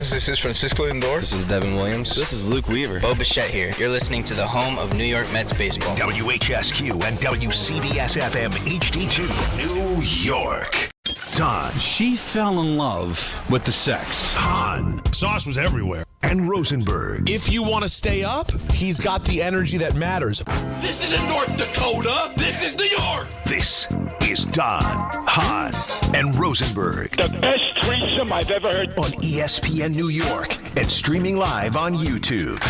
This is Francisco Lindor. This is Devin Williams. This is Luke Weaver. Bo Bichette here. You're listening to the home of New York Mets baseball. WHSQ and WCBS-FM HD2, New York. Don. She fell in love with the sex. Hahn. Sauce was everywhere. And Rosenberg. If you want to stay up, he's got the energy that matters. This isn't North Dakota. This is New York. This is Don, Hahn, and Rosenberg. The best threesome I've ever heard. On ESPN New York and streaming live on YouTube.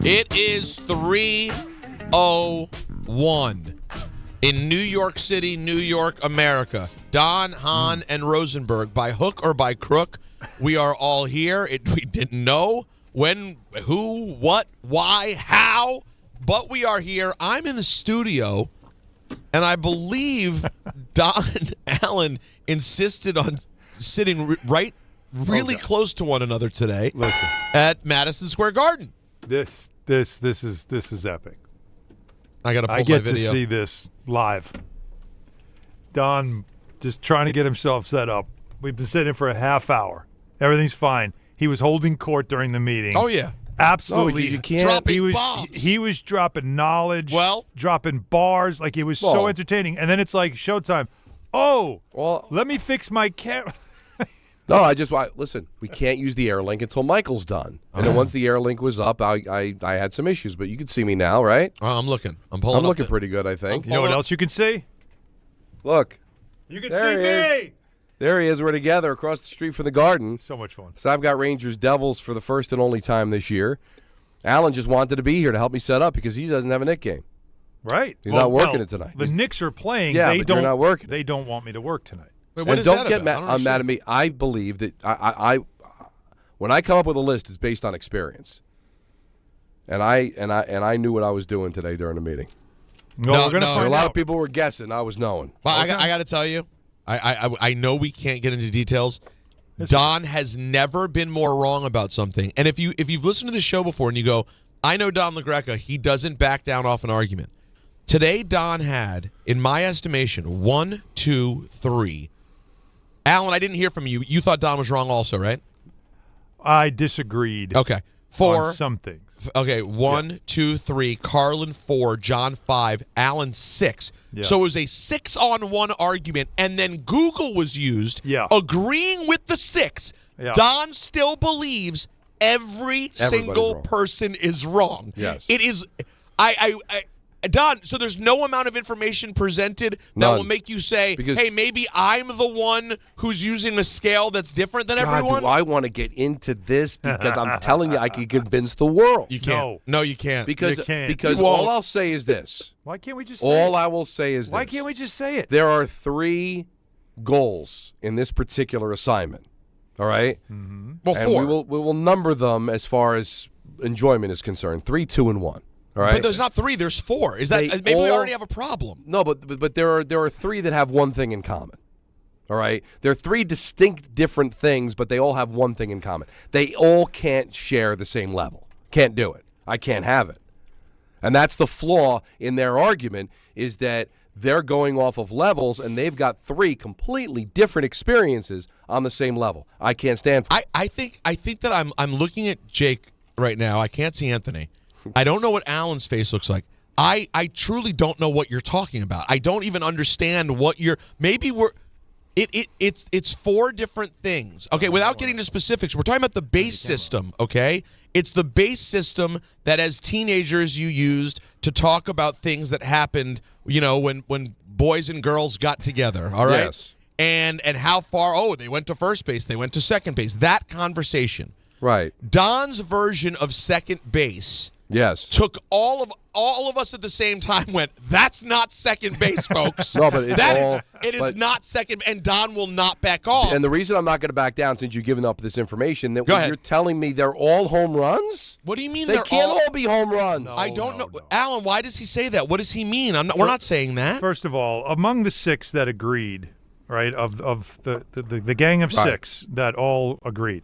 It is 3:01 in New York City, New York, America. Don, Hahn, and Rosenberg. By hook or by crook, we are all here. We didn't know when, who, what, why, how, but we are here. I'm in the studio, and I believe Don and Alan insisted on sitting really close to one another today. Listen, at Madison Square Garden. This is epic. I got to pull I my get video. to see this live. Don just trying to get himself set up. We've been sitting for a half hour. Everything's fine. He was holding court during the meeting. Oh, yeah. Absolutely. You can't. Dropping bombs. He was dropping knowledge, dropping bars. Like, it was so entertaining. And then it's like showtime. Oh, let me fix my camera. No, listen, we can't use the air link until Michael's done. And then once the air link was up, I had some issues. But you can see me now, right? I'm looking. I'm looking pretty good, I think. You know what else you can see? Look. You can see me. There he is. We're together across the street from the Garden. So much fun. So I've got Rangers Devils for the first and only time this year. Alan just wanted to be here to help me set up because he doesn't have a Knicks game. Right. He's not working it tonight. The Knicks are playing. Yeah, but you're not working. They don't want me to work tonight. Wait, what is don't that get about? mad at me. I believe that I when I come up with a list, it's based on experience. And I knew what I was doing today during the meeting. No, we're gonna find a lot out. of people were guessing. I was knowing. Well, I got to tell you, I know we can't get into details. Don has never been more wrong about something. And if you've listened to the show before and you go, I know Don LaGreca, he doesn't back down off an argument. Today, Don had, in my estimation, 1, 2, 3. Alan, I didn't hear from you. You thought Don was wrong also, right? I disagreed. Okay. 4. On some things. Okay, 1, 2, 3. Carlin 4. John 5. Alan 6. Yeah. So it was a 6-on-1 argument, and then Google was used, agreeing with the 6. Yeah. Don still believes every single person is wrong. Yes. It is. Don, so there's no amount of information presented that will make you say, hey, maybe I'm the one who's using a scale that's different than everyone? Do I want to get into this? Because I'm telling you, I could convince the world. You can't. No, you can't. Because You all I'll say is this. Why can't we just say it? All I will say is this. Why can't we just say it? There are 3 goals in this particular assignment. All right? Mm-hmm. Well, and 4. we will number them as far as enjoyment is concerned. 3, 2, and 1. All right? But there's not 3, there's 4. Is that maybe we already have a problem? No, but there are 3 that have one thing in common. All right? They're 3 distinct different things, but they all have one thing in common. They all can't share the same level. Can't do it. I can't have it. And that's the flaw in their argument, is that they're going off of levels and they've got 3 completely different experiences on the same level. I can't stand for it. I think that I'm looking at Jake right now. I can't see Anthony. I don't know what Alan's face looks like. I truly don't know what you're talking about. I don't even understand what you're. Maybe it's 4 different things. Okay, without getting to specifics, we're talking about the base system. Okay, it's the base system that as teenagers you used to talk about things that happened. You know, when boys and girls got together. All right, Yes. and how far? Oh, they went to first base. They went to second base. That conversation. Right. Don's version of second base. Yes. Took all of us at the same time went, that's not second base, folks. No, but it's it is not second, and Don will not back off. And the reason I'm not going to back down, since you've given up this information, that Go ahead. you're telling me they're all home runs? What do you mean They can't all be home runs. I don't know. Alan, why does he say that? What does he mean? We're not saying that. First of all, among the 6 that agreed, right, of the gang of 6 that all agreed,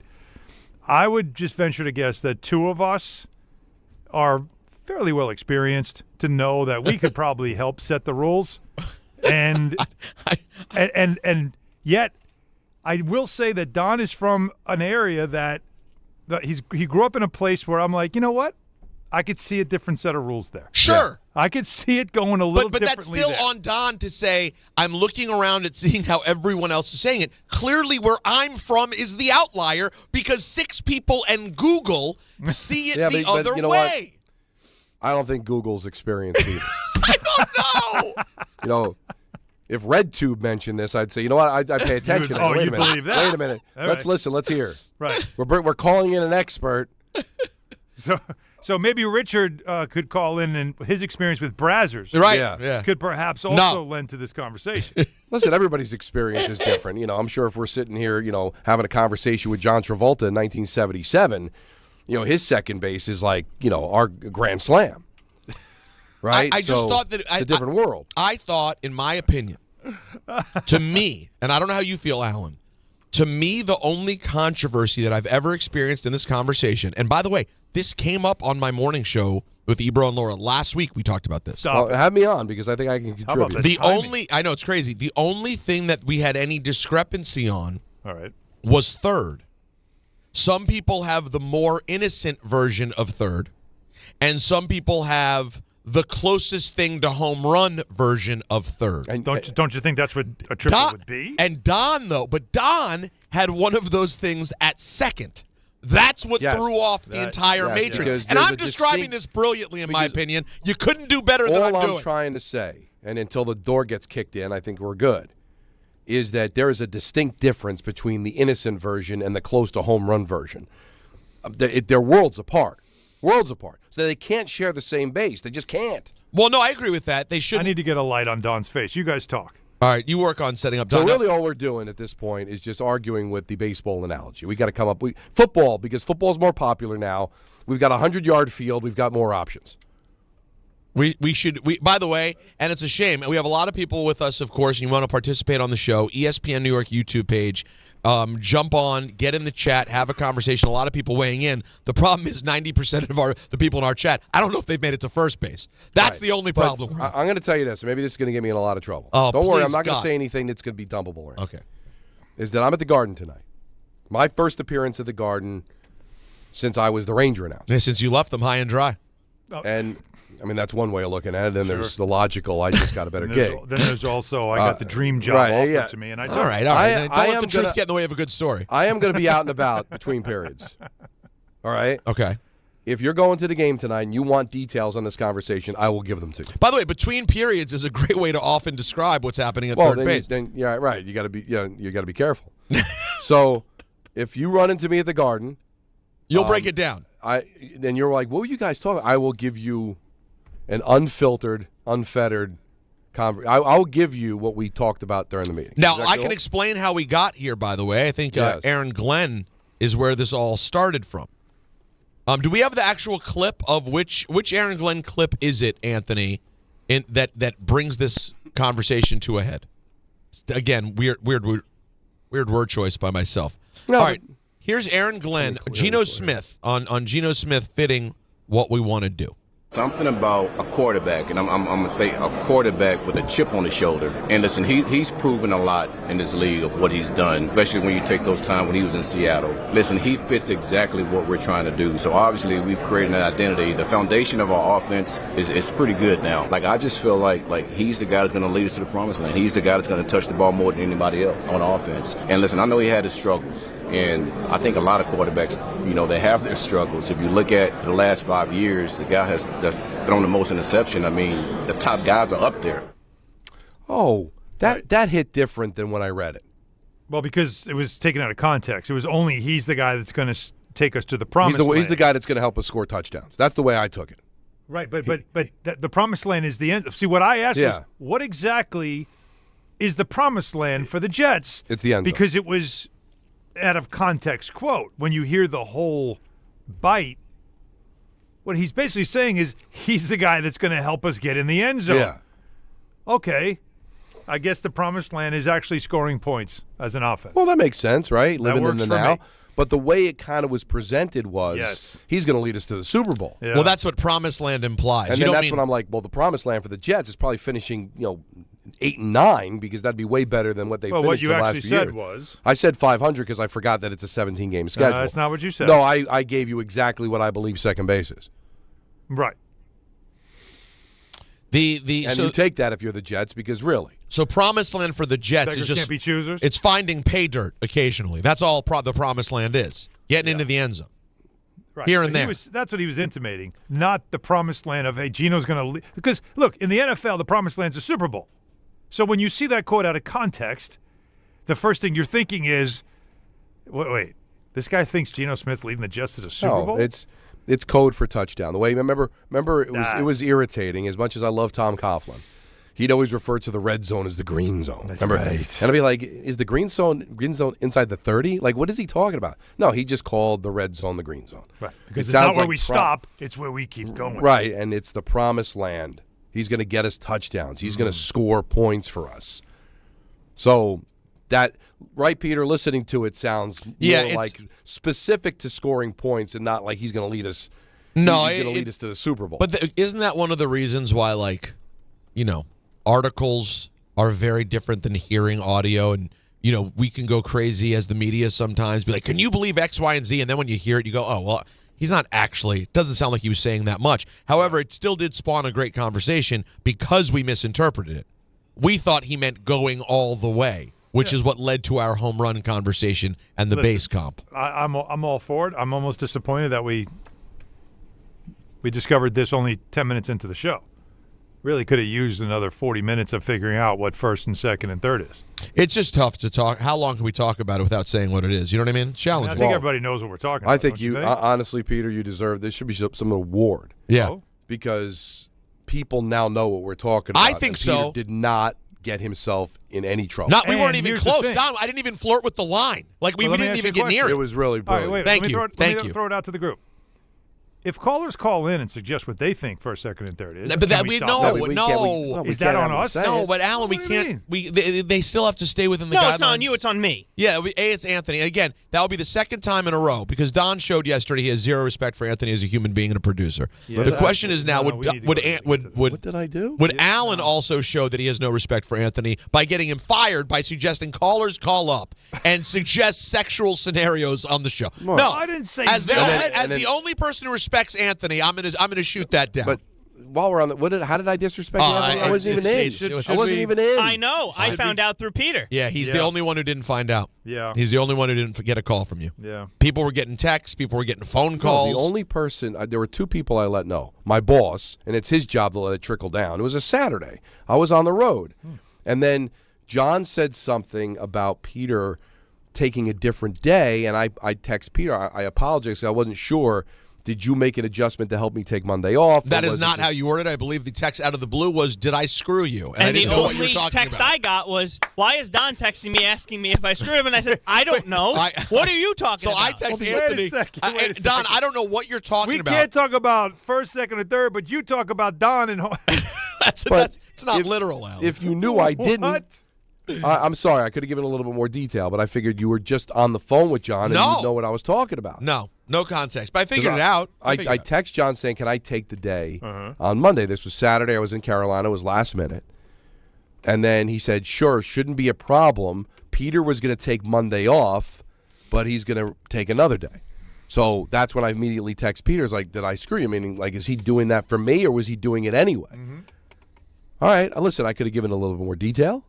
I would just venture to guess that 2 of us are fairly well experienced to know that we could probably help set the rules, and yet I will say that Don is from an area that he grew up in a place where I'm like, you know what? I could see a different set of rules there. Sure. I could see it going a little But that's differently still there. on Don to say, I'm looking around at seeing how everyone else is saying it. Clearly, where I'm from is the outlier because 6 people and Google see it the but other you know way. I don't think Google's experienced either. I don't know. You know, if RedTube mentioned this, I'd say, you know what? I pay attention. Oh, Wait you a minute. believe that? Wait a minute. All Let's right. listen. Let's hear. Right. We're calling in an expert. So maybe Richard could call in, and his experience with Brazzers Right. Yeah. could perhaps also lend to this conversation. Listen, everybody's experience is different. You know, I'm sure if we're sitting here, you know, having a conversation with John Travolta in 1977, you know, his second base is like, you know, our grand slam. Right? I just So, thought that it's a different world. I thought, in my opinion, to me, and I don't know how you feel, Alan, to me, the only controversy that I've ever experienced in this conversation, and by the way, this came up on my morning show with Ebro and Laura last week. We talked about this. Stop it. Have me on because I think I can How about contribute. this? The timing. I know it's crazy. The only thing that we had any discrepancy on All right. was third. Some people have the more innocent version of third, and some people have the closest thing to home run version of third. And, Don't you think that's what a triple would be? And Don, though, but Don had one of those things at second. That's what Yes. threw off the entire yes, matrix. because And there's I'm a describing distinct- this brilliantly, in my because opinion. You couldn't do better than all I'm doing. trying to say, and until the door gets kicked in, I think we're good, is that there is a distinct difference between the innocent version and the close to home run version. They're worlds apart. Worlds apart. So they can't share the same base. They just can't. Well, no, I agree with that. They I shouldn't. need to get a light on Don's face. You guys talk. All right, you work on setting up So Don. really all we're doing at this point is just arguing with the baseball analogy. We got to come up with football because football's more popular now. We've got a 100-yard field. We've got more options. We should. By the way, and it's a shame. We have a lot of people with us, of course, and you want to participate on the show. ESPN New York YouTube page. Jump on, get in the chat, have a conversation. A lot of people weighing in. The problem is 90% of the people in our chat, I don't know if they've made it to first base. That's the only problem. I'm going to tell you this. Maybe this is going to get me in a lot of trouble. Oh, don't worry. please, I'm not going God. to say anything that's going to be dumpable. Or anything. Okay. Is that I'm at the Garden tonight. My first appearance at the Garden since I was the Ranger announcer. Yeah, since you left them high and dry. And, I mean, that's one way of looking at it. And there's the logical, I just got a better gig. Then there's also I got the dream job right, offered yeah. to me, and I All right. Don't I let the am truth gonna- get in the way of a good story. I am going to be out and about between periods. All right? Okay. If you're going to the game tonight and you want details on this conversation, I will give them to you. By the way, between periods is a great way to often describe what's happening at third then, base. yeah, right. You got to be, you got to be careful. So, if you run into me at the Garden, You'll break it down. then you're like, what were you guys talking? I will give you an unfiltered, unfettered I'll give you what we talked about during the meeting. Now, Is that I cool? can explain how we got here, by the way. I think Yes. Aaron Glenn is where this all started from. Do we have the actual clip of which Aaron Glenn clip is it, Anthony, that brings this conversation to a head? Again, weird word choice by myself. No, all right, here's Aaron Glenn, Geno Smith, on Geno Smith fitting what we want to do. Something about a quarterback, and I'm going to say a quarterback with a chip on his shoulder. And listen, he's proven a lot in this league of what he's done, especially when you take those times when he was in Seattle. Listen, he fits exactly what we're trying to do. So obviously we've created an identity. The foundation of our offense is pretty good now. Like, I just feel like he's the guy that's going to lead us to the promised land. He's the guy that's going to touch the ball more than anybody else on offense. And listen, I know he had his struggles. And I think a lot of quarterbacks, they have their struggles. If you look at the last 5 years, the guy that's thrown the most interception. I mean, the top guys are up there. Oh, that hit different than when I read it. Well, because it was taken out of context. It was only he's the guy that's going to take us to the promised land. He's the guy that's going to help us score touchdowns. That's the way I took it. Right, but the promised land is the end. See, what I asked was, what exactly is the promised land for the Jets? It's the end zone. Because it was out of context quote. When you hear the whole bite, what he's basically saying is he's the guy that's going to help us get in the end zone. Yeah. Okay. I guess the promised land is actually scoring points as an offense. Well, that makes sense, right? Living in works the for now. me. But the way it kind of was presented was he's going to lead us to the Super Bowl. Yeah. Well, that's what promised land implies. And you then don't that's when I'm like, well, the promised land for the Jets is probably finishing, 8 and 9 because that'd be way better than what they Well, finished what you the last actually few said years. was I said 500 because I forgot that it's a 17-game schedule. that's not what you said. No, I gave you exactly what I believe second base is. Right. And you take that if you're the Jets because really. So promised land for the Jets Beggars is just can't be choosers. it's finding pay dirt occasionally. That's all the promised land is. Getting into the end zone. Right. Here and But there. That's what he was intimating, not the promised land of, hey, Geno's going to leave. Because, look, in the NFL, the promised land's a Super Bowl. So when you see that quote out of context, the first thing you're thinking is, wait, this guy thinks Geno Smith's leading the Jets to the Super Bowl? It's code for touchdown. The way remember it was irritating as much as I love Tom Coughlin. He'd always refer to the red zone as the green zone. Remember? Right. And I'd be like, is the green zone inside the 30? Like, what is he talking about? No, he just called the red zone the green zone. Right. Because It it's not sounds where like we stop, it's where we keep going. Right, and it's the promised land. He's going to get us touchdowns. He's going to score points for us. So that, right, Peter, listening to it sounds more like specific to scoring points and not like he's going to lead us. No, he's going to lead us to the Super Bowl. But isn't that one of the reasons why, articles are very different than hearing audio? And, we can go crazy as the media sometimes, be like, can you believe X, Y, and Z? And then when you hear it, you go, oh, well, he's not actually. It doesn't sound like he was saying that much. However, it still did spawn a great conversation because we misinterpreted it. We thought he meant going all the way, which is what led to our home run conversation and the base comp. I'm all for it. I'm almost disappointed that we discovered this only 10 minutes into the show. Really could have used another 40 minutes of figuring out what first and second and third is. It's just tough to talk. How long can we talk about it without saying what it is? You know what I mean? Challenge. I think everybody knows what we're talking about. I think don't you honestly, Peter, you deserve this. Should be some award. Yeah. Oh? Because people now know what we're talking about. I think and Peter so. did not get himself in any trouble. We weren't even here's the close. thing. Don, I didn't even flirt with the line. Like, we Well, let me didn't ask you even a get near It it. was really All right, brilliant. wait. Thank let me you. throw it, Thank let me you. throw it out to the group. If callers call in and suggest what they think first, second, and third is, But can that we we stop no, that? no. Is that on us? No, but Alan, we What do you can't. mean? They still have to stay within the No, guidelines. it's not on you. It's on me. Yeah, it's Anthony. And again, that will be the second time in a row because Don showed yesterday he has zero respect for Anthony as a human being and a producer. Yeah, The question is now: no, we need to go into would What did I do? would Alan also show that he has no respect for Anthony by getting him fired by suggesting callers call up and suggest sexual scenarios on the show? No, I didn't say as the that. as the only person who respects Anthony, I'm gonna shoot that down. But while we're on the, how did I disrespect you? I wasn't even in. I wasn't even in. I know. I found out through Peter. Yeah, he's the only one who didn't find out. Yeah. He's the only one who didn't get a call from you. Yeah. People were getting texts. People were getting phone No, calls. the only person, there were two people I let know. My boss, and it's his job to let it trickle down. It was a Saturday. I was on the road. And then John said something about Peter taking a different day, and I text Peter. I apologize because I wasn't sure. Did you make an adjustment to help me take Monday off? That is not how you worded it. I believe the text out of the blue was, did I screw you? And I the didn't know what you were only talking text about. I got was, why is Don texting me asking me if I screwed him? And I said, I don't know. What are you talking So about? I text Wait a Anthony. second, wait a Don, second. I don't know what you're talking We about. can't talk about first, second, and third, but you talk about Don and That's it's not literal, Al. If you knew I didn't, What? I'm sorry. I could have given a little bit more detail, but I figured you were just on the phone with John and No. you know what I was talking about. No context. But I figured it out. I text John saying, can I take the day on Monday? This was Saturday. I was in Carolina. It was last minute. And then he said, sure, shouldn't be a problem. Peter was going to take Monday off, but he's going to take another day. So that's when I immediately text Peter. It's like, did I screw you? Meaning, like, is he doing that for me or was he doing it anyway? All right. Listen, I could have given a little bit more detail.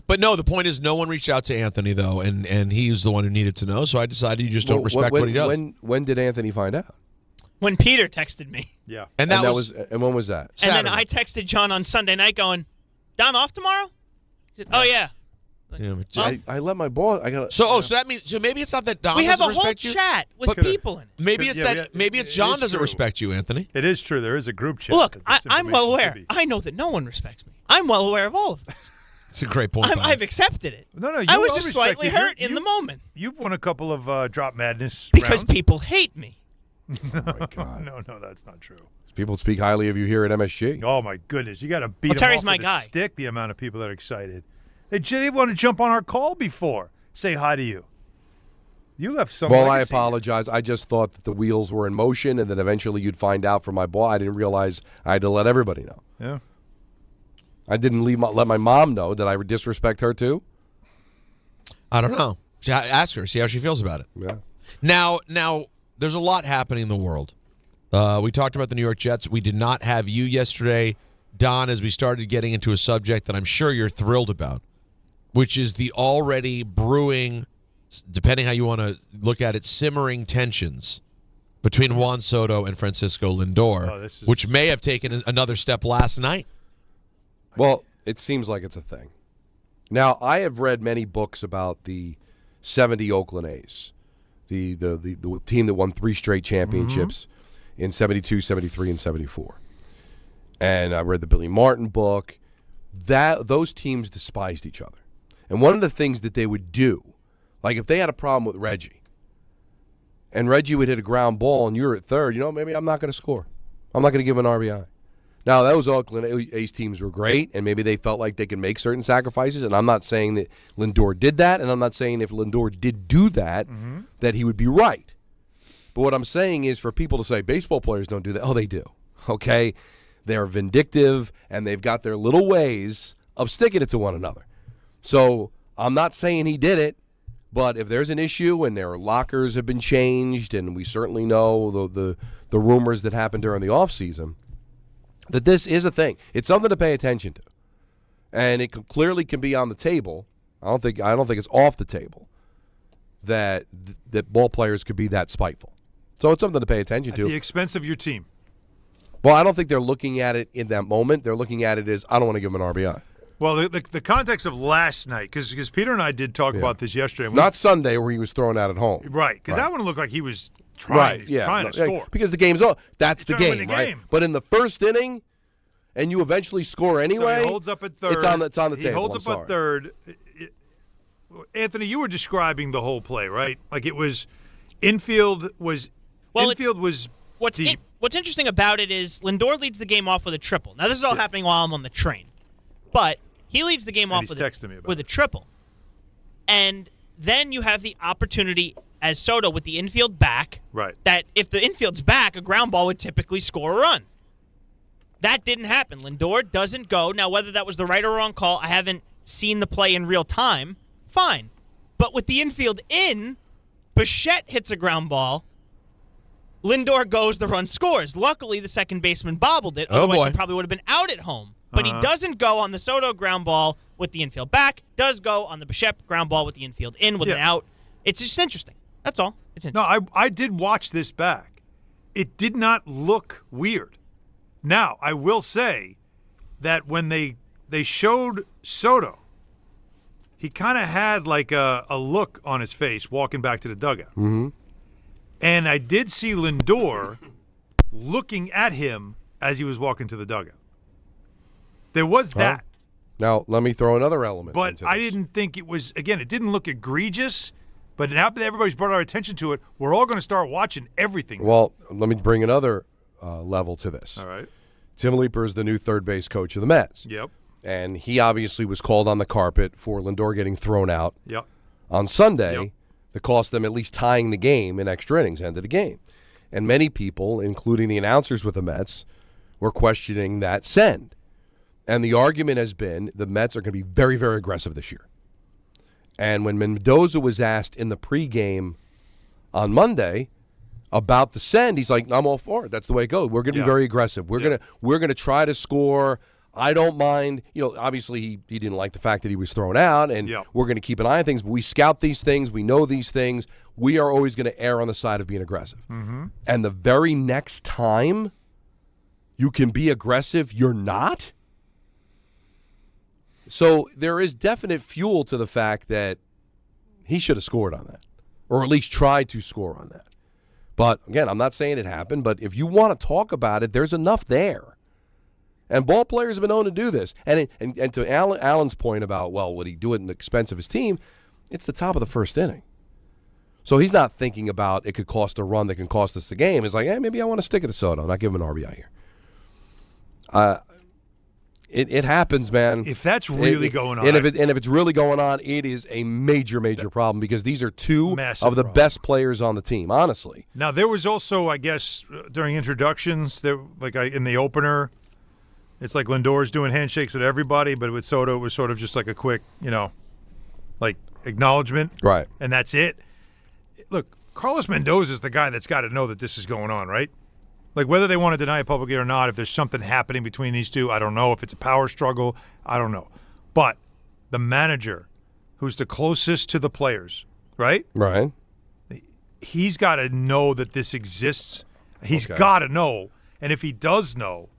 But no, the point is no one reached out to Anthony, though, and he was the one who needed to know, so I decided you just don't respect what he does. When did Anthony find out? When Peter texted me. Yeah. And that was and when was that? And then Saturday. I texted John on Sunday night going, Don off tomorrow? He said, oh, yeah. Yeah, but Well, I let my boss. I got. so that means maybe it's not that Don we have doesn't a whole respect you. chat with But- people in it. Maybe it's Yeah, maybe it's it John is doesn't true. respect you, Anthony. It is true. There is a group chat. Look, that this I'm well information aware. should be. I know that no one respects me. I'm well aware of all of this. It's a great point. Bob. I've accepted it. No, you I was are just slightly respected. hurt in the moment You've won a couple of Drop Madness because rounds. people hate me. Oh my God. No, that's not true. People speak highly of you here at MSG. Oh, my goodness. You got to beat Well, them Terry's off my with a guy. stick, the amount of people that are excited. They want to jump on our call before. Say hi to you. You left some Well, I legacy. apologize. I just thought that the wheels were in motion and that eventually you'd find out from my boss. I didn't realize I had to let everybody know. Yeah. I didn't let my mom know. Did I disrespect her too? I don't know. Ask her. See how she feels about it. Yeah. Now, there's a lot happening in the world. We talked about the New York Jets. We did not have you yesterday, Don, as we started getting into a subject that I'm sure you're thrilled about, which is the already brewing, depending how you want to look at it, simmering tensions between Juan Soto and Francisco Lindor, which may have taken another step last night. Well, it seems like it's a thing. Now, I have read many books about the 70 Oakland A's, the team that won 3 straight championships in 72, 73, and 74. And I read the Billy Martin book. Those teams despised each other. And one of the things that they would do, like if they had a problem with Reggie, and Reggie would hit a ground ball and you're at third, maybe I'm not going to score. I'm not going to give him an RBI. Now, those Oakland A's teams were great, and maybe they felt like they could make certain sacrifices, and I'm not saying that Lindor did that, and I'm not saying if Lindor did do that, that he would be right. But what I'm saying is for people to say baseball players don't do that, they do, okay? They're vindictive, and they've got their little ways of sticking it to one another. So I'm not saying he did it, but if there's an issue and their lockers have been changed, and we certainly know the rumors that happened during the offseason, that this is a thing. It's something to pay attention to, and it clearly can be on the table. I don't think it's off the table that ball players could be that spiteful. So it's something to pay attention to. At the expense of your team. Well, I don't think they're looking at it in that moment. They're looking at it as I don't want to give him an RBI. Well, the context of last night, because Peter and I did talk about this yesterday. Not Sunday where he was thrown out at home. Right, because that one looked like he was trying to score. Because the game's over. That's the game, game, right? But in the first inning, and you eventually score anyway. So he holds up at third. It's on the table. He holds up at third. Anthony, you were describing the whole play, right? Like it was infield was deep. What's interesting about it is Lindor leads the game off with a triple. Now this is all happening while I'm on the train, but he leads the game off with a triple, and then you have the opportunity as Soto with the infield back. Right. That if the infield's back, a ground ball would typically score a run. That didn't happen. Lindor doesn't go. Now, whether that was the right or wrong call, I haven't seen the play in real time. Fine. But with the infield in, Bichette hits a ground ball. Lindor goes, the run scores. Luckily, the second baseman bobbled it. Otherwise, he probably would have been out at home. But he doesn't go on the Soto ground ball with the infield back. Does go on the Bichette ground ball with the infield in with an out. It's just interesting. That's all. It's interesting. No, I did watch this back. It did not look weird. Now, I will say that when they showed Soto, he kind of had like a look on his face walking back to the dugout. Mm-hmm. And I did see Lindor looking at him as he was walking to the dugout. There was that. Now, let me throw another element But into I this. didn't think it was, again, it didn't look egregious, but now that everybody's brought our attention to it, we're all going to start watching everything. Well, let me bring another level to this. All right. Tim Leeper is the new third base coach of the Mets. Yep. And he obviously was called on the carpet for Lindor getting thrown out on Sunday that cost them at least tying the game in extra innings, end of the game. And many people, including the announcers with the Mets, were questioning that send. And the argument has been the Mets are going to be very, very aggressive this year. And when Mendoza was asked in the pregame on Monday about the send, he's like, I'm all for it. That's the way it goes. We're going to be very aggressive. We're going to try to score. I don't mind. Obviously he didn't like the fact that he was thrown out, and we're going to keep an eye on things. But we scout these things. We know these things. We are always going to err on the side of being aggressive. Mm-hmm. And the very next time you can be aggressive, you're not. So there is definite fuel to the fact that he should have scored on that, or at least tried to score on that. But, again, I'm not saying it happened, but if you want to talk about it, there's enough there. And ball players have been known to do this. And to Allen's point about, well, would he do it at the expense of his team, it's the top of the first inning. So he's not thinking about it could cost a run that can cost us the game. It's like, maybe I want to stick it to Soto, not give him an RBI here. It happens, man. If that's really going on. And if it's really going on, it is a major, major problem because these are two of the best players on the team, honestly. Now, there was also, I guess, during introductions, in the opener, It's like Lindor's doing handshakes with everybody, but with Soto, it was sort of just like a quick, like acknowledgement. Right. And that's it. Look, Carlos Mendoza is the guy that's got to know that this is going on, right? Like whether they want to deny it publicly or not, if there's something happening between these two, I don't know. If it's a power struggle, I don't know. But the manager, who's the closest to the players, right? Right. He's got to know that this exists. He's got to know. And if he does know,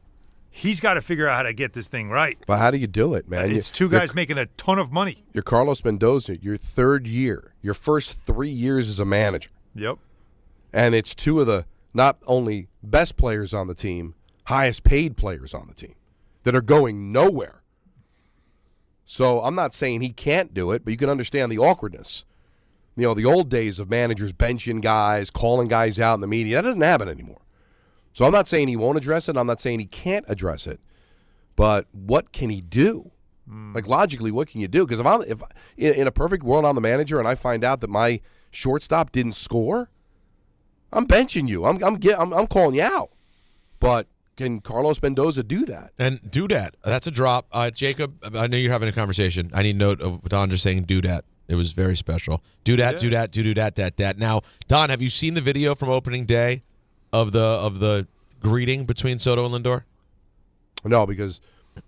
he's got to figure out how to get this thing right. But how do you do it, man? It's two guys making a ton of money. You're Carlos Mendoza, your third year, your first 3 years as a manager. Yep. And it's two of the not only best players on the team, highest paid players on the team that are going nowhere. So I'm not saying he can't do it, but you can understand the awkwardness. The old days of managers benching guys, calling guys out in the media, that doesn't happen anymore. So I'm not saying he won't address it. I'm not saying he can't address it. But what can he do? Like logically, what can you do? Because if in a perfect world I'm the manager and I find out that my shortstop didn't score, I'm benching you. I'm calling you out. But can Carlos Mendoza do that? And do that. That's a drop. Jacob, I know you're having a conversation. I need note of Don just saying do that. It was very special. Do that, do that. Now, Don, have you seen the video from opening day of the greeting between Soto and Lindor? No, because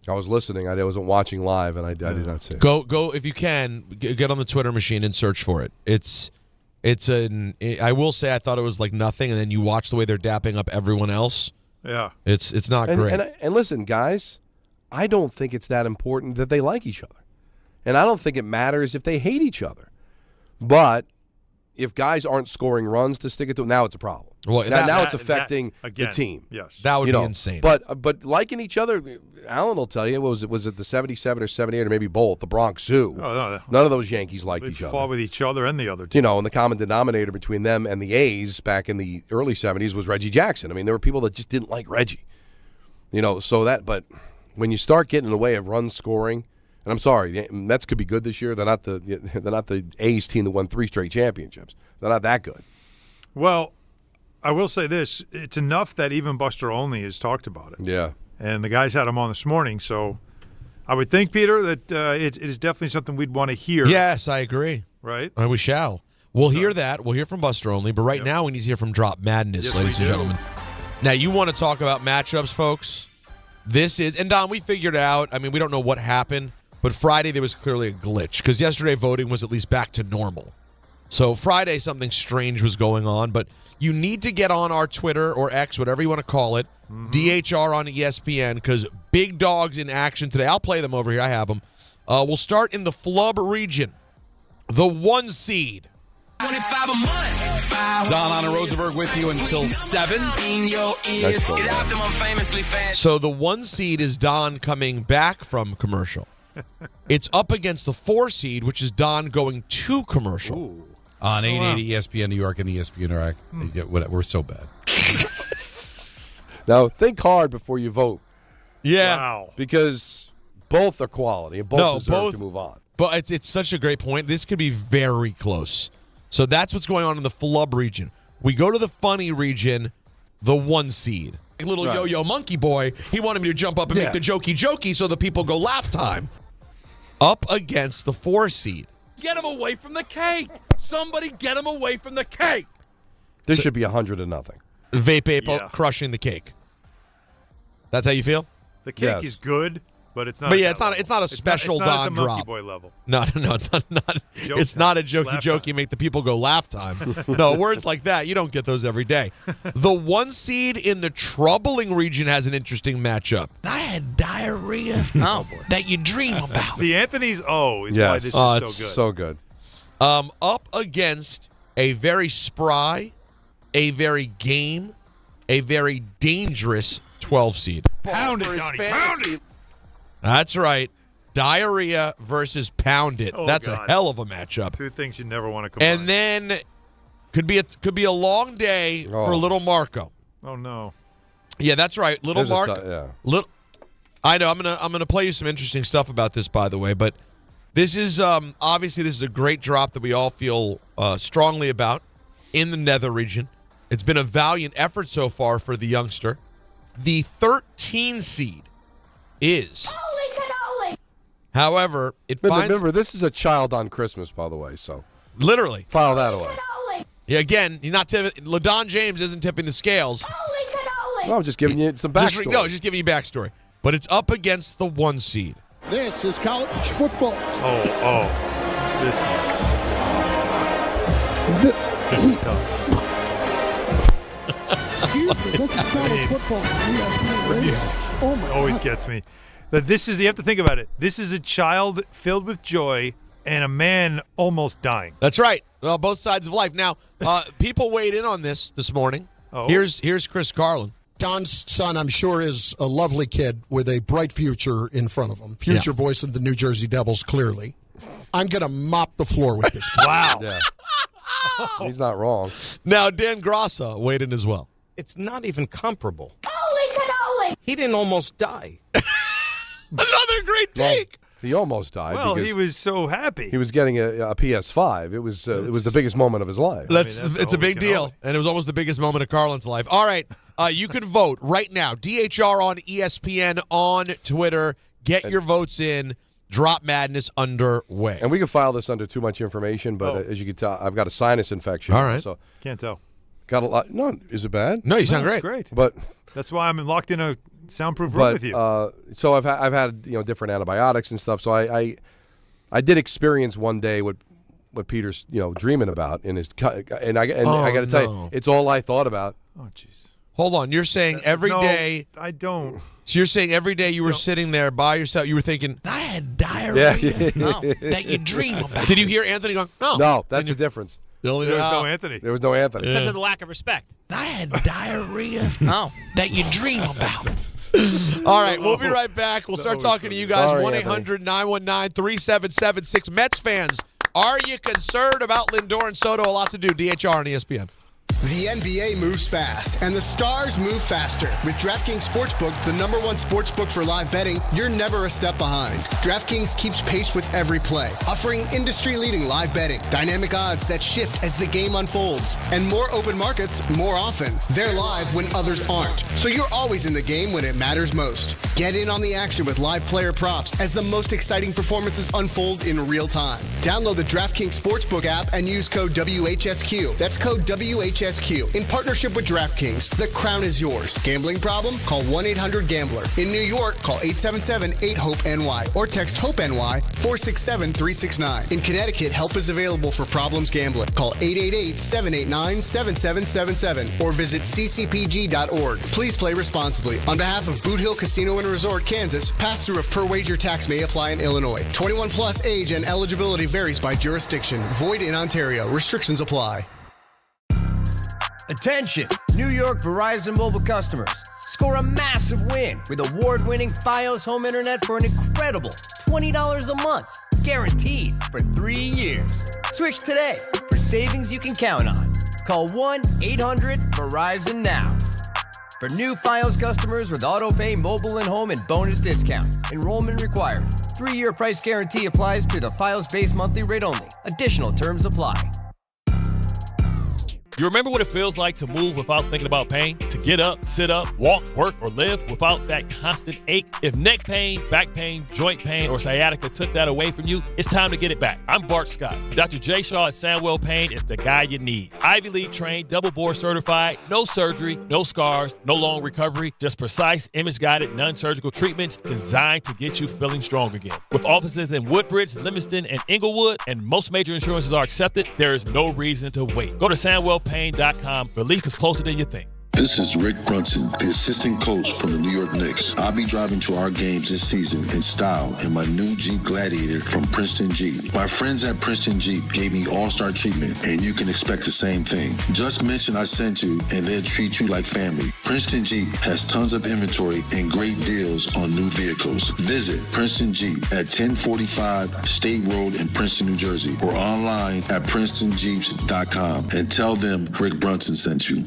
I was listening. I wasn't watching live, and I did not see it. Go if you can, get on the Twitter machine and search for it. I will say I thought it was like nothing, and then you watch the way they're dapping up everyone else. Yeah. It's not great. And listen, guys, I don't think it's that important that they like each other. And I don't think it matters if they hate each other. But if guys aren't scoring runs to stick it to them, now it's a problem. Well, now it's affecting the team. Yes. That would be insane. But liking each other, Alan will tell you, was it the 77 or 78 or maybe both, the Bronx Zoo? No. None of those Yankees liked each other. They fought with each other and the other team. And the common denominator between them and the A's back in the early 70s was Reggie Jackson. I mean, there were people that just didn't like Reggie. But when you start getting in the way of run scoring, and I'm sorry, the Mets could be good this year. They're not the A's team that won 3 straight championships. They're not that good. Well, I will say this. It's enough that even Buster Olney has talked about it. Yeah. And the guys had him on this morning, so I would think, Peter, that it is definitely something we'd want to hear. Yes, I agree. Right? We shall. We'll hear that. We'll hear from Buster Olney, but right now we need to hear from Drop Madness, Yes, ladies and we do. gentlemen. Now, you want to talk about matchups, folks? This is – and, Don, we figured out – I mean, we don't know what happened, but Friday there was clearly a glitch because yesterday voting was at least back to normal. So Friday something strange was going on, but you need to get on our Twitter or X, whatever you want to call it, DHR on ESPN, because big dogs in action today. I'll play them over here. I have them. We'll start in the Flub region, the 1 seed. 25 a month. Don on Rosenberg with you until 7. So the 1 seed is Don coming back from commercial. It's up against the 4 seed, which is Don going to commercial. Ooh. On 880 ESPN New York and ESPN Iraq. We're so bad. Now, think hard before you vote. Yeah. Wow. Because both are quality and both deserve to move on. But it's such a great point. This could be very close. So that's what's going on in the Flub region. We go to the funny region, the 1 seed. Little yo-yo monkey boy, he wanted me to jump up and make the jokey so the people go laugh time. Up against the 4 seed. Get him away from the cake. Somebody get him away from the cake. This should be 100-0. Vape Ape crushing the cake. That's how you feel? The cake is good, but it's not. But yeah, it's not a special Don at the drop. Monkey Boy level. No, it's not. It's not a jokey make the people go laugh time. No, words like that, you don't get those every day. The 1 seed in the troubling region has an interesting matchup. I had diarrhea. Oh boy, that you dream about. See, Anthony's is why this is it's so good. so good. Up against a very spry, a very game, a very dangerous 12 seed. Pound it, Donnie. Pound it. That's right. Diarrhea versus Pound It. That's God. a hell of a matchup. 2 things you never want to combine. And then could be a long day for little Marco. Oh no. Yeah, that's right. Little Marco. I know. I'm gonna play you some interesting stuff about this, by the way. But this is obviously this is a great drop that we all feel strongly about in the Nether region. It's been a valiant effort so far for the youngster. The 13 seed is. However, it finds... Remember, this is a child on Christmas, by the way, so... Literally. File that away. Yeah, again, you're not tipping... LaDon James isn't tipping the scales. No, I'm just giving you some backstory. Just giving you backstory. But it's up against the 1 seed. This is college football. This is tough. Excuse me, this is college football. Oh my Always God. gets me. But you have to think about it. This is a child filled with joy and a man almost dying. That's right. Well, both sides of life. Now, people weighed in on this morning. Oh. Here's Chris Carlin. Don's son, I'm sure, is a lovely kid with a bright future in front of him. Future voice of the New Jersey Devils, clearly. I'm going to mop the floor with this kid. Wow. Yeah. He's not wrong. Now, Dan Grassa weighed in as well. It's not even comparable. Holy cannoli! He didn't almost die. Another great take. He almost died. Well, because he was so happy. he was getting a PS5. It was the biggest moment of his life. It's a big deal, and it was almost the biggest moment of Carlin's life. All right, you can vote right now. DHR on ESPN on Twitter. Get your votes in. Drop Madness underway. And we can file this under too much information, but as you can tell, I've got a sinus infection. All right. So Can't tell. got a lot. No, is it bad? No, you sound It's great. great. But That's why I'm locked in a soundproof room with you. So I've had different antibiotics and stuff. So I did experience one day what Peter's dreaming about in his and I got to tell you, it's all I thought about. Oh jeez. Hold on, you're saying every day. I don't. So you're saying every day you were sitting there by yourself, you were thinking, I had diarrhea that you dream about. Did you hear Anthony going, no? No, that's the difference. There was no Anthony. There was no Anthony. Because of the lack of respect. I had diarrhea that you dream about. All right, we'll be right back. We'll start talking to you guys. 1-800-919-3776. Mets fans, are you concerned about Lindor and Soto? A lot to do. DHR on ESPN. The NBA moves fast, and the stars move faster. With DraftKings Sportsbook, the #1 sportsbook for live betting, you're never a step behind. DraftKings keeps pace with every play, offering industry-leading live betting, dynamic odds that shift as the game unfolds, and more open markets more often. They're live when others aren't, so you're always in the game when it matters most. Get in on the action with live player props as the most exciting performances unfold in real time. Download the DraftKings Sportsbook app and use code WHSQ. That's code WHSQ. In partnership with DraftKings, the crown is yours. Gambling problem? Call 1-800-GAMBLER. In New York, call 877-8-HOPE-NY or text HOPE-NY 467-369. In Connecticut, help is available for problems gambling. Call 888-789-7777 or visit ccpg.org. Please play responsibly. On behalf of Boot Hill Casino and Resort, Kansas, pass-through of per-wager tax may apply in Illinois. 21 plus age and eligibility varies by jurisdiction. Void in Ontario. Restrictions apply. Attention, New York Verizon mobile customers. Score a massive win with award-winning Fios home internet for an incredible $20 a month, guaranteed for 3 years. Switch today for savings you can count on. Call 1-800-VERIZON now. For new Fios customers with autopay, mobile and home, and bonus discount. Enrollment required. 3-year price guarantee applies to the Fios base monthly rate only. Additional terms apply. You remember what it feels like to move without thinking about pain? To get up, sit up, walk, work, or live without that constant ache? If neck pain, back pain, joint pain, or sciatica took that away from you, it's time to get it back. I'm Bart Scott. Dr. J. Shaw at Sandwell Pain is the guy you need. Ivy League trained, double board certified, no surgery, no scars, no long recovery, just precise, image-guided, non-surgical treatments designed to get you feeling strong again. With offices in Woodbridge, Livingston, and Inglewood, and most major insurances are accepted, there is no reason to wait. Go to SandwellPain.com. Relief is closer than you think. This is Rick Brunson, the assistant coach from the New York Knicks. I'll be driving to our games this season in style in my new Jeep Gladiator from Princeton Jeep. My friends at Princeton Jeep gave me all-star treatment, and you can expect the same thing. Just mention I sent you, and they'll treat you like family. Princeton Jeep has tons of inventory and great deals on new vehicles. Visit Princeton Jeep at 1045 State Road in Princeton, New Jersey, or online at PrincetonJeeps.com and tell them Rick Brunson sent you.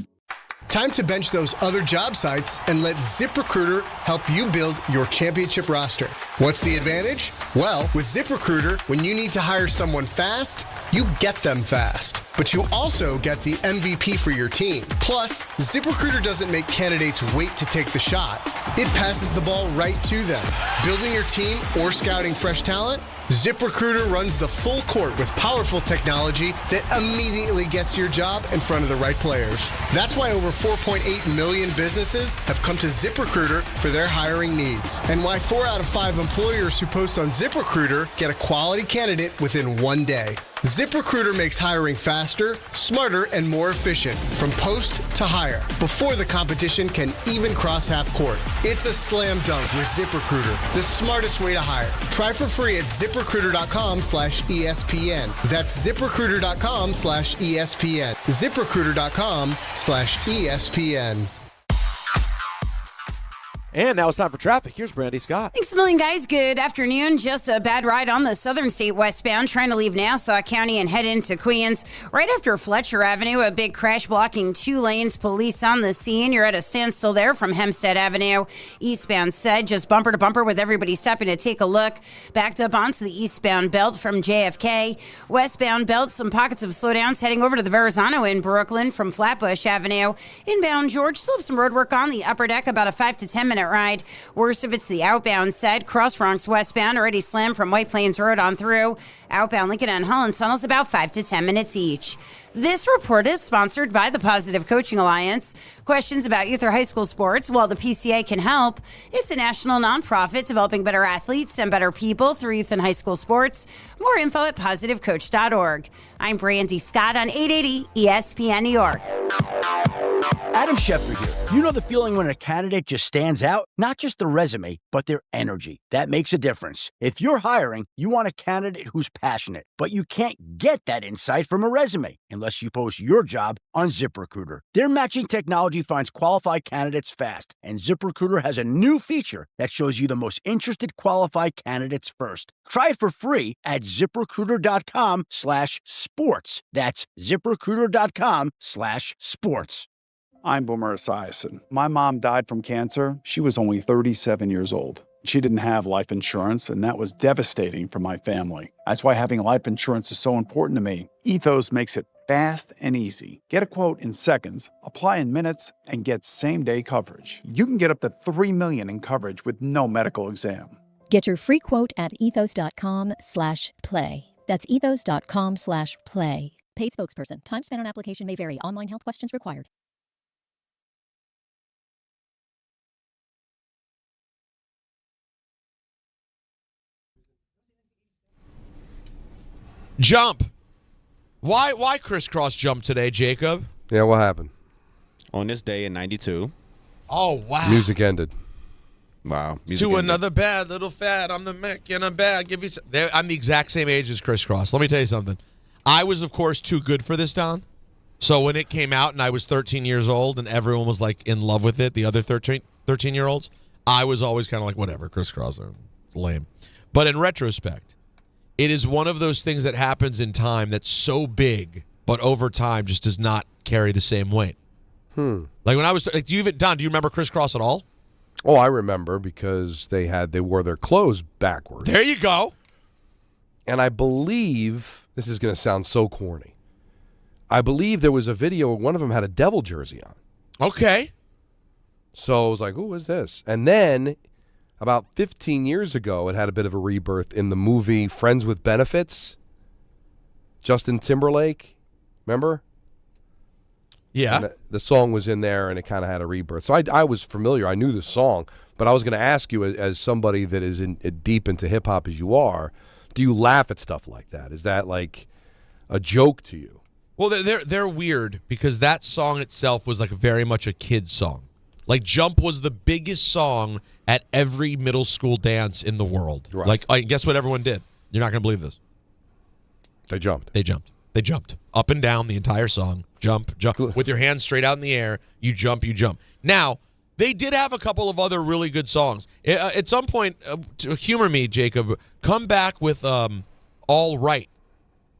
Time to bench those other job sites and let ZipRecruiter help you build your championship roster. What's the advantage? Well, with ZipRecruiter, when you need to hire someone fast, you get them fast. But you also get the MVP for your team. Plus, ZipRecruiter doesn't make candidates wait to take the shot. It passes the ball right to them. Building your team or scouting fresh talent? ZipRecruiter runs the full court with powerful technology that immediately gets your job in front of the right players. That's why over 4.8 million businesses have come to ZipRecruiter for their hiring needs. And why 4 out of 5 employers who post on ZipRecruiter get a quality candidate within 1 day. ZipRecruiter makes hiring faster, smarter, and more efficient from post to hire before the competition can even cross half court. It's a slam dunk with ZipRecruiter, the smartest way to hire. Try for free at ZipRecruiter.com/ESPN. That's ZipRecruiter.com/ESPN. ZipRecruiter.com/ESPN. And now it's time for traffic. Here's Brandy Scott. Thanks a million, guys. Good afternoon. Just a bad ride on the Southern State westbound, trying to leave Nassau County and head into Queens. Right after Fletcher Avenue, a big crash blocking 2 lanes. Police on the scene. You're at a standstill there from Hempstead Avenue. Eastbound said, just bumper to bumper with everybody stopping to take a look. Backed up onto the eastbound belt from JFK. Westbound belt, some pockets of slowdowns heading over to the Verrazano in Brooklyn from Flatbush Avenue. Inbound George, still have some road work on the upper deck, about a 5 to 10 minute ride. Worst if it's the outbound set. Cross Bronx westbound already slammed from White Plains Road on through. Outbound Lincoln and Holland tunnels about 5 to 10 minutes each. This report is sponsored by the Positive Coaching Alliance. Questions about youth or high school sports? Well, the PCA can help. It's a national nonprofit developing better athletes and better people through youth and high school sports. More info at positivecoach.org. I'm Brandy Scott on 880 ESPN New York. Adam Schefter here. You know the feeling when a candidate just stands out? Not just the resume, but their energy. That makes a difference. If you're hiring, you want a candidate who's passionate, but you can't get that insight from a resume unless you post your job on ZipRecruiter. Their matching technology finds qualified candidates fast, and ZipRecruiter has a new feature that shows you the most interested qualified candidates first. Try it for free at ZipRecruiter.com/sports. That's ZipRecruiter.com/sports. I'm Boomer Esiason. My mom died from cancer. She was only 37 years old. She didn't have life insurance, and that was devastating for my family. That's why having life insurance is so important to me. Ethos makes it fast and easy. Get a quote in seconds, apply in minutes, and get same-day coverage. You can get up to $3 million in coverage with no medical exam. Get your free quote at ethos.com/play. That's ethos.com/play. Paid spokesperson. Time spent on application may vary. Online health questions required. Jump. Why crisscross jump today, Jacob? Yeah, what happened? On this day in 92. Oh, wow. Music ended. Wow. Another bad little fat. I'm the Mick in a bag. Give you. I'm the exact same age as crisscross. Let me tell you something. I was, of course, too good for this, Don. So when it came out and I was 13 years old and everyone was like in love with it, the other 13-year-olds, I was always kind of like, whatever, crisscross, it's lame. But in retrospect, it is one of those things that happens in time that's so big, but over time just does not carry the same weight. Like when I was, like, do you remember crisscross at all? Oh, I remember because they wore their clothes backwards. There you go. And I believe, this is going to sound so corny, I believe there was a video where one of them had a Devil jersey on. Okay. So I was like, who is this? And then about 15 years ago, it had a bit of a rebirth in the movie Friends with Benefits. Justin Timberlake, remember? Yeah. And the song was in there, and it kind of had a rebirth. So I was familiar. I knew the song, but I was going to ask you, as somebody that is deep into hip-hop as you are, do you laugh at stuff like that? Is that like a joke to you? Well, they're weird because that song itself was like very much a kid's song. Like Jump was the biggest song at every middle school dance in the world. Right. Like, guess what everyone did? You're not going to believe this. They jumped. They jumped up and down the entire song. Jump. With your hands straight out in the air. You jump. Now, they did have a couple of other really good songs. At some point, to humor me, Jacob, come back with All Right.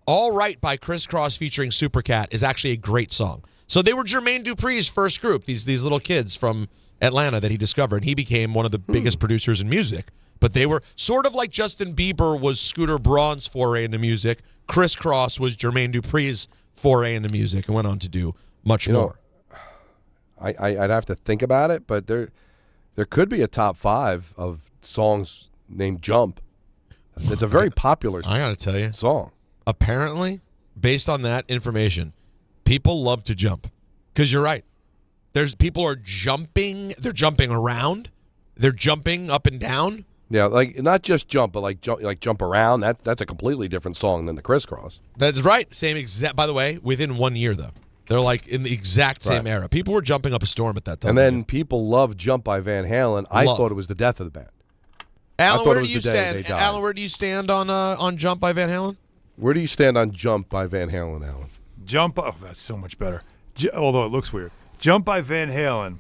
All Right by Criss Cross featuring Supercat is actually a great song. So they were Jermaine Dupri's first group, these little kids from Atlanta that he discovered. He became one of the biggest producers in music. But they were sort of like Justin Bieber was Scooter Braun's foray into music. Criss Cross was Jermaine Dupri's foray into music and went on to do much more. I'd have to think about it, but there could be a top 5 of songs named Jump. It's a very popular I got to tell you, song. Apparently, based on that information, people love to jump. Because you're right. People are jumping. They're jumping around. They're jumping up and down. Yeah, like not just jump, but like jump around. That's a completely different song than the crisscross. That's right. Same exact. By the way, within 1 year though, they're like in the exact same era. People were jumping up a storm at that time. And then people love "Jump" by Van Halen. I thought it was the death of the band. Alan, where do you stand? Alan, where do you stand on "Jump" by Van Halen? Where do you stand on "Jump" by Van Halen, Alan? Jump. Oh, that's so much better. Although it looks weird. "Jump" by Van Halen.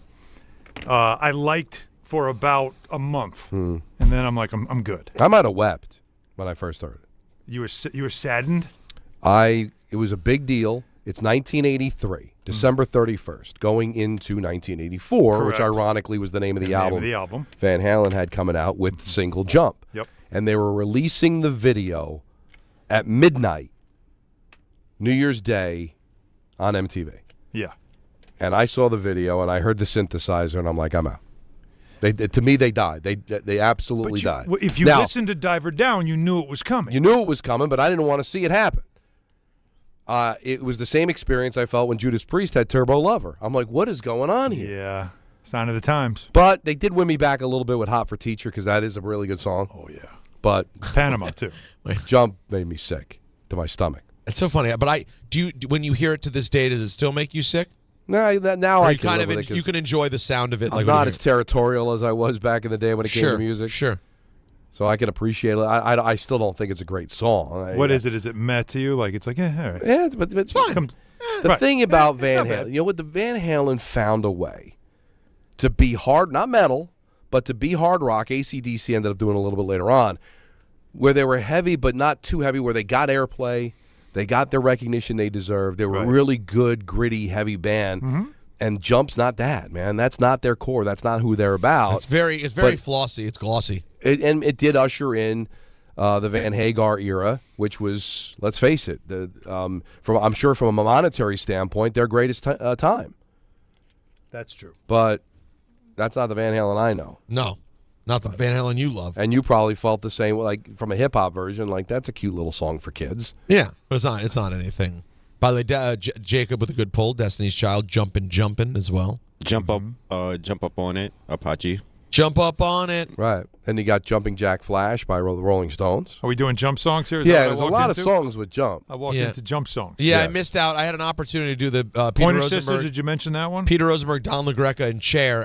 I liked for about a month, and then I'm like, I'm good. I might have wept when I first heard it. You were saddened. It was a big deal. It's 1983, December 31st, going into 1984, Correct. which ironically was the name of the album. Van Van Halen had coming out with the single "Jump." Yep. And they were releasing the video at midnight, New Year's Day, on MTV. Yeah. And I saw the video and I heard the synthesizer and I'm like, I'm out. To me, they died. They absolutely died. If you listened to Diver Down, you knew it was coming. You knew it was coming, but I didn't want to see it happen. It was the same experience I felt when Judas Priest had Turbo Lover. I'm like, what is going on here? Yeah, sign of the times. But they did win me back a little bit with Hot for Teacher because that is a really good song. Oh, yeah. But Panama, too. Jump made me sick to my stomach. It's so funny. But when you hear it to this day, does it still make you sick? No, now I can live with it you can enjoy the sound of it. I'm not as territorial as I was back in the day when it came to music. Sure. So I can appreciate it. I still don't think it's a great song. What is it? Is it meh to you? Like it's like, yeah, all right. Yeah, but it's fine. The thing about Van Halen, you know what? The Van Halen found a way to be hard, not metal, but to be hard rock. AC/DC ended up doing a little bit later on, where they were heavy but not too heavy, where they got airplay. They got their recognition they deserved. They were a really good, gritty, heavy band. Mm-hmm. And Jump's not that, man. That's not their core. That's not who they're about. It's very flossy. It's glossy. And it did usher in the Van Hagar era, which was, let's face it, I'm sure from a monetary standpoint, their greatest time. That's true. But that's not the Van Halen I know. No. Not the Van Halen you love. And you probably felt the same, like from a hip hop version, like that's a cute little song for kids. Yeah, but it's not anything. By the way, Jacob with a good pull, Destiny's Child, Jumpin' as well. Jump up on it, Apache. Jump up on it. Right. And you got Jumping Jack Flash by the Rolling Stones. Are we doing jump songs here? Yeah, there's a lot of songs with Jump. I walked into jump songs. Yeah, I missed out. I had an opportunity to do the Peter Pointer Rosenberg. Sisters, did you mention that one? Peter Rosenberg, Don LaGreca, and Cher,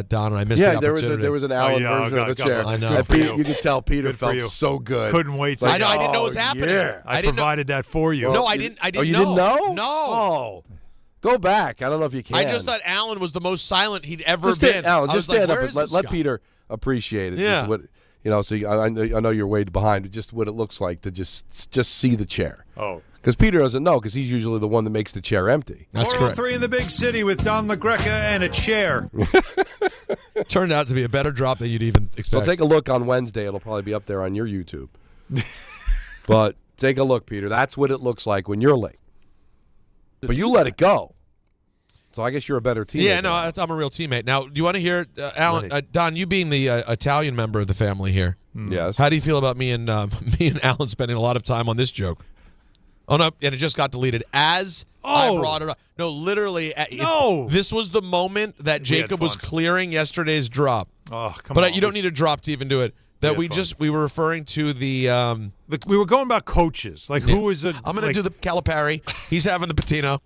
Don, and I missed the opportunity. There was an Alan version of the Cher. I know. You could tell Peter felt so good. Couldn't wait. I didn't know it was happening. Yeah. I provided that for you. No, I didn't know. You didn't know? No. Oh. Go back. I don't know if you can. I just thought Alan was the most silent he'd ever been. Alan, just stand up and let Peter appreciate it. Yeah. So I know you're way behind. Just what it looks like to just see the chair. Oh. Because Peter doesn't know, because he's usually the one that makes the chair empty. That's correct. 403 in the big city with Don LaGreca and a chair. Turned out to be a better drop than you'd even expect. So take a look on Wednesday. It'll probably be up there on your YouTube. But take a look, Peter. That's what it looks like when you're late. But you let it go. So I guess you're a better teammate. Yeah, no, I'm a real teammate. Now, do you want to hear, Alan, Don, you being the Italian member of the family here? Yes. How do you feel about me and Alan spending a lot of time on this joke? Oh, no, and it just got deleted as I brought it up. No, literally, this was the moment that Jacob was clearing yesterday's drop. Oh, come on. But you don't need a drop to even do it. That we were referring to the we were going about coaches. Like who is I'm going to do the Calipari. He's having the Patino.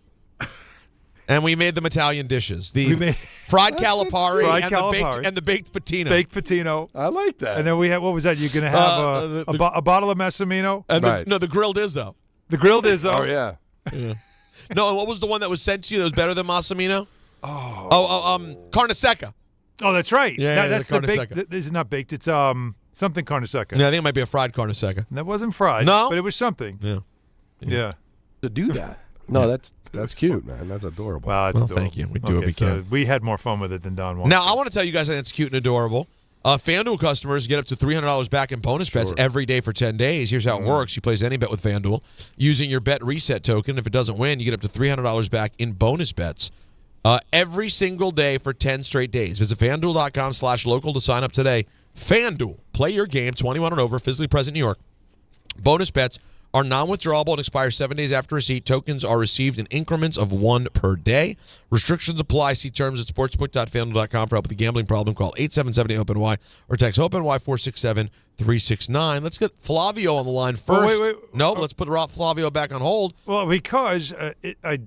And we made them Italian dishes. The fried Calipari and the baked Patino. Baked Patino. I like that. And then we had, what was that? You're going to have a bottle of Massimino? And the grilled Izzo. The grilled Izzo. Oh, yeah. No, and what was the one that was sent to you that was better than Massimino? Carne Seca. Oh, that's right. Yeah, that's the the carne baked. seca. This is not baked. It's something carne seca. Yeah, I think it might be a fried carne seca. That wasn't fried. No? But it was something. Yeah. Yeah. To do that. No, That's cute, man. That's adorable. Wow, it's adorable. Thank you. We do what we so can. we had more fun with it than Don wanted. Now, I want to tell you guys that it's cute and adorable. FanDuel customers get up to $300 back in bonus bets every day for 10 days. Here's how it works. You place any bet with FanDuel using your bet reset token. If it doesn't win, you get up to $300 back in bonus bets every single day for 10 straight days. Visit FanDuel.com/local to sign up today. FanDuel. Play your game, 21 and over, physically present in New York. Bonus bets are non-withdrawable and expire 7 days after receipt. Tokens are received in increments of 1 per day. Restrictions apply. See terms at sportsbook.fanduel.com for help with a gambling problem. Call 877-OPEN-Y or text OPEN-Y 467-369. Let's get Flavio on the line first. Wait. No, let's put Flavio back on hold. Well, because I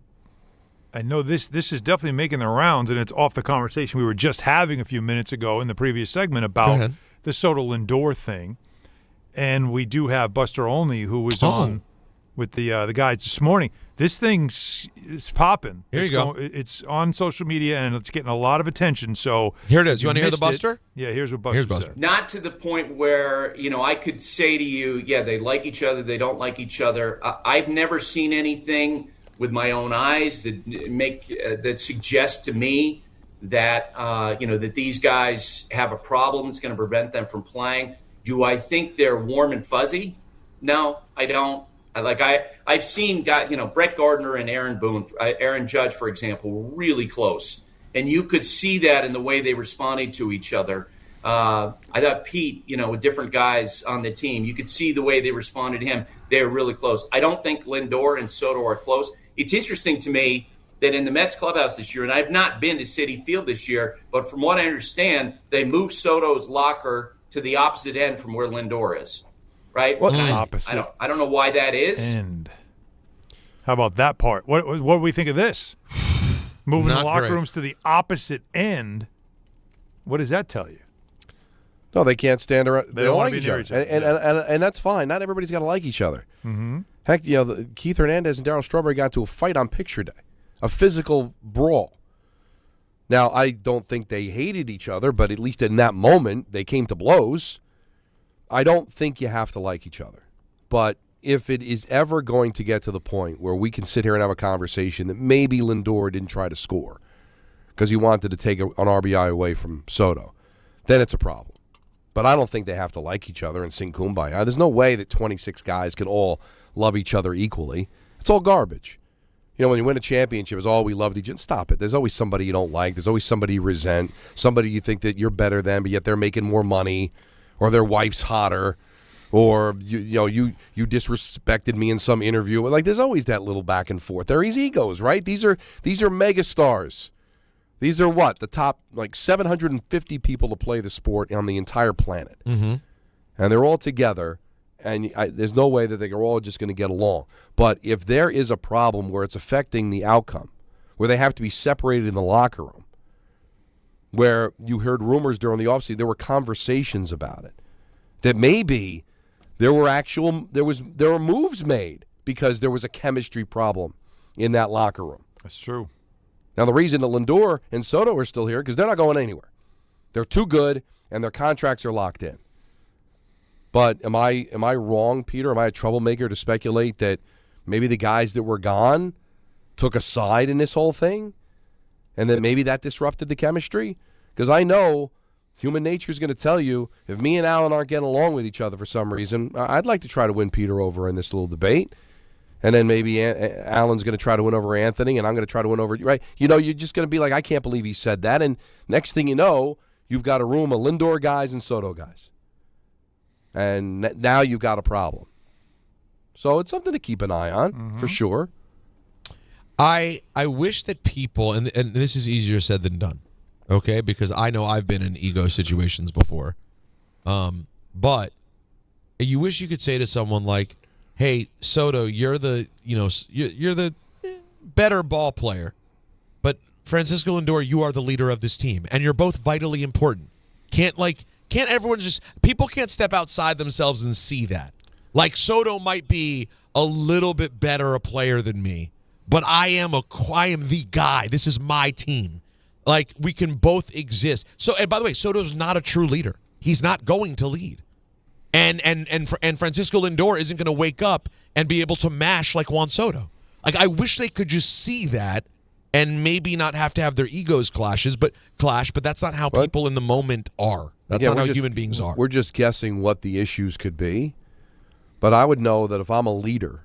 know this is definitely making the rounds, and it's off the conversation we were just having a few minutes ago in the previous segment about the Soto Lindor thing. And we do have Buster Olney, who was on with the guys this morning. This thing's popping. Here you go. It's on social media, and it's getting a lot of attention. So here it is. You want to hear the Buster? Yeah, here's what Buster said. Not to the point where, I could say to you, yeah, they like each other, they don't like each other. I've never seen anything with my own eyes that suggests to me that, that these guys have a problem that's going to prevent them from playing. Do I think they're warm and fuzzy? No, I don't. I've seen guys, Brett Gardner and Aaron Judge, for example, were really close, and you could see that in the way they responded to each other. I thought Pete, with different guys on the team, you could see the way they responded to him. They're really close. I don't think Lindor and Soto are close. It's interesting to me that in the Mets clubhouse this year, and I've not been to Citi Field this year, but from what I understand, they moved Soto's locker to the opposite end from where Lindor is, right? What opposite? I don't know why that is. End. How about that part? What do we think of this? Moving the locker rooms to the opposite end. What does that tell you? No, they can't stand around. They don't wanna like be each near other, each other. and that's fine. Not everybody's got to like each other. Mm-hmm. Heck, Keith Hernandez and Darryl Strawberry got into a fight on picture day, a physical brawl. Now, I don't think they hated each other, but at least in that moment, they came to blows. I don't think you have to like each other. But if it is ever going to get to the point where we can sit here and have a conversation that maybe Lindor didn't try to score because he wanted to take an RBI away from Soto, then it's a problem. But I don't think they have to like each other and sing Kumbaya. There's no way that 26 guys can all love each other equally. It's all garbage. When you win a championship, it's all we loved each other. Stop it. There's always somebody you don't like. There's always somebody you resent, somebody you think that you're better than, but yet they're making more money, or their wife's hotter, or you disrespected me in some interview. There's always that little back and forth. There is egos, right? These are mega stars. These are what? The top 750 people to play the sport on the entire planet. Mm-hmm. And they're all together. And there's no way that they're all just going to get along. But if there is a problem where it's affecting the outcome, where they have to be separated in the locker room, where you heard rumors during the offseason, there were conversations about it, that maybe there were moves made because there was a chemistry problem in that locker room. That's true. Now, the reason that Lindor and Soto are still here because they're not going anywhere. They're too good, and their contracts are locked in. But am I wrong, Peter? Am I a troublemaker to speculate that maybe the guys that were gone took a side in this whole thing, and that maybe that disrupted the chemistry? Because I know human nature is going to tell you if me and Alan aren't getting along with each other for some reason, I'd like to try to win Peter over in this little debate. And then maybe Alan's going to try to win over Anthony, and I'm going to try to win over you, right? You're just going to be like, I can't believe he said that. And next thing you know, you've got a room of Lindor guys and Soto guys. And now you've got a problem. So it's something to keep an eye on, for sure. I wish that people, and this is easier said than done, okay? Because I know I've been in ego situations before. But you wish you could say to someone like, hey, Soto, you're the better ball player. But Francisco Lindor, you are the leader of this team. And you're both vitally important. Can't everyone people can't step outside themselves and see that. Like Soto might be a little bit better a player than me, but I am the guy. This is my team. Like we can both exist. So, and by the way, Soto's not a true leader. He's not going to lead. And Francisco Lindor isn't going to wake up and be able to mash like Juan Soto. Like, I wish they could just see that and maybe not have to have their egos clash, but that's not how people in the moment are. That's not how human beings are. We're just guessing what the issues could be. But I would know that if I'm a leader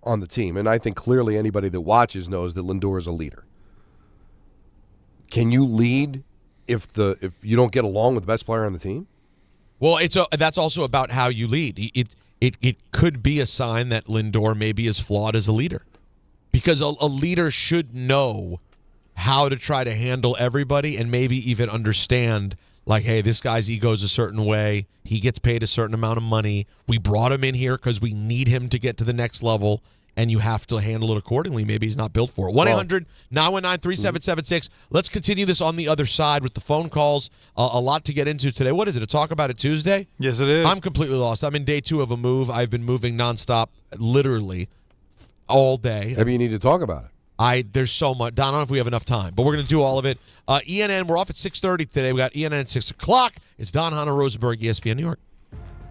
on the team, and I think clearly anybody that watches knows that Lindor is a leader. Can you lead if you don't get along with the best player on the team? Well, that's also about how you lead. It could be a sign that Lindor maybe is flawed as a leader, because a leader should know how to try to handle everybody and maybe even understand, like, hey, this guy's ego is a certain way. He gets paid a certain amount of money. We brought him in here because we need him to get to the next level, and you have to handle it accordingly. Maybe he's not built for it. 1-800-919-3776. Let's continue this on the other side with the phone calls. A lot to get into today. What is it, a Talk About It Tuesday? Yes, it is. I'm completely lost. I'm in day 2 of a move. I've been moving nonstop, literally, all day. Maybe you need to talk about it. There's so much. Don, I don't know if we have enough time, but we're going to do all of it. ENN, we're off at 6:30 today. We got ENN at 6 o'clock. It's Don, Hahn, Rosenberg, ESPN New York.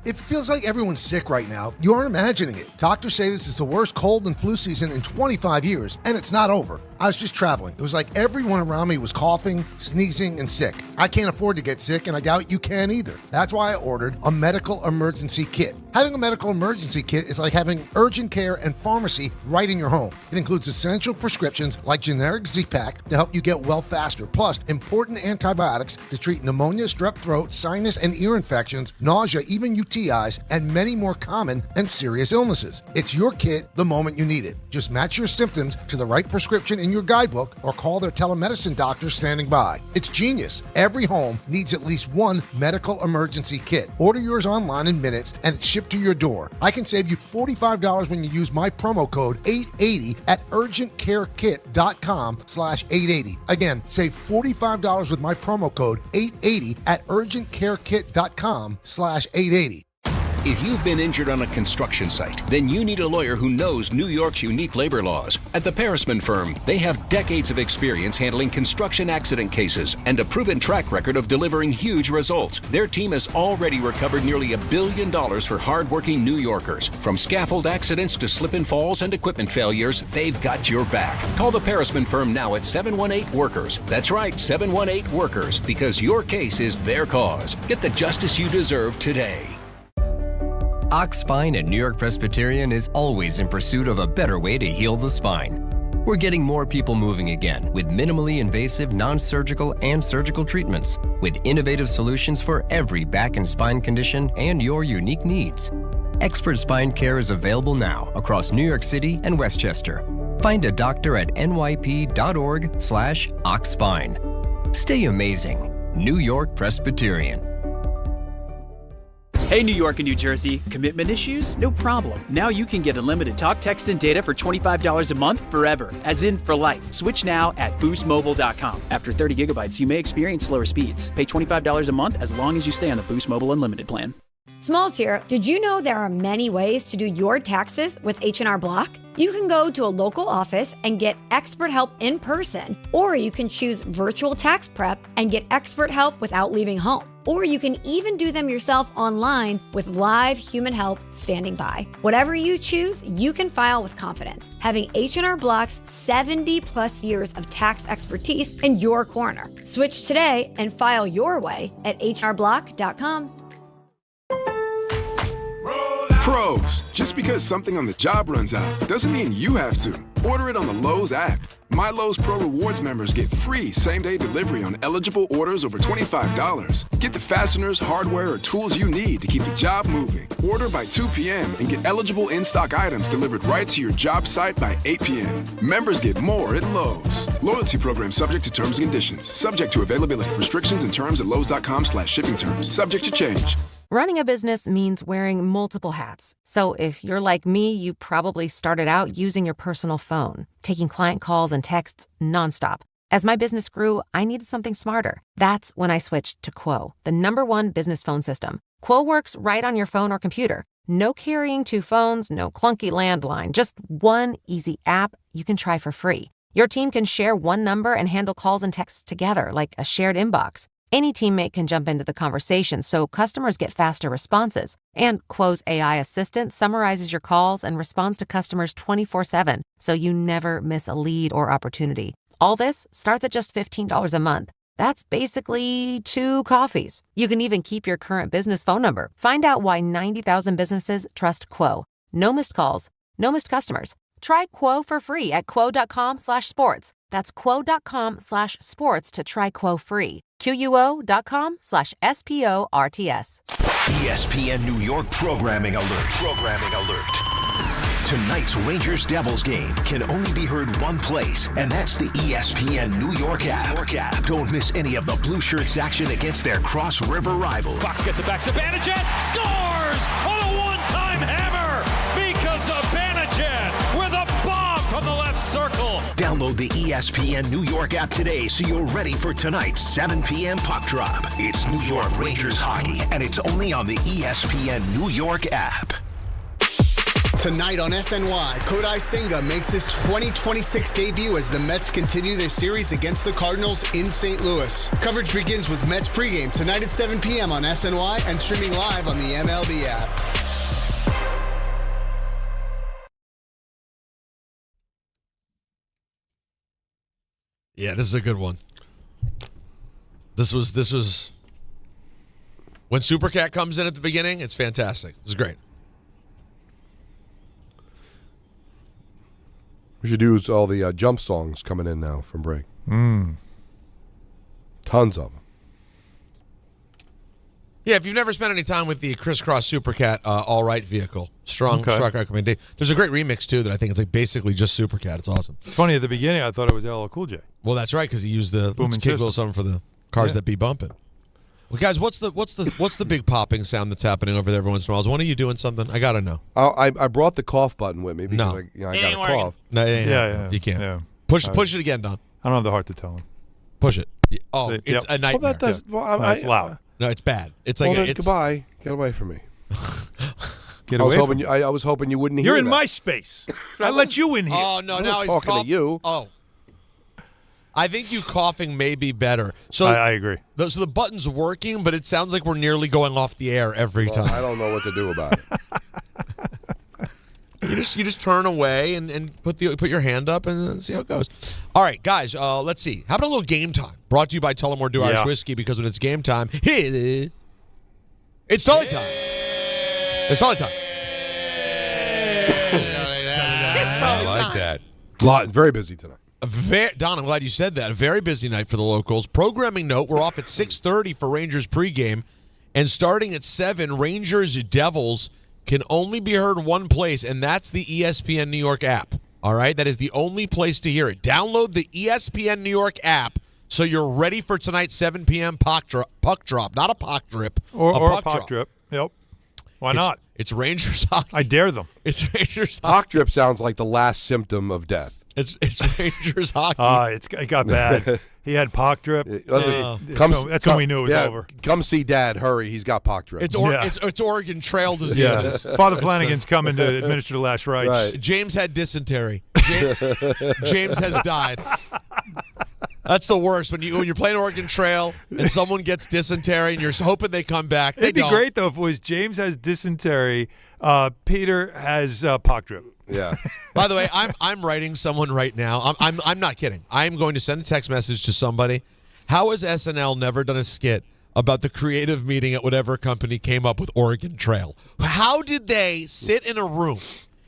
It feels like everyone's sick right now. You aren't imagining it. Doctors say this is the worst cold and flu season in 25 years, and it's not over. I was just traveling. It was like everyone around me was coughing, sneezing, and sick. I can't afford to get sick, and I doubt you can either. That's why I ordered a medical emergency kit. Having a medical emergency kit is like having urgent care and pharmacy right in your home. It includes essential prescriptions like generic Z-Pak to help you get well faster, plus important antibiotics to treat pneumonia, strep throat, sinus and ear infections, nausea, even UTIs, and many more common and serious illnesses. It's your kit the moment you need it. Just match your symptoms to the right prescription in your guidebook or call their telemedicine doctor standing by. It's genius. Every home needs at least one medical emergency kit. Order yours online in minutes and it's shipped to your door. I can save you $45 when you use my promo code 880 at urgentcarekit.com/880. Again, save $45 with my promo code 880 at urgentcarekit.com/880. If you've been injured on a construction site, then you need a lawyer who knows New York's unique labor laws. At the Parisman Firm, they have decades of experience handling construction accident cases and a proven track record of delivering huge results. Their team has already recovered nearly $1 billion for hardworking New Yorkers. From scaffold accidents to slip and falls and equipment failures, they've got your back. Call the Parisman Firm now at 718-WORKERS. That's right, 718-WORKERS, because your case is their cause. Get the justice you deserve today. Ox Spine at New York Presbyterian is always in pursuit of a better way to heal the spine. We're getting more people moving again with minimally invasive, non-surgical, and surgical treatments, with innovative solutions for every back and spine condition and your unique needs. Expert spine care is available now across New York City and Westchester. Find a doctor at nyp.org/oxspine. Stay amazing. New York Presbyterian. Hey, New York and New Jersey, commitment issues? No problem. Now you can get unlimited talk, text, and data for $25 a month forever, as in for life. Switch now at boostmobile.com. After 30 gigabytes, you may experience slower speeds. Pay $25 a month as long as you stay on the Boost Mobile Unlimited plan. Smalls here. Did you know there are many ways to do your taxes with H&R Block? You can go to a local office and get expert help in person, or you can choose virtual tax prep and get expert help without leaving home. Or you can even do them yourself online with live human help standing by. Whatever you choose, you can file with confidence, having H&R Block's 70-plus years of tax expertise in your corner. Switch today and file your way at hrblock.com. Pros, just because something on the job runs out doesn't mean you have to. Order it on the Lowe's app. My Lowe's Pro Rewards members get free same-day delivery on eligible orders over $25. Get the fasteners, hardware, or tools you need to keep the job moving. Order by 2 p.m. and get eligible in-stock items delivered right to your job site by 8 p.m. Members get more at Lowe's. Loyalty program subject to terms and conditions. Subject to availability. Restrictions and terms at lowes.com/shipping terms. Subject to change. Running a business means wearing multiple hats. So if you're like me, you probably started out using your personal phone, taking client calls and texts nonstop. As my business grew, I needed something smarter. That's when I switched to Quo, the #1 business phone system. Quo works right on your phone or computer. No carrying 2 phones, no clunky landline, just one easy app you can try for free. Your team can share one number and handle calls and texts together like a shared inbox. Any teammate can jump into the conversation, so customers get faster responses. And Quo's AI assistant summarizes your calls and responds to customers 24/7, so you never miss a lead or opportunity. All this starts at just $15 a month. That's basically 2 coffees. You can even keep your current business phone number. Find out why 90,000 businesses trust Quo. No missed calls, no missed customers. Try Quo for free at quo.com/sports. That's quo.com/sports to try Quo free. QUO.com/SPORTS. ESPN New York programming alert. Tonight's Rangers-Devils game can only be heard one place, and that's the ESPN New York app. Don't miss any of the Blue Shirts action against their Cross River rivals. Fox gets it back. Zibanejad scores on a one-time hammer because Zibanejad with a bomb from the left circle. Download the ESPN New York app today so you're ready for tonight's 7 p.m. puck drop. It's New York Rangers hockey, and it's only on the ESPN New York app. Tonight on SNY, Kodai Senga makes his 2026 debut as the Mets continue their series against the Cardinals in St. Louis. Coverage begins with Mets pregame tonight at 7 p.m. on SNY and streaming live on the MLB app. Yeah, this is a good one. This was when Supercat comes in at the beginning, it's fantastic. This is great. We should use all the jump songs coming in now from break. Tons of them. Yeah, if you've never spent any time with the Crisscross Supercat All Right vehicle, strong recommendation. There's a great remix, too, that I think it's like basically just Supercat. It's awesome. It's funny, at the beginning, I thought it was LL Cool J. Well, that's right, because he used the Booming kick a little something for the cars that be bumping. Well, guys, what's the big popping sound that's happening over there every once in a while? Is one of you doing something? I gotta know. I brought the cough button with me because I got a cough. No, it ain't Yeah. You can't. Yeah. Push it again, Don. I don't have the heart to tell him. Push it. Oh, it's a nightmare. Well, that does. Well, No, it's loud. No, it's bad. It's like then goodbye. Get away from me. Get away from me. I was hoping you wouldn't hear. You're in that. my space. I let you in here. Oh no! Now he's talking to you. Oh, I think you coughing may be better. So I agree. So the button's working, but it sounds like we're nearly going off the air every time. I don't know what to do about it. You just turn away and put your hand up and see how it goes. All right, guys, let's see. How about a little game time? Brought to you by Tullamore Dew Irish Whiskey, because when it's game time, it's Tully time. It's Tully time. It's Tully time. I like that. Very busy tonight. Don, I'm glad you said that. A very busy night for the locals. Programming note, we're off at 6:30 for Rangers pregame, and starting at 7, Rangers Devils can only be heard one place, and that's the ESPN New York app. All right? That is the only place to hear it. Download the ESPN New York app so you're ready for tonight's 7 p.m. puck drop. Not a puck drip. Or a puck drip. Yep. Why not? It's Rangers hockey. I dare them. It's Rangers hockey. Puck drip sounds like the last symptom of death. It's Rangers hockey. It got bad. He had pock drip. That's when we knew it was over. Come see Dad. Hurry. He's got pock drip. It's Oregon Trail diseases. Yeah. Father Flanagan's coming to administer the last rites. Right. James had dysentery. James has died. That's the worst when you're playing Oregon Trail and someone gets dysentery and you're hoping they come back. It'd be great though if it was James has dysentery, Peter has pock drip. Yeah. By the way, I'm writing someone right now. I'm not kidding. I'm going to send a text message to somebody. How has SNL never done a skit about the creative meeting at whatever company came up with Oregon Trail? How did they sit in a room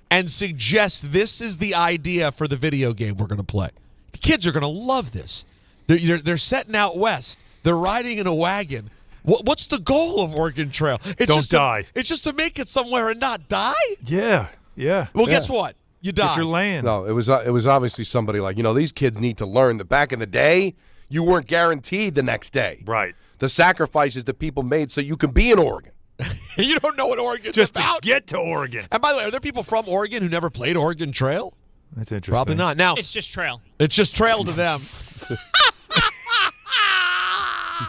and suggest this is the idea for the video game we're going to play? The kids are going to love this. They're setting out west. They're riding in a wagon. What's the goal of Oregon Trail? Don't die. It's just to make it somewhere and not die? Yeah. Yeah. Well, guess what? You die. Get your land. No, it was obviously somebody like, these kids need to learn that back in the day, you weren't guaranteed the next day. Right. The sacrifices that people made so you can be in Oregon. You don't know what Oregon's just about. To get to Oregon. And by the way, are there people from Oregon who never played Oregon Trail? That's interesting. Probably not. Now it's just trail. It's just trail to them.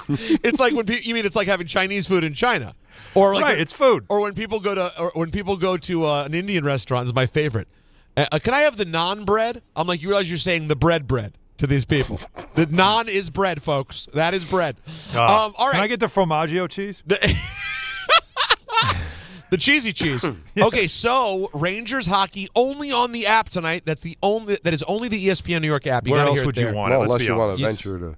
It's like it's like having Chinese food in China, or like it's food. Or when people go to an Indian restaurant, is my favorite. Can I have the naan bread? I'm like, you realize you're saying the bread. to these people. The naan is bread, folks. That is bread. All right. Can I get the formaggio cheese? The cheesy cheese. Okay, so Rangers hockey only on the app tonight. That is only the ESPN New York app. You Where gotta else hear would it there. you want it? Well, Let's unless be you want honest. to venture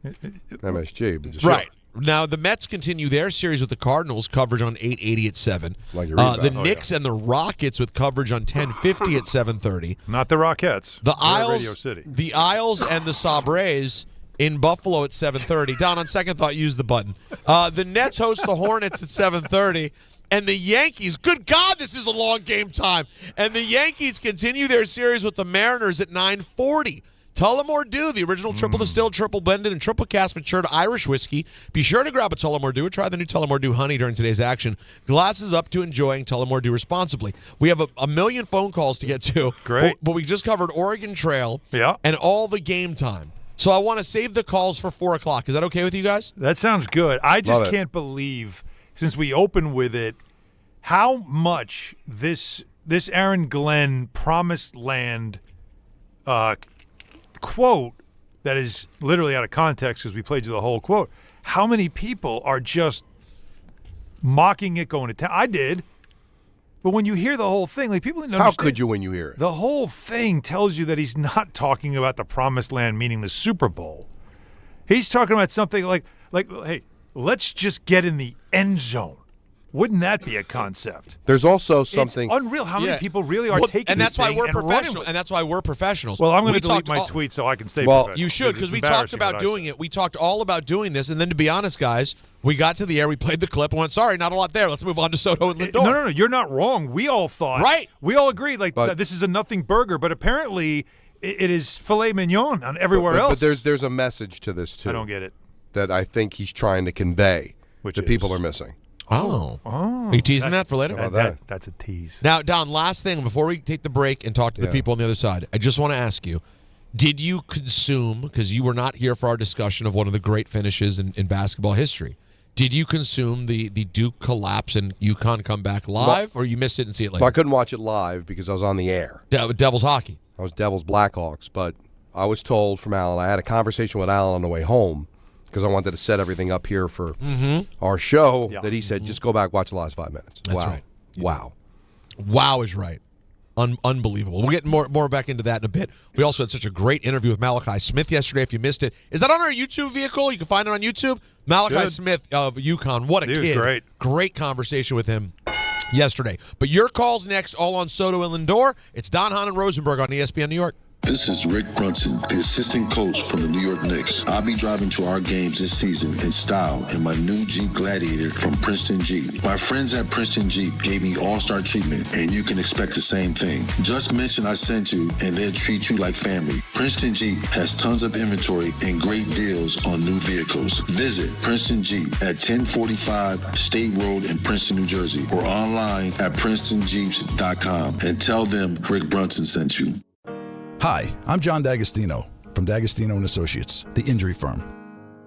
to MSG. But just Right. Now, the Mets continue their series with the Cardinals, coverage on 880 at 7. Like you read the about. Knicks and the Rockets with coverage on 1050 at 7:30. Not the Rockettes. The They're Radio Isles, City. the Isles and the Sabres in Buffalo at 7:30. Don, on second thought, use the button. The Nets host the Hornets at 7:30. And the Yankees, good God, this is a long game time. And the Yankees continue their series with the Mariners at 9:40. Tullamore Dew, the original triple distilled, triple blended, and triple cast matured Irish whiskey. Be sure to grab a Tullamore Dew or try the new Tullamore Dew Honey during today's action. Glasses up to enjoying Tullamore Dew responsibly. We have a million phone calls to get to. Great. But we just covered Oregon Trail Yeah. and all the game time. So I want to save the calls for 4 o'clock. Is that okay with you guys? That sounds good. I just Love it. can't believe, since we opened with it, how much this Aaron Glenn promised land quote that is literally out of context because we played you the whole quote. How many people are just mocking it going to town? I did. But when you hear the whole thing, like people didn't understand. How could you when you hear it? The whole thing tells you that he's not talking about the promised land, meaning the Super Bowl. He's talking about something like, hey, let's just get in the end zone. Wouldn't that be a concept? There's also something. It's unreal how many people really are taking and that's this why thing we're and running professional. with it. And that's why we're professionals. Well, I'm going to delete talked my tweet so I can stay Well, professional. You should, because It's we talked embarrassing about what I doing said. it. We talked all about doing this, and then to be honest, guys, we got to the air, we played the clip, and went, sorry, not a lot there. Let's move on to Soto and Lindor. No, you're not wrong. We all thought. Right. We all agreed that this is a nothing burger, but apparently it is filet mignon on everywhere else. But there's a message to this, too. I don't get it. That I think he's trying to convey that people are missing. Oh. Are you teasing that for later? How about that? That's a tease. Now, Don, last thing before we take the break and talk to the people on the other side, I just want to ask you, did you consume, because you were not here for our discussion of one of the great finishes in basketball history, did you consume the Duke collapse and UConn comeback live, or you missed it and see it later? Well, I couldn't watch it live because I was on the air. Devils hockey. I was Devils Blackhawks, but I was told from Alan, I had a conversation with Alan on the way home because I wanted to set everything up here for our show, that he said, just go back, watch the last 5 minutes. That's wow. right. Wow. Wow is right. Unbelievable. We'll get more back into that in a bit. We also had such a great interview with Malachi Smith yesterday. If you missed it, is that on our YouTube vehicle? You can find it on YouTube. Malachi Smith of UConn. What a kid. Great conversation with him yesterday. But your calls next, all on Soto and Lindor. It's Don, Hahn, and Rosenberg on ESPN New York. This is Rick Brunson, the assistant coach from the New York Knicks. I'll be driving to our games this season in style in my new Jeep Gladiator from Princeton Jeep. My friends at Princeton Jeep gave me all-star treatment, and you can expect the same thing. Just mention I sent you, and they'll treat you like family. Princeton Jeep has tons of inventory and great deals on new vehicles. Visit Princeton Jeep at 1045 State Road in Princeton, New Jersey, or online at PrincetonJeeps.com and tell them Rick Brunson sent you. Hi, I'm John D'Agostino from D'Agostino & Associates, the injury firm.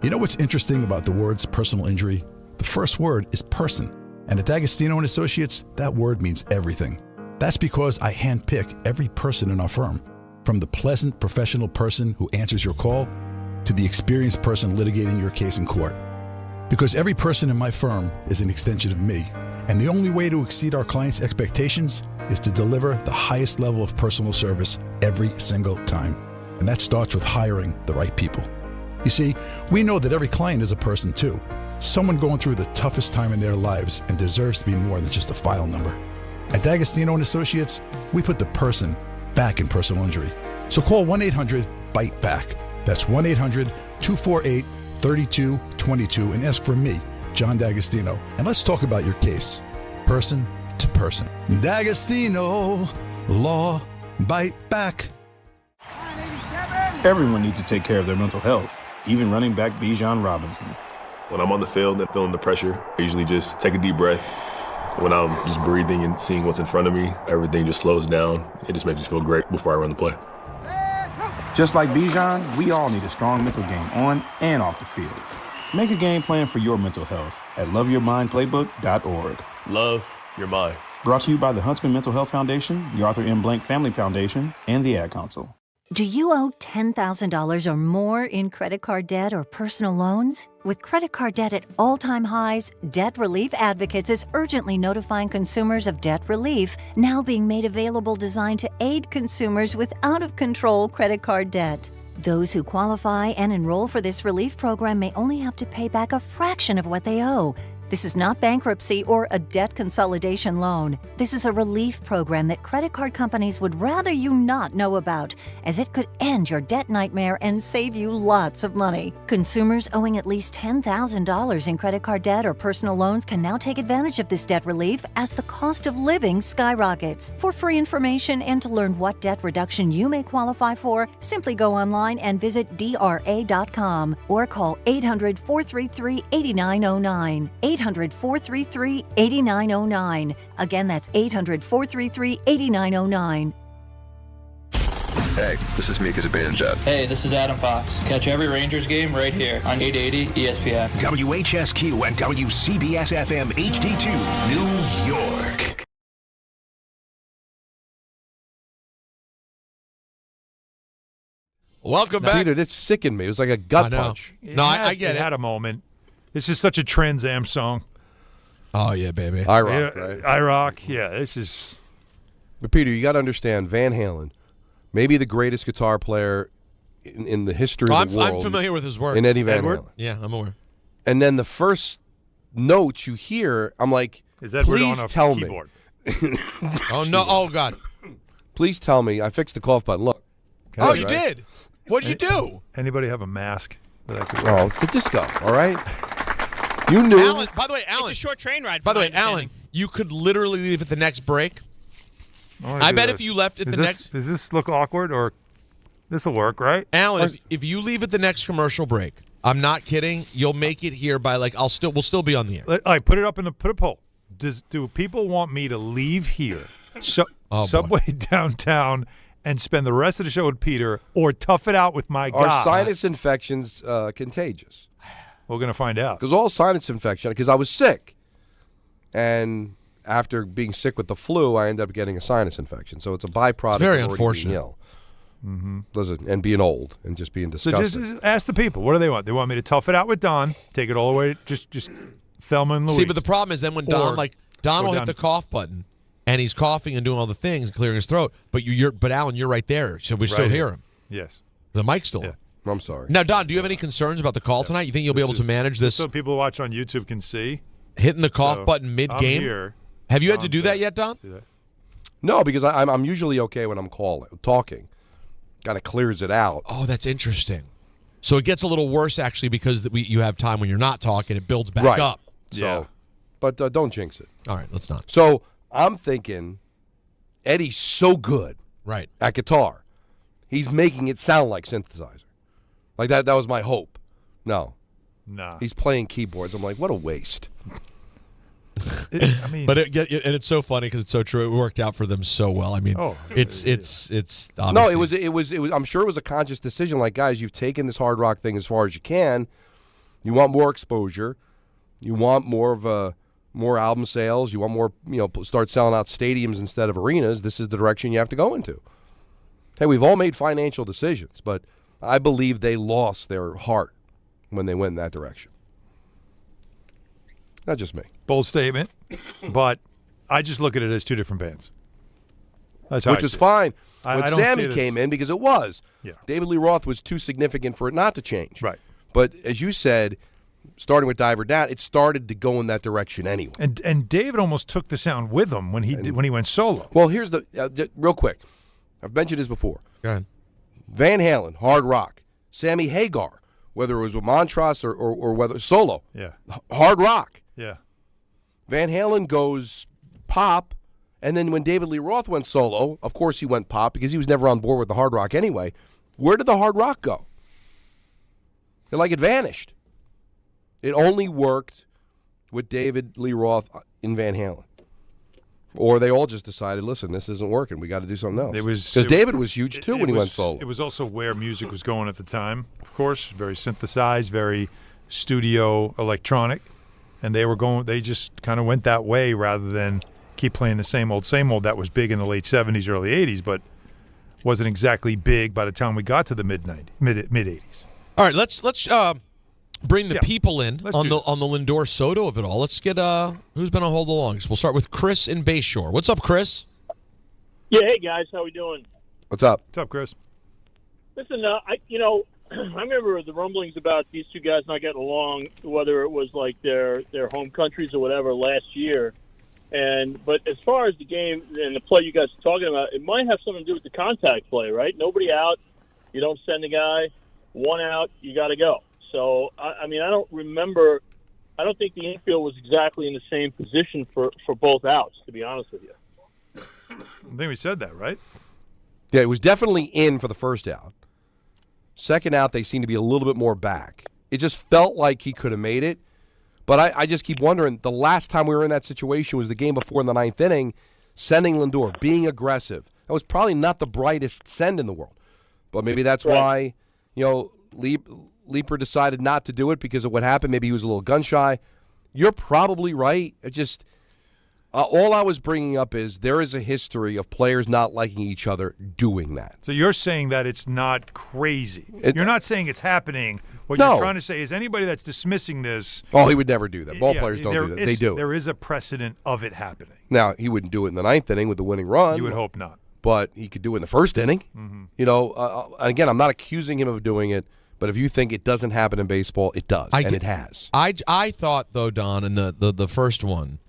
You know what's interesting about the words personal injury? The first word is person. And at D'Agostino & Associates, that word means everything. That's because I handpick every person in our firm, from the pleasant professional person who answers your call to the experienced person litigating your case in court. Because every person in my firm is an extension of me, and the only way to exceed our clients' expectations is to deliver the highest level of personal service every single time. And that starts with hiring the right people. You see, we know that every client is a person too. Someone going through the toughest time in their lives and deserves to be more than just a file number. At D'Agostino & Associates, we put the person back in personal injury. So call 1-800-BITE-BACK. That's 1-800-248-3222 and ask for me, John D'Agostino. And let's talk about your case, person to person. D'Agostino, law, bite back. Everyone needs to take care of their mental health, even running back Bijan Robinson. When I'm on the field and feeling the pressure, I usually just take a deep breath. When I'm just breathing and seeing what's in front of me, everything just slows down. It just makes me feel great before I run the play. Just like Bijan, we all need a strong mental game on and off the field. Make a game plan for your mental health at loveyourmindplaybook.org. Love your mind. Brought to you by the Huntsman Mental Health Foundation, the Arthur M. Blank Family Foundation, and the Ad Council. Do you owe $10,000 or more in credit card debt or personal loans? With credit card debt at all-time highs, Debt Relief Advocates is urgently notifying consumers of debt relief now being made available designed to aid consumers with out-of-control credit card debt. Those who qualify and enroll for this relief program may only have to pay back a fraction of what they owe. This is not bankruptcy or a debt consolidation loan. This is a relief program that credit card companies would rather you not know about, as it could end your debt nightmare and save you lots of money. Consumers owing at least $10,000 in credit card debt or personal loans can now take advantage of this debt relief as the cost of living skyrockets. For free information and to learn what debt reduction you may qualify for, simply go online and visit DRA.com or call 800-433-8909. 800-433-8909. Again, that's 800-433-8909. Hey, this is Mika Zibanejad. Hey, this is Adam Fox. Catch every Rangers game right here on 880 ESPN. WHSQ and WCBS-FM HD2, New York. Welcome back. Peter, it sickened me. It was like a gut punch. I get it. Had a moment. This is such a Trans Am song. Oh, yeah, baby. I Rock, right? I Rock, yeah, this is... But, Peter, you got to understand, Van Halen, maybe the greatest guitar player in the history of the world. I'm familiar with his work. In Eddie Van Halen. Yeah, I'm aware. And then the first note you hear, I'm like, is that please on a tell keyboard? Me. Oh, no. Oh, God. Please tell me. I fixed the cough button. Look. Oh, you did? What'd you do? Anybody have a mask that I could... Oh, just go, all right? You knew. Alan, by the way, Alan. It's a short train ride. By the way, Alan, you could literally leave at the next break. I bet if you left at the next... Does this look awkward or... This will work, right? Alan, if you leave at the next commercial break, I'm not kidding, you'll make it here by we'll still be on the air. All right, put it up put a poll. Do people want me to leave here, subway downtown, and spend the rest of the show with Peter, or tough it out with my guy? Are sinus infections contagious? We're going to find out. Because all sinus infection, because I was sick. And after being sick with the flu, I ended up getting a sinus infection. So it's a byproduct it's very of unfortunate. being ill. Mm-hmm. Listen, and being old and just being disgusting. So just ask the people. What do they want? They want me to tough it out with Don, take it all the way, just Thelma and Louise. See, but the problem is then when Don will hit the cough button, and he's coughing and doing all the things, clearing his throat, but Alan, you're right there, so we still hear him. Yes. The mic's still on. I'm sorry. Now, Don, do you have any concerns about the call tonight? You think you'll be able to manage this? So people who watch on YouTube can see. Hitting the cough button mid-game? I'm here. Have you had to do that yet, Don? No, because I'm usually okay when I'm talking. Kind of clears it out. Oh, that's interesting. So it gets a little worse, actually, because you have time when you're not talking. It builds back up. So, yeah. But don't jinx it. All right, let's not. So I'm thinking Eddie's so good at guitar. He's making it sound like synthesizer. Like that was my hope. No. He's playing keyboards. I'm like, what a waste. But it's so funny because it's so true. It worked out for them so well. I mean, it's obviously. No, it was. I'm sure it was a conscious decision. Like, guys, you've taken this hard rock thing as far as you can. You want more exposure. You want more album sales. You want more. Start selling out stadiums instead of arenas. This is the direction you have to go into. Hey, we've all made financial decisions, but I believe they lost their heart when they went in that direction. Not just me. Bold statement, but I just look at it as two different bands. That's how Which I is see it. fine. I When don't see Sammy it as- came in, because it was. Yeah. David Lee Roth was too significant for it not to change. Right. But as you said, starting with Diver Down, it started to go in that direction anyway. And David almost took the sound with him when he went solo. Well, here's the real quick. I've mentioned this before. Go ahead. Van Halen, hard rock. Sammy Hagar, whether it was with Montrose or whether solo. Yeah. Hard rock. Yeah. Van Halen goes pop, and then when David Lee Roth went solo, of course he went pop because he was never on board with the hard rock anyway. Where did the hard rock go? It vanished. It only worked with David Lee Roth in Van Halen. Or they all just decided, listen, this isn't working. We got to do something else. Because David was huge, too, when he went solo. It was also where music was going at the time, of course. Very synthesized, very studio electronic. And they just kind of went that way rather than keep playing the same old. That was big in the late 70s, early 80s. But wasn't exactly big by the time we got to the mid 80s. All right, let's bring the people in on the Lindor-Soto of it all. Let's get who's been on hold the longest. We'll start with Chris in Bayshore. What's up, Chris? Yeah, hey guys, how we doing? What's up? What's up, Chris? Listen, I remember the rumblings about these two guys not getting along, whether it was like their home countries or whatever last year. But as far as the game and the play you guys are talking about, it might have something to do with the contact play, right? Nobody out, you don't send a guy. One out, you got to go. So, I don't think the infield was exactly in the same position for both outs, to be honest with you. I think we said that, right? Yeah, it was definitely in for the first out. Second out, they seemed to be a little bit more back. It just felt like he could have made it. But I just keep wondering, the last time we were in that situation was the game before in the ninth inning, sending Lindor, being aggressive. That was probably not the brightest send in the world. But maybe that's why, Leaper decided not to do it because of what happened. Maybe he was a little gun-shy. You're probably right. It just all I was bringing up is there is a history of players not liking each other doing that. So you're saying that it's not crazy. You're not saying it's happening. What No. you're trying to say is anybody that's dismissing this. Oh, he would never do that. Ball players don't do that. They do. There is a precedent of it happening. Now, he wouldn't do it in the ninth inning with the winning run. You would hope not. But he could do it in the first inning. Mm-hmm. Again, I'm not accusing him of doing it, but if you think it doesn't happen in baseball, it does, it has. I thought, though, Don, in the first one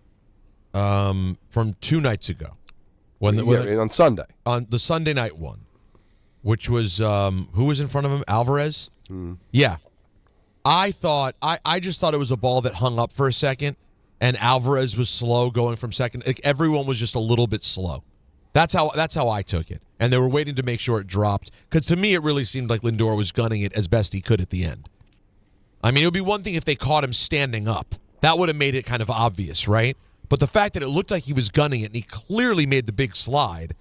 from 2 nights ago. On Sunday. On the Sunday night one, which was, who was in front of him? Alvarez? Mm. Yeah. I just thought it was a ball that hung up for a second, and Alvarez was slow going from second. Like, everyone was just a little bit slow. That's how I took it. And they were waiting to make sure it dropped. Because to me, it really seemed like Lindor was gunning it as best he could at the end. I mean, it would be one thing if they caught him standing up. That would have made it kind of obvious, right? But the fact that it looked like he was gunning it and he clearly made the big slide,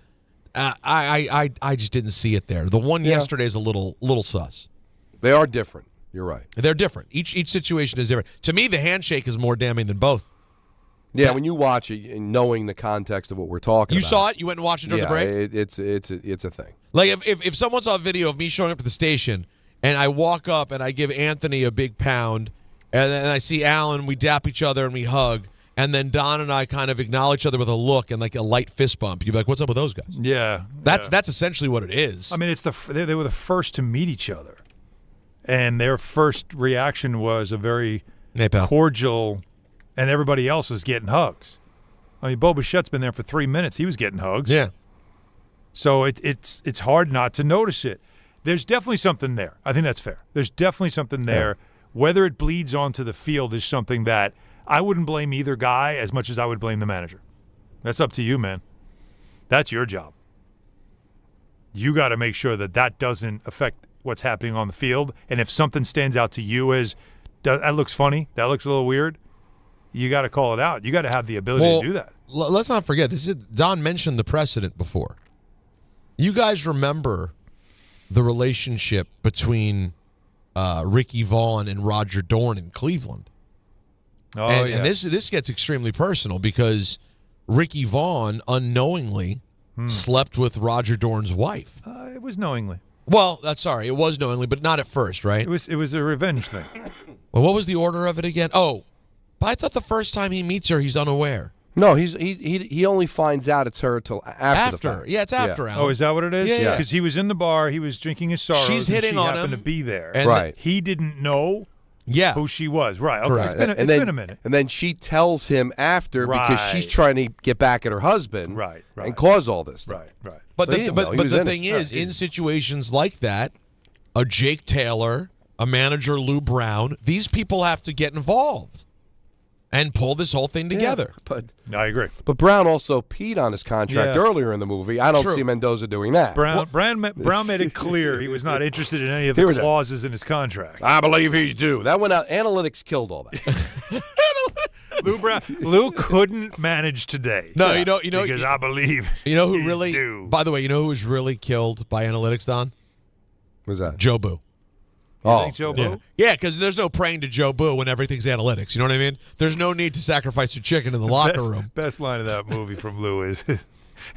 I just didn't see it there. The one yesterday is a little sus. They are different. You're right. They're different. Each situation is different. To me, the handshake is more damning than both. Yeah, when you watch it and knowing the context of what we're talking about. You saw it? You went and watched it during the break? It's a thing. Like, if someone saw a video of me showing up at the station and I walk up and I give Anthony a big pound and then I see Alan, we dap each other and we hug, and then Don and I kind of acknowledge each other with a look and like a light fist bump, you'd be like, what's up with those guys? Yeah. That's essentially what it is. I mean, they were the first to meet each other. And their first reaction was a very cordial, and everybody else is getting hugs. I mean, Bo Bichette's been there for 3 minutes. He was getting hugs. Yeah. So it's hard not to notice it. There's definitely something there. I think that's fair. There's definitely something there. Yeah. Whether it bleeds onto the field is something that I wouldn't blame either guy as much as I would blame the manager. That's up to you, man. That's your job. You got to make sure that doesn't affect what's happening on the field. And if something stands out to you as, that looks funny, that looks a little weird, you got to call it out. You got to have the ability to do that. Let's not forget, Don mentioned the precedent before. You guys remember the relationship between Ricky Vaughn and Roger Dorn in Cleveland. And this gets extremely personal because Ricky Vaughn unknowingly slept with Roger Dorn's wife. It was knowingly. Well, it was knowingly, but not at first, right? It was a revenge thing. Well, what was the order of it again? Oh, but I thought the first time he meets her, he's unaware. No, he only finds out it's her till after the fact. Yeah, it's after. Oh, is that what it is? Yeah. Because he was in the bar, he was drinking his sorrows. She's hitting on him. She happened to be there. And right. He didn't know who she was. Right. Okay. Correct. It's been a minute. And then she tells him after because she's trying to get back at her husband. Right. And cause all this stuff. Right. But the thing is, in situations like that, a Jake Taylor, a manager Lou Brown, these people have to get involved and pull this whole thing together. But I agree. But Brown also peed on his contract earlier in the movie. I don't see Mendoza doing that. Brown made it clear he was not interested in any of the clauses in his contract. I believe he's due. That went out. Analytics killed all that. Lou couldn't manage today. No, you know, because I believe who really due. By the way, you know who was really killed by analytics, Don? Who's that? Joe Boo. You think Joe Boo? Yeah, because there's no praying to Joe Boo when everything's analytics. You know what I mean? There's no need to sacrifice your chicken in the locker room. Best line of that movie from Lou is,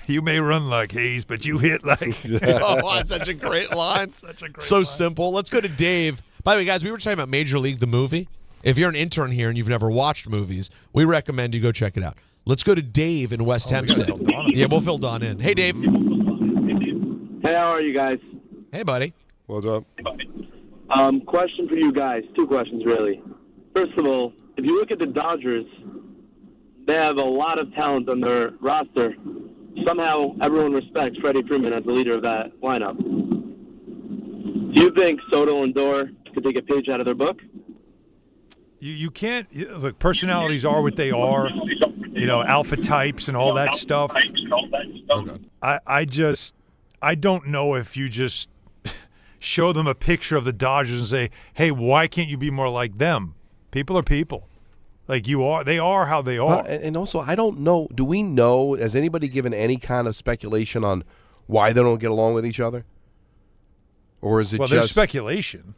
You may run like Hayes, but you hit like. Oh, that's such a great line. So simple. Let's go to Dave. By the way, guys, we were talking about Major League, the movie. If you're an intern here and you've never watched movies, we recommend you go check it out. Let's go to Dave in West Hempstead. Yeah, we'll fill Don in. Hey, Dave. Hey, how are you guys? Hey, buddy. What's up? Question for you guys. 2 questions, really. First of all, if you look at the Dodgers, they have a lot of talent on their roster. Somehow, everyone respects Freddie Freeman as the leader of that lineup. Do you think Soto and Lindor could take a page out of their book? You can't look. Personalities are what they are. Alpha types and all that stuff. I don't know if you just show them a picture of the Dodgers and say, "Hey, why can't you be more like them?" People are people. Like you are, they are how they are. And also, I don't know. Do we know? Has anybody given any kind of speculation on why they don't get along with each other? Or is it just there's speculation?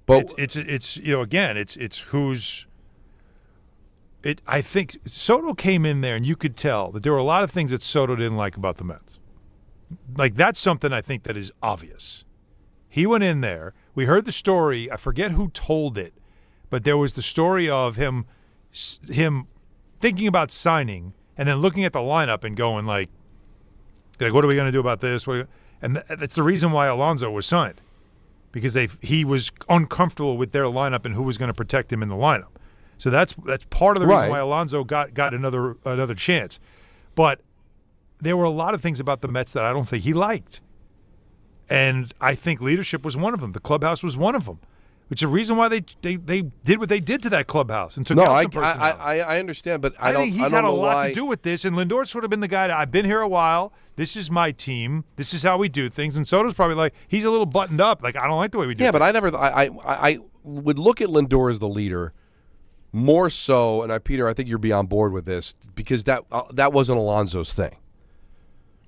But it's again, it's who's. I think Soto came in there, and you could tell that there were a lot of things that Soto didn't like about the Mets. Like that's something I think that is obvious. He went in there. We heard the story. I forget who told it, but there was the story of him thinking about signing and then looking at the lineup and going like what are we going to do about this? And that's the reason why Alonso was signed, because he was uncomfortable with their lineup and who was going to protect him in the lineup. So that's part of the reason why Alonso got another chance. But there were a lot of things about the Mets that I don't think he liked. And I think leadership was one of them. The clubhouse was one of them, which is the reason why they did what they did to that clubhouse and took out some personality. I understand, but I think he's had a lot to do with this. And Lindor's sort of been the guy I've been here a while. This is my team. This is how we do things. And Soto's probably like, he's a little buttoned up. Like, I don't like the way we do things. But I would look at Lindor as the leader more so, and Peter, I think you'll be on board with this, because that wasn't Alonso's thing.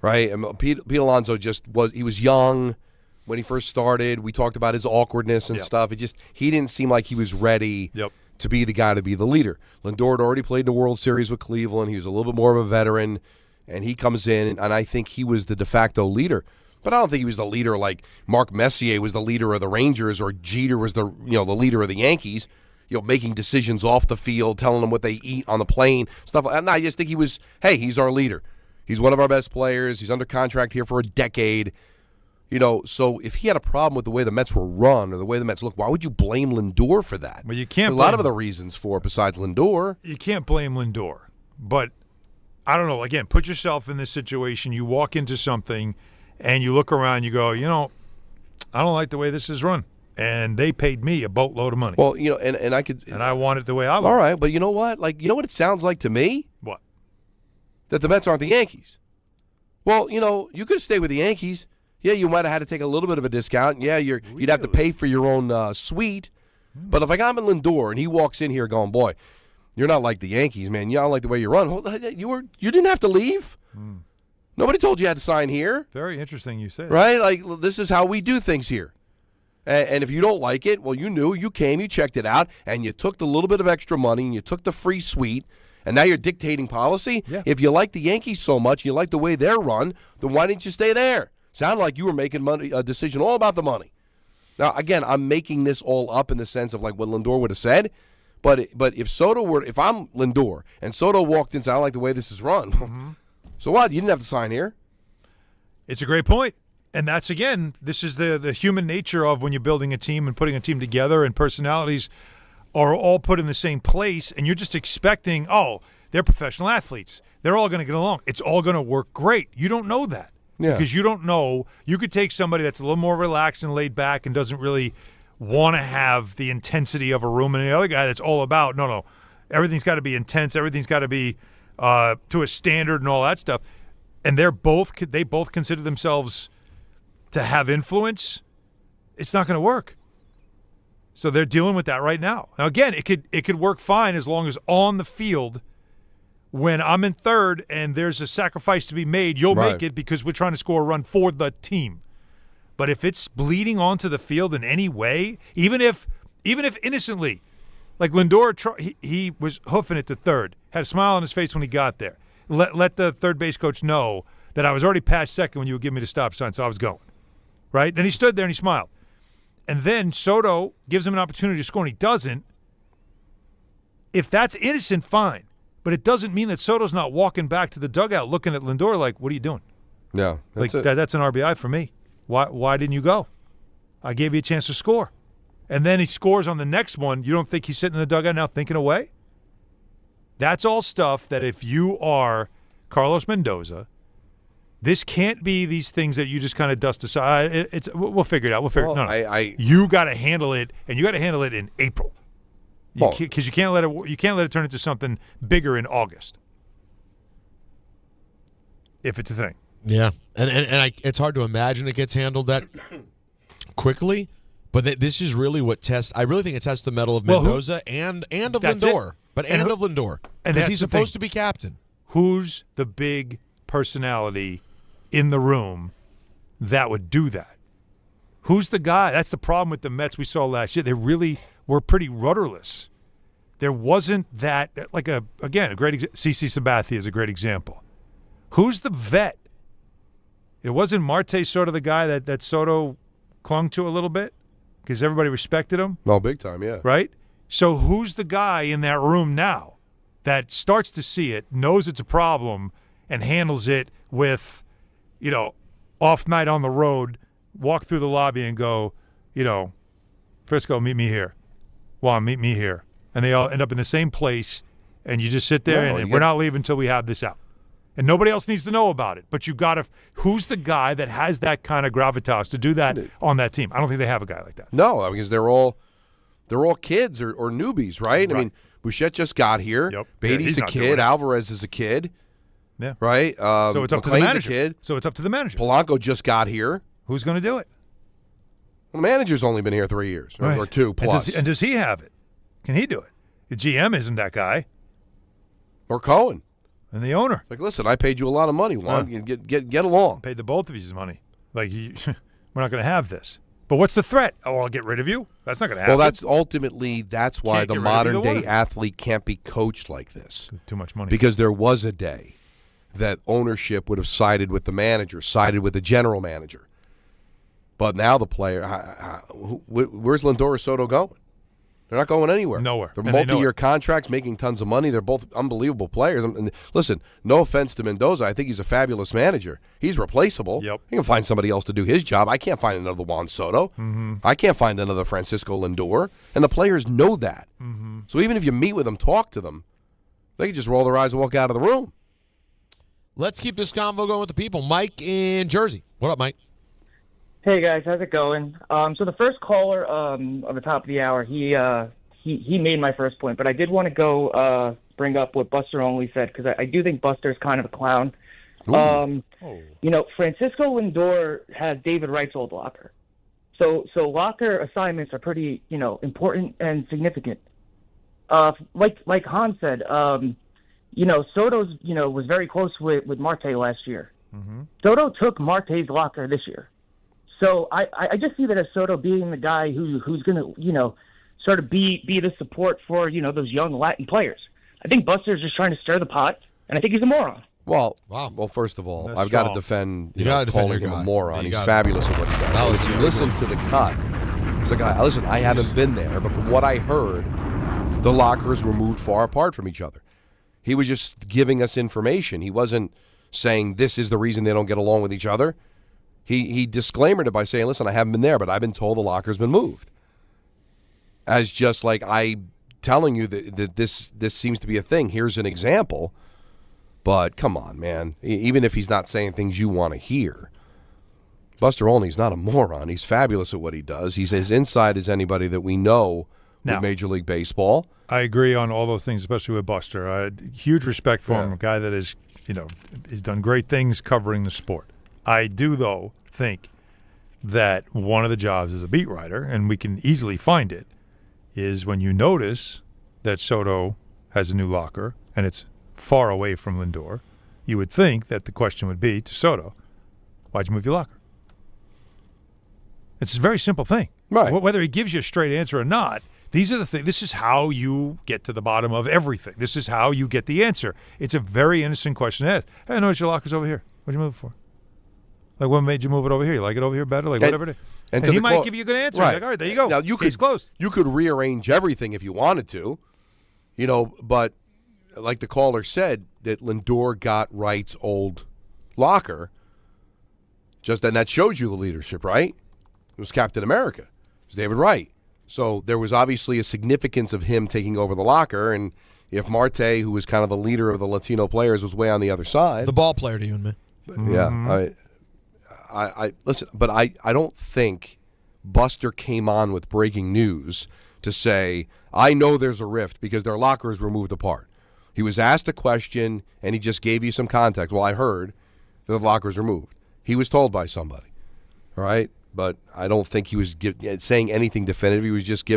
Right? And Pete Alonso he was young when he first started. We talked about his awkwardness and stuff. He didn't seem like he was ready to be the guy to be the leader. Lindor had already played in the World Series with Cleveland. He was a little bit more of a veteran, and he comes in, and I think he was the de facto leader. But I don't think he was the leader like Mark Messier was the leader of the Rangers, or Jeter was the leader of the Yankees. Making decisions off the field, telling them what they eat on the plane, stuff. And I just think he was, hey, he's our leader. He's one of our best players. He's under contract here for a decade. So if he had a problem with the way the Mets were run or the way the Mets look, why would you blame Lindor for that? Well, you can't. There's a lot of other reasons for it besides Lindor. You can't blame Lindor. But I don't know. Again, put yourself in this situation. You walk into something and you look around, you go, I don't like the way this is run. And they paid me a boatload of money. Well, and I could. And I want it the way I want it. All right, but you know what? Like, you know what it sounds like to me? What? That the Mets aren't the Yankees. Well, you could have stayed with the Yankees. Yeah, you might have had to take a little bit of a discount. Yeah, you'd have to pay for your own suite. But if I'm in Lindor and he walks in here going, boy, you're not like the Yankees, man. You don't like the way you run. You didn't have to leave. Nobody told you had to sign here. Very interesting you say that. Right? Like, this is how we do things here. And if you don't like it, well, you knew, you came, you checked it out, and you took the little bit of extra money, and you took the free suite, and now you're dictating policy? Yeah. If you like the Yankees so much, you like the way they're run, then why didn't you stay there? Sounded like you were making a decision all about the money. Now, again, I'm making this all up in the sense of like what Lindor would have said, but if I'm Lindor, and Soto walked in and said, I don't like the way this is run, so what? You didn't have to sign here. It's a great point. And that's, again, this is the human nature of when you're building a team and putting a team together, and personalities are all put in the same place, and you're just expecting, they're professional athletes. They're all going to get along. It's all going to work great. You don't know that. Yeah. Because you don't know. You could take somebody that's a little more relaxed and laid back and doesn't really want to have the intensity of a room, and the other guy that's all about, no, everything's got to be intense. Everything's got to be to a standard and all that stuff. And they both consider themselves to have influence. It's not going to work. So they're dealing with that right now. Now, again, it could work fine as long as on the field, when I'm in third and there's a sacrifice to be made, you'll make it because we're trying to score a run for the team. But if it's bleeding onto the field in any way, even if innocently, like Lindor, he was hoofing it to third, had a smile on his face when he got there. Let the third base coach know that I was already past second when you would give me the stop sign, so I was going. Right? Then he stood there and he smiled. And then Soto gives him an opportunity to score, and he doesn't. If that's innocent, fine. But it doesn't mean that Soto's not walking back to the dugout looking at Lindor like, what are you doing? Yeah. That's an RBI for me. Why didn't you go? I gave you a chance to score. And then he scores on the next one. You don't think he's sitting in the dugout now thinking away? That's all stuff that if you are Carlos Mendoza, this can't be these things that you just kind of dust aside. We'll figure it out. You got to handle it, and you got to handle it in April, because you can't let it turn into something bigger in August, if it's a thing. Yeah, and it's hard to imagine it gets handled that quickly. But this is really what tests. I really think it tests the mettle of Mendoza and of Lindor, of Lindor, because he's supposed to be captain. Who's the big personality in the room that would do that? Who's the guy? That's the problem with the Mets we saw last year. They really were pretty rudderless. There wasn't that, like a great CC Sabathia is a great example. Who's the vet? It wasn't Marte sort of the guy that Soto clung to a little bit because everybody respected him? No, big time, yeah. Right? So who's the guy in that room now that starts to see it, knows it's a problem, and handles it with, off night on the road, walk through the lobby and go, Frisco, meet me here. Juan, meet me here. And they all end up in the same place, and you just sit there, and we're not leaving until we have this out. And nobody else needs to know about it. But you got to – who's the guy that has that kind of gravitas to do that on that team? I don't think they have a guy like that. No, because they're all kids or newbies, right? I mean, Bouchette just got here. Yep. Beatty's a kid. Alvarez is a kid. Yeah. Right? So it's up to the manager. Kid. So it's up to the manager. Polanco just got here. Who's going to do it? Well, the manager's only been here 3 years, or 2 plus. And does he have it? Can he do it? The GM isn't that guy. Or Cohen. And the owner. Like, listen, I paid you a lot of money. Juan. Get along. Paid the both of you money. Like, we're not going to have this. But what's the threat? Oh, I'll get rid of you? That's not going to happen. Well, that's why the modern-day athlete can't be coached like this. Too much money. Because there was a day that ownership would have sided with the manager, sided with the general manager. But now the player, where's Lindor-Soto going? They're not going anywhere. Nowhere. They're multi-year contracts, making tons of money. They're both unbelievable players. And listen, no offense to Mendoza. I think he's a fabulous manager. He's replaceable. Yep. He can find somebody else to do his job. I can't find another Juan Soto. Mm-hmm. I can't find another Francisco Lindor. And the players know that. Mm-hmm. So even if you meet with them, talk to them, they can just roll their eyes and walk out of the room. Let's keep this convo going with the people. Mike in Jersey. What up, Mike? Hey guys, how's it going? So the first caller of the top of the hour, he made my first point, but I did want to go bring up what Buster Olney said because I do think Buster's kind of a clown. Francisco Lindor has David Wright's old locker, so locker assignments are pretty important and significant. Like Hahn said, Soto's was very close with Marte last year. Mm-hmm. Soto took Marte's locker this year. So I just see that as Soto being the guy who's going to, sort of be the support for, those young Latin players. I think Buster's just trying to stir the pot, and I think he's a moron. Well, first of all, I've got to defend, calling him a moron. He's got fabulous at what he does. If you listen to the cut, it's like, listen, I haven't been there, but from what I heard, the lockers were moved far apart from each other. He was just giving us information. He wasn't saying this is the reason they don't get along with each other. He disclaimed it by saying, listen, I haven't been there, but I've been told the locker's been moved. As just like I telling you that this seems to be a thing. Here's an example. But come on, man. Even if he's not saying things you want to hear, Buster Olney's not a moron. He's fabulous at what he does. He's as inside as anybody that we know with Major League Baseball. I agree on all those things, especially with Buster. Huge respect for him, a guy that is, he's done great things covering the sport. I do, though, think that one of the jobs as a beat writer, and we can easily find it, is when you notice that Soto has a new locker and it's far away from Lindor, you would think that the question would be to Soto, why'd you move your locker? It's a very simple thing. Right. Whether he gives you a straight answer or not, these are the things. This is how you get to the bottom of everything. This is how you get the answer. It's a very innocent question to ask. Hey, I notice your locker's over here. What'd you move it for? Like, what made you move it over here? You like it over here better? Like, whatever it is. And he might give you a good answer. Right. Like, all right, there you go. Now, Case closed. You could rearrange everything if you wanted to, but like the caller said, that Lindor got Wright's old locker, and that shows you the leadership, right? It was Captain America. It was David Wright. So there was obviously a significance of him taking over the locker, and if Marte, who was kind of the leader of the Latino players, was way on the other side. The ball player to you and me. Yeah. I listen, but I don't think Buster came on with breaking news to say, I know there's a rift because their lockers were moved apart. He was asked a question, and he just gave you some context. Well, I heard that the lockers were moved. He was told by somebody, all right? But I don't think he was saying anything definitive. He was just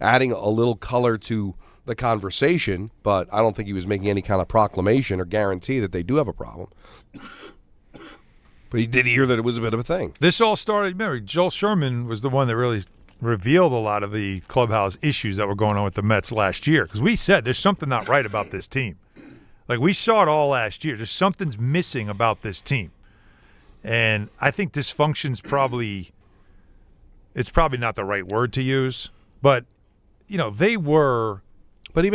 adding a little color to the conversation, but I don't think he was making any kind of proclamation or guarantee that they do have a problem. But he did hear that it was a bit of a thing. This all started, remember, Joel Sherman was the one that really revealed a lot of the clubhouse issues that were going on with the Mets last year. Because we said there's something not right about this team. Like, we saw it all last year. There's something's missing about this team. And I think dysfunction's probably not the right word to use. But, they were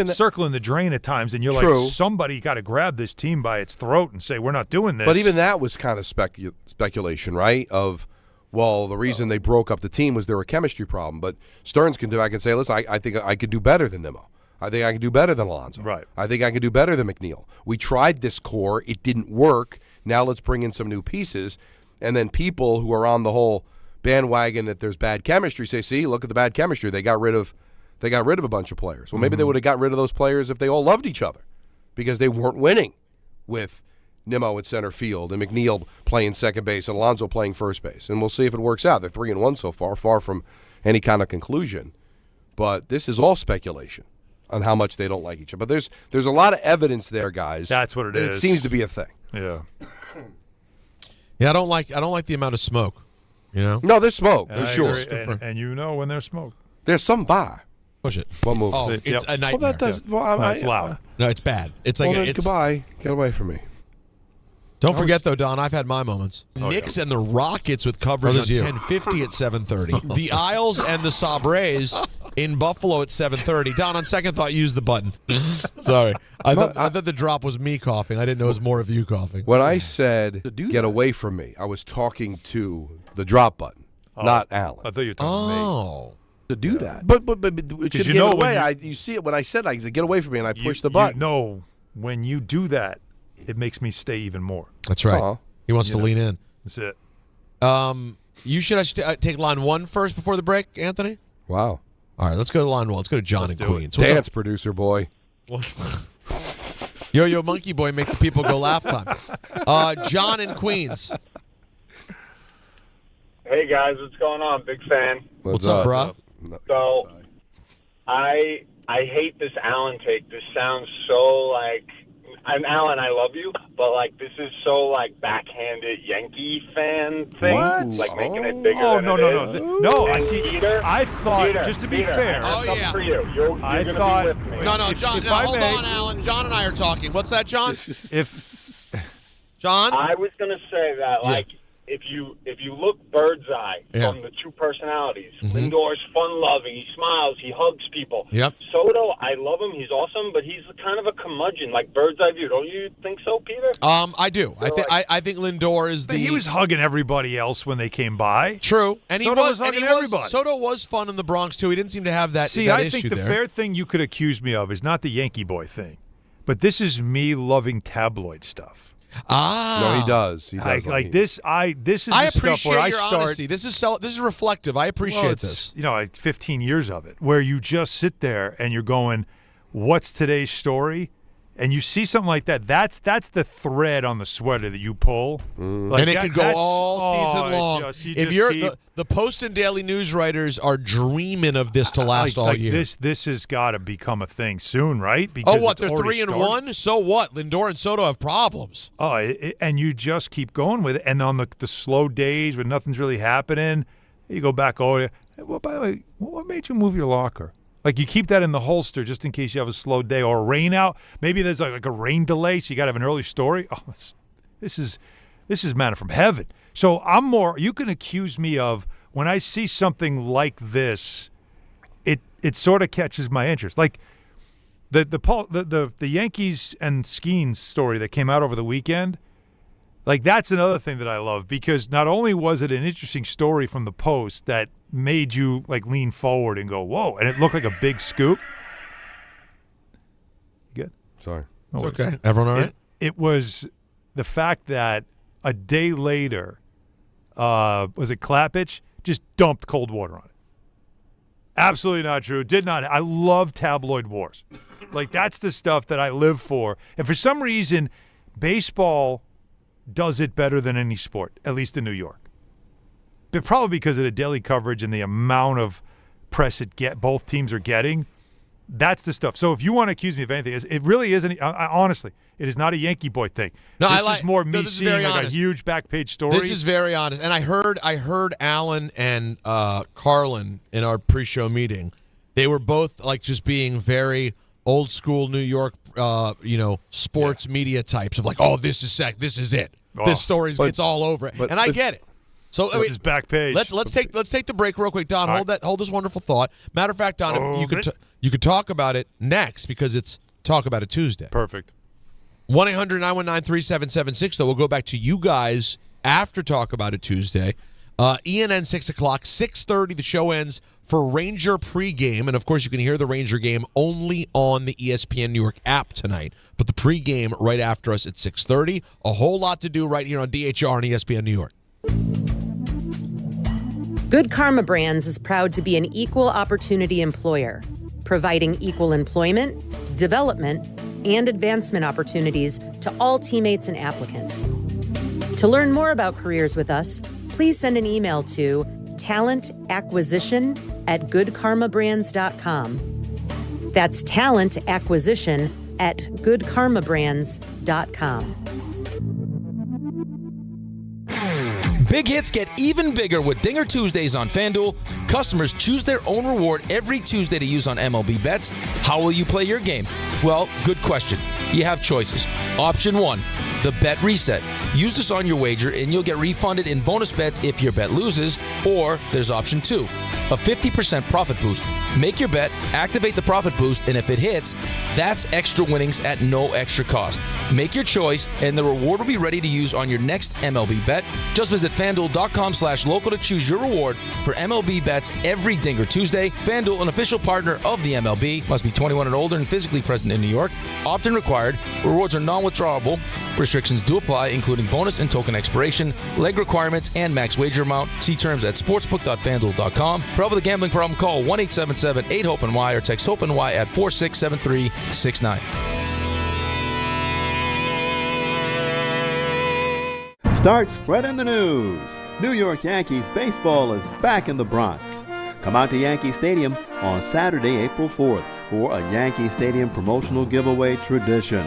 circling the drain at times, and you're True. like, somebody got to grab this team by its throat and say, we're not doing this. But even that was kind of speculation, right? Of, well, the reason they broke up the team was there a chemistry problem. But Stearns can do back and say, listen, I think I could do better than Nimmo. I think I can do better than Alonso. Right. I think I can do better than McNeil. We tried this core. It didn't work. Now let's bring in some new pieces. And then people who are on the whole bandwagon that there's bad chemistry say, see, look at the bad chemistry. They got rid of a bunch of players. Well, maybe they would have got rid of those players if they all loved each other because they weren't winning with Nimmo at center field and McNeil playing second base and Alonso playing first base. And we'll see if it works out. They're 3-1 so far from any kind of conclusion. But this is all speculation on how much they don't like each other. But there's a lot of evidence there, guys. That's what it is. It seems to be a thing. Yeah. Yeah, I don't like the amount of smoke. No, there's smoke. There's sure. And when there's smoke. There's some bar. Push it. What move? Oh, it's a nightmare. Well, that does. Well, it's loud. No, it's bad. It's like it's goodbye. Get away from me. Don't forget, though, Don, I've had my moments. Oh, Knicks and the Rockets with coverage on 10:50 at 7:30. The Isles and the Sabres in Buffalo at 7:30. Don, on second thought, use the button. Sorry. I thought the drop was me coughing. I didn't know it was more of you coughing. When I said get away from me, I was talking to the drop button, not Alan. I thought you were talking to me. To do that. But it should get away. You see it when I said get away from me, and I pushed the button. When you do that, it makes me stay even more. That's right. He wants to lean in. That's it. You should take line one first before the break, Anthony? Wow. All right, let's go to line one. Let's go to John in Queens. Dance, producer boy. Yo, monkey boy, make the people go laugh time. John in Queens. Hey, guys, what's going on? Big fan. What's up, bro? So, I hate this Allen take. This sounds so like, I'm Allen, I love you, but this is so backhanded Yankee fan thing. What? Making it bigger than it is. No, I see. Peter, I thought, Peter, just to be Peter, fair. I have something for you. You're I gonna thought. be with me. No, John. Hold on, Alan. John and I are talking. What's that, John? John? I was going to say that, if you look bird's eye from the two personalities, Lindor's fun-loving, he smiles, he hugs people. Yep. Soto, I love him, he's awesome, but he's kind of a curmudgeon, bird's eye view. Don't you think so, Peter? I do. I think Lindor is He was hugging everybody else when they came by. True, and Soto was hugging everybody. Soto was fun in the Bronx too. He didn't seem to have that. See, that I issue think the there. fair thing you could accuse me of is not the Yankee boy thing, but this is me loving tabloid stuff. No, he does. He does. This is I the appreciate stuff where your I start. honesty. This is reflective. I appreciate this. 15 years of it, where you just sit there and you're going, "What's today's story?" And you see something like that. That's the thread on the sweater that you pull, and it could go all season long. If you're the Post and Daily News writers are dreaming of this to last all year. This has got to become a thing soon, right? Because they're 3-1. So what? Lindor and Soto have problems. And you just keep going with it. And on the slow days when nothing's really happening, you go back. Well, by the way, what made you move your locker? You keep that in the holster just in case you have a slow day or a rain out. Maybe there's like a rain delay, so you got to have an early story. This is This is manna from heaven. So I'm more. You can accuse me of when I see something like this, it sort of catches my interest. Like the Yankees and Skeens story that came out over the weekend. Like that's another thing that I love because not only was it an interesting story from the Post that made you like lean forward and go, whoa, and it looked like a big scoop. You good? Sorry. It's okay. Everyone all right? It was the fact that a day later, was it Klappich, just dumped cold water on it. Absolutely not true. Did not. I love tabloid wars. Like, that's the stuff that I live for. And for some reason, baseball does it better than any sport, at least in New York. But probably because of the daily coverage and the amount of press both teams are getting. That's the stuff. So if you want to accuse me of anything, it really isn't. Honestly, it is not a Yankee boy thing. No, this is more me seeing like a huge back page story. This is very honest. And I heard Alan and Carlin in our pre-show meeting. They were both like just being very old school New York, sports media types of like, oh, this is it. This story's it's all over it. And I get it. So this is back page. Let's take the break real quick, Don. Hold this wonderful thought. Matter of fact, Don, you could talk about it next because it's Talk About It Tuesday. Perfect. 1-800-919-3776. Though we'll go back to you guys after Talk About It Tuesday. ENN 6 o'clock, 6:30. The show ends for Ranger pregame, and of course you can hear the Ranger game only on the ESPN New York app tonight. But the pregame right after us at 6:30. A whole lot to do right here on DHR and ESPN New York. Good Karma Brands is proud to be an equal opportunity employer, providing equal employment, development, and advancement opportunities to all teammates and applicants. To learn more about careers with us, please send an email to talentacquisition@goodkarmabrands.com. That's talentacquisition@goodkarmabrands.com. Big hits get even bigger with Dinger Tuesdays on FanDuel. Customers choose their own reward every Tuesday to use on MLB bets. How will you play your game? Well, good question. You have choices. Option 1, the bet reset. Use this on your wager and you'll get refunded in bonus bets if your bet loses. Or there's option 2, a 50% profit boost. Make your bet, activate the profit boost, and if it hits, that's extra winnings at no extra cost. Make your choice and the reward will be ready to use on your next MLB bet. Just visit FanDuel.com/local to choose your reward for MLB bets every Dinger Tuesday. FanDuel, an official partner of the MLB. Must be 21 and older and physically present in New York. Opt-in required. Rewards are non-withdrawable. Restrictions do apply, including bonus and token expiration, leg requirements, and max wager amount. See terms at sportsbook.fanduel.com. For help with a gambling problem, call 1-877-8-HOPE-NY or text HOPE-NY at 467-369. Start spreading the news. New York Yankees baseball is back in the Bronx. Come out to Yankee Stadium on Saturday, April 4th for a Yankee Stadium promotional giveaway tradition.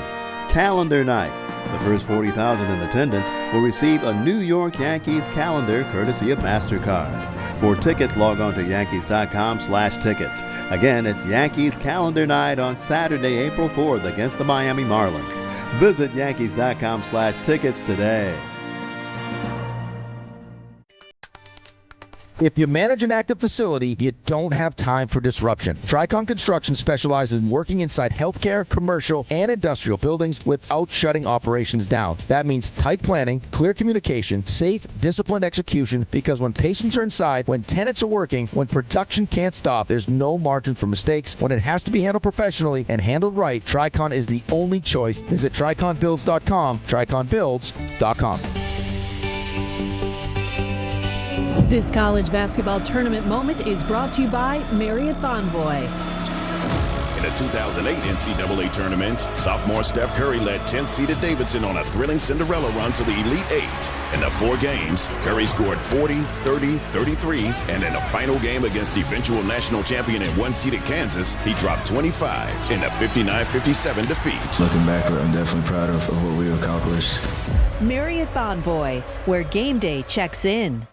Calendar night. The first 40,000 in attendance will receive a New York Yankees calendar courtesy of MasterCard. For tickets, log on to Yankees.com/tickets. Again, it's Yankees calendar night on Saturday, April 4th against the Miami Marlins. Visit Yankees.com/tickets today. If you manage an active facility, you don't have time for disruption. Tricon Construction specializes in working inside healthcare, commercial, and industrial buildings without shutting operations down. That means tight planning, clear communication, safe, disciplined execution, because when patients are inside, when tenants are working, when production can't stop, there's no margin for mistakes. When it has to be handled professionally and handled right, Tricon is the only choice. Visit TriconBuilds.com, TriconBuilds.com. This college basketball tournament moment is brought to you by Marriott Bonvoy. In the 2008 NCAA tournament, sophomore Steph Curry led 10th-seeded Davidson on a thrilling Cinderella run to the Elite Eight. In the 4 games, Curry scored 40, 30, 33, and in the final game against eventual national champion and 1-seeded Kansas, he dropped 25 in a 59-57 defeat. Looking back, I'm definitely proud of what we accomplished. Marriott Bonvoy, where game day checks in.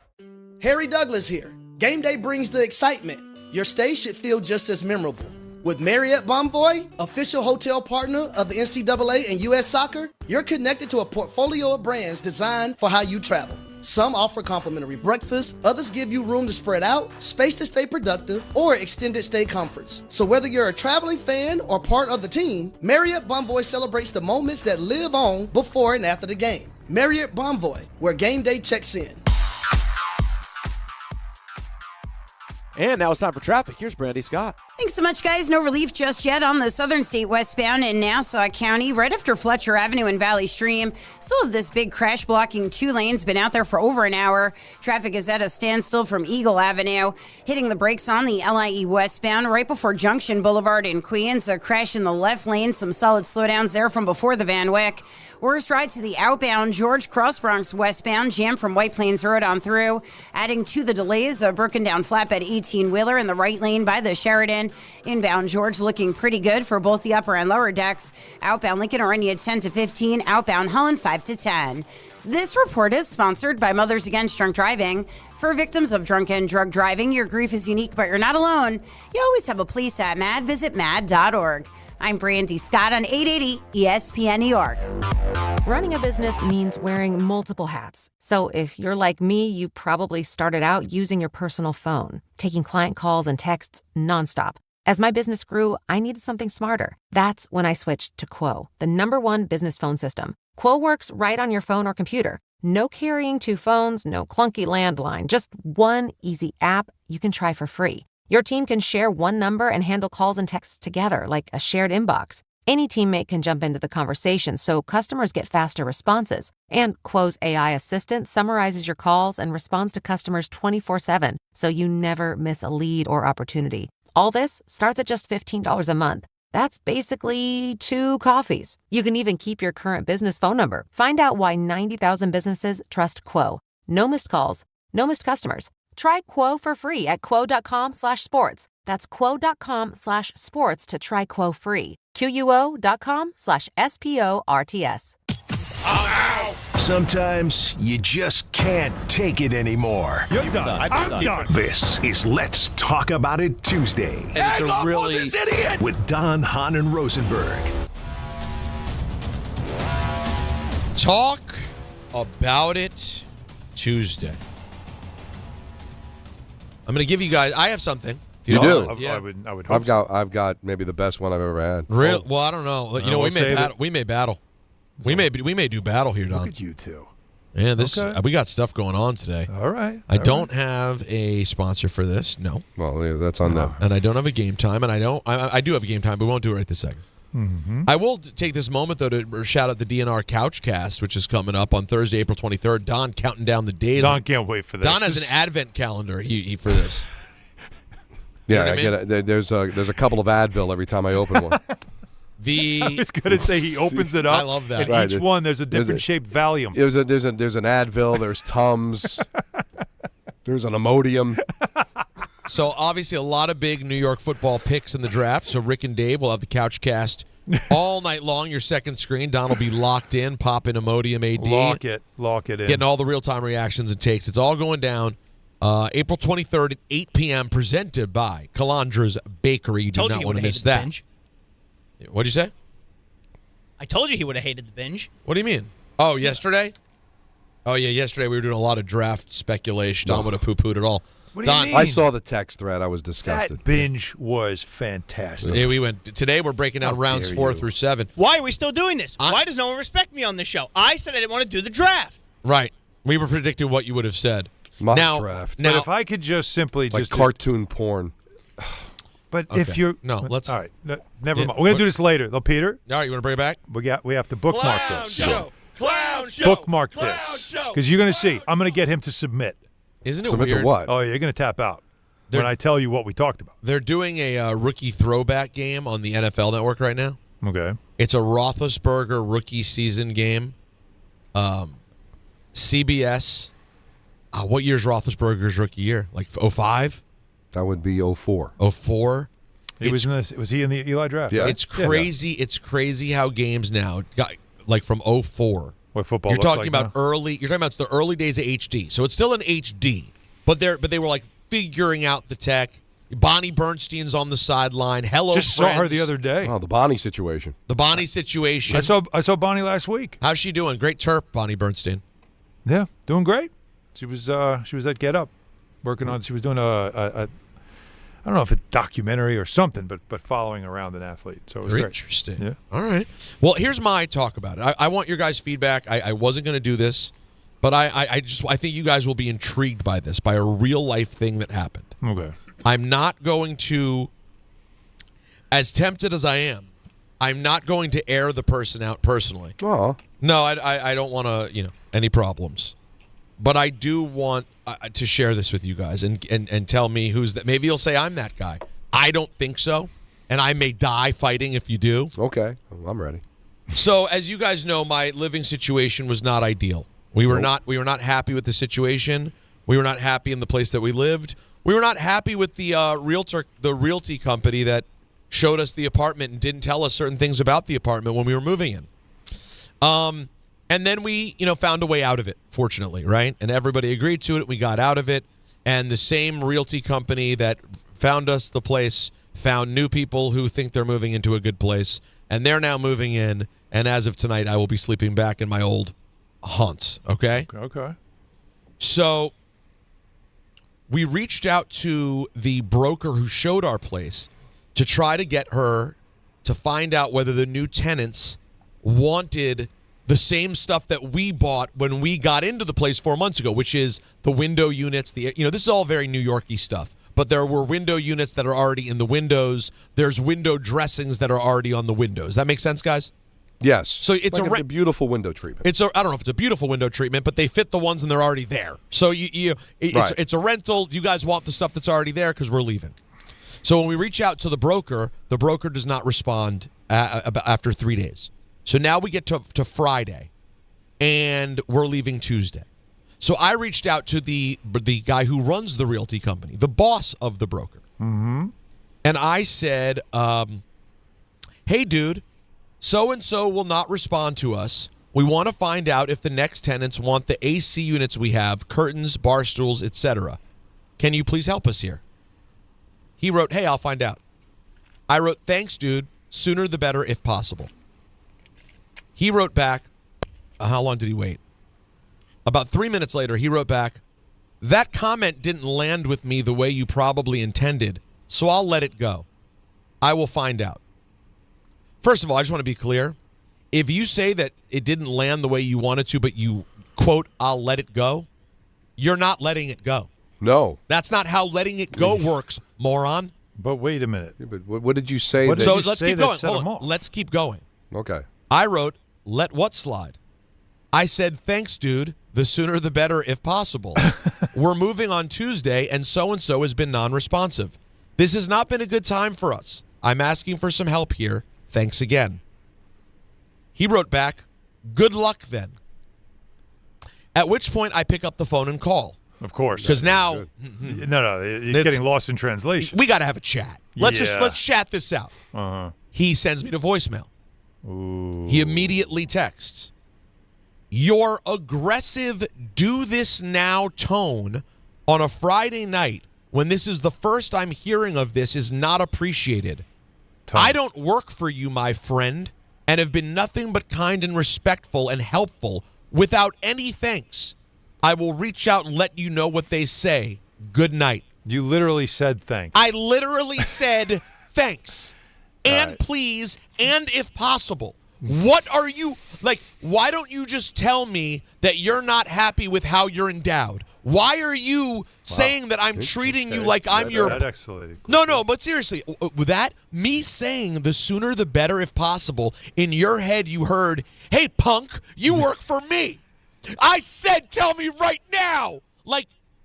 Harry Douglas here. Game day brings the excitement. Your stay should feel just as memorable. With Marriott Bonvoy, official hotel partner of the NCAA and U.S. Soccer, you're connected to a portfolio of brands designed for how you travel. Some offer complimentary breakfast, others give you room to spread out, space to stay productive, or extended stay comforts. So whether you're a traveling fan or part of the team, Marriott Bonvoy celebrates the moments that live on before and after the game. Marriott Bonvoy, where game day checks in. And now it's time for traffic. Here's Brandy Scott. Thanks so much, guys. No relief just yet on the Southern State westbound in Nassau County, right after Fletcher Avenue and Valley Stream. Still have this big crash blocking 2 lanes. Been out there for over an hour. Traffic is at a standstill from Eagle Avenue. Hitting the brakes on the LIE westbound right before Junction Boulevard in Queens. A crash in the left lane. Some solid slowdowns there from before the Van Wyck. Worst ride to the outbound George Cross Bronx westbound, jam from White Plains Road on through. Adding to the delays, a broken down flatbed 18-wheeler in the right lane by the Sheridan. Inbound George looking pretty good for both the upper and lower decks. Outbound Lincoln Orenia 10 to 15, outbound Holland 5 to 10. This report is sponsored by Mothers Against Drunk Driving. For victims of drunk and drug driving, your grief is unique, but you're not alone. You always have a place at MAD. Visit MAD.org. I'm Brandy Scott on 880 ESPN New York. Running a business means wearing multiple hats. So if you're like me, you probably started out using your personal phone, taking client calls and texts nonstop. As my business grew, I needed something smarter. That's when I switched to Quo, the #1 business phone system. Quo works right on your phone or computer. No carrying 2 phones, no clunky landline, just one easy app you can try for free. Your team can share one number and handle calls and texts together like a shared inbox. Any teammate can jump into the conversation so customers get faster responses. And Quo's AI assistant summarizes your calls and responds to customers 24/7, so you never miss a lead or opportunity. All this starts at just $15 a month. That's basically 2 coffees. You can even keep your current business phone number. Find out why 90,000 businesses trust Quo. No missed calls, no missed customers. Try Quo for free at quo.com/sports. That's quo.com/sports to try Quo free. QUO.com/SPORTS. Sometimes you just can't take it anymore. You're done. I'm done. This is Let's Talk About It Tuesday. And it's a really this idiot with Don, Hahn, and Rosenberg. Talk about it Tuesday. I'm going to give you guys. I have something. You do? I would hope I've got maybe the best one I've ever had. Real? Well, I don't know. You know, we may battle. We may do battle here, Don. Look at you two. Yeah, we got stuff going on today. All right. I don't have a sponsor for this. No. Well, yeah, that's on them. And I don't have a game time, and I do have a game time, but we won't do it right this second. Mm-hmm. I will take this moment, though, to shout out the DNR Couchcast, which is coming up on Thursday, April 23rd. Don counting down the days. Don can't wait for this. Don has an advent calendar for this. Yeah, I get it. There's a couple of Advil every time I open one. I was going to say he opens it up. I love that. And right. Each one, there's a different shaped Valium. There's an Advil. There's Tums. There's an Imodium. So obviously a lot of big New York football picks in the draft. So Rick and Dave will have the Couchcast all night long. Your second screen, Don will be locked in, popping Imodium AD. Lock it in. Getting all the real-time reactions and takes. It's all going down. April 23rd at 8 p.m. presented by Calandra's Bakery. You do not want to miss that. Binge. What'd you say? I told you he would have hated the Binge. What do you mean? Oh, yesterday? Oh, yeah, yesterday we were doing a lot of draft speculation. Don would have poo-pooed it all. What do you mean? I saw the text thread. I was disgusted. That Binge was fantastic. Yeah, today we're breaking down rounds 4 through 7. Why are we still doing this? Why does no one respect me on this show? I said I didn't want to do the draft. Right. We were predicting what you would have said. Draft. But if I could just simply like cartoon porn. But if you're let's all right. Never mind. We're gonna do this later, though, Peter. All right, you want to bring it back? We have to bookmark this. Clown show. Bookmark this because you're gonna see. I'm gonna get him to submit. Isn't it submit weird? To what? Oh, you're gonna tap out when I tell you what we talked about. They're doing a rookie throwback game on the NFL Network right now. Okay. It's a Roethlisberger rookie season game. CBS. What year's Roethlisberger's rookie year? Like 05? That would be 04. 04? Was he in the Eli draft? Yeah. Right? It's crazy. Yeah. It's crazy how games now got like from 04. What football? You're looks talking like about now? early. You're talking about the early days of HD. So it's still in HD, but they were like figuring out the tech. Bonnie Bernstein's on the sideline. Hello, Just friends. saw her the other day. Oh, the Bonnie situation. The Bonnie situation. I saw Bonnie last week. How's she doing? Great terp, Bonnie Bernstein. Yeah, doing great. She was at Get Up, working on. She was doing a I don't know if it's a documentary or something, but following around an athlete. So it was Very great. interesting. Yeah. All right. Well, here's my talk about it. I want your guys' feedback. I wasn't going to do this, but I think you guys will be intrigued by this, by a real life thing that happened. Okay. I'm not going to, as tempted as I am, I'm not going to air the person out personally. Oh. No, I don't want to, any problems. But I do want to share this with you guys and tell me who's that. Maybe you'll say I'm that guy. I don't think so, and I may die fighting if you do. Okay, I'm ready. So, as you guys know, my living situation was not ideal. We were not happy with the situation. We were not happy in the place that we lived. We were not happy with the realty company that showed us the apartment and didn't tell us certain things about the apartment when we were moving in. And then we, found a way out of it, fortunately, right? And everybody agreed to it. We got out of it. And the same realty company that found us the place found new people who think they're moving into a good place. And they're now moving in. And as of tonight, I will be sleeping back in my old haunts, okay? Okay. So we reached out to the broker who showed our place to try to get her to find out whether the new tenants wanted the same stuff that we bought when we got into the place 4 months ago, which is the window units. This is all very New York-y stuff. But there were window units that are already in the windows. There's window dressings that are already on the windows. That makes sense, guys? Yes. So it's a beautiful window treatment. I don't know if it's a beautiful window treatment, but they fit the ones and they're already there. So it's a rental. You guys want the stuff that's already there because we're leaving. So when we reach out to the broker does not respond after 3 days. So now we get to Friday, and we're leaving Tuesday. So I reached out to the guy who runs the realty company, the boss of the broker. Mm-hmm. And I said, hey, dude, so-and-so will not respond to us. We want to find out if the next tenants want the AC units we have, curtains, bar stools, etc. Can you please help us here? He wrote, hey, I'll find out. I wrote, thanks, dude. Sooner the better if possible. He wrote back, how long did he wait? About 3 minutes later, he wrote back, that comment didn't land with me the way you probably intended, so I'll let it go. I will find out. First of all, I just want to be clear. If you say that it didn't land the way you wanted to, but you, quote, I'll let it go, you're not letting it go. No. That's not how letting it go works, moron. But wait a minute. Yeah, but what did you say? What did So you let's say keep that going. set Hold him on. off? Let's keep going. Okay. I wrote, let what slide? I said, thanks, dude. The sooner the better if possible. We're moving on Tuesday, and so-and-so has been non-responsive. This has not been a good time for us. I'm asking for some help here. Thanks again. He wrote back, good luck then. At which point I pick up the phone and call. Of course. Because now... No, you're getting lost in translation. We got to have a chat. Let's chat this out. Uh-huh. He sends me to voicemail. Ooh. He immediately texts, your aggressive do this now tone on a Friday night when this is the first I'm hearing of this is not appreciated. I don't work for you, my friend, and have been nothing but kind and respectful and helpful without any thanks. I will reach out and let you know what they say. Good night. You literally said thanks. I literally said thanks. And Right. please, and if possible. What are you, why don't you just tell me that you're not happy with how you're endowed? Why are you saying that I'm treating you like I'm your... That escalated. No, but seriously, with that, me saying the sooner the better if possible, in your head you heard, hey, punk, you work for me. I said tell me right now.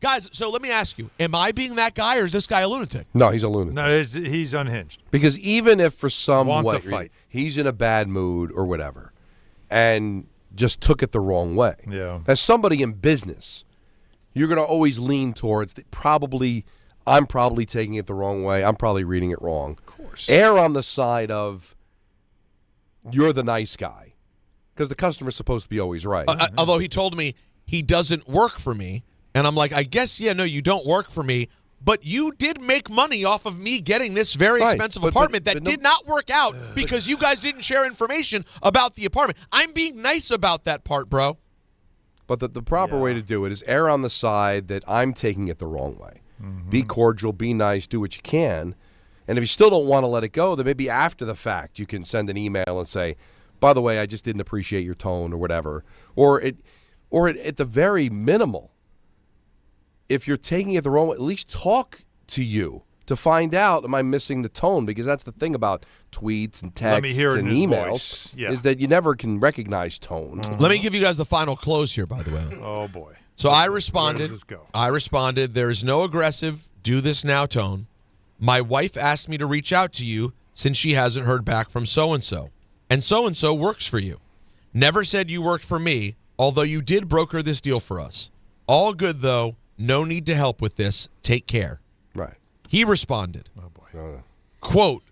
Guys, so let me ask you, am I being that guy or is this guy a lunatic? No, he's a lunatic. No, he's unhinged. Because even if for some Wants way a fight. he's in a bad mood or whatever and just took it the wrong way. Yeah. As somebody in business, you're going to always lean towards I'm probably taking it the wrong way. I'm probably reading it wrong. Of course. Err on the side of you're the nice guy because the customer's supposed to be always right. Although he told me he doesn't work for me. And I'm like, I guess, no, you don't work for me, but you did make money off of me getting this very expensive apartment that did not work out because you guys didn't share information about the apartment. I'm being nice about that part, bro. But the proper way to do it is err on the side that I'm taking it the wrong way. Be cordial, be nice, do what you can. And if you still don't want to let it go, then maybe after the fact you can send an email and say, by the way, I just didn't appreciate your tone or whatever. Or at the very minimal, if you're taking it the wrong way, at least talk to you to find out, am I missing the tone? Because that's the thing about tweets and texts and emails is that you never can recognize tone. Let me give you guys the final close here, by the way. Oh, boy. So I responded. Where does this go? I responded, there is no aggressive, do this now tone. My wife asked me to reach out to you since she hasn't heard back from so-and-so. And so-and-so works for you. Never said you worked for me, although you did broker this deal for us. All good, though. No need to help with this. Take care. Right. He responded, quote,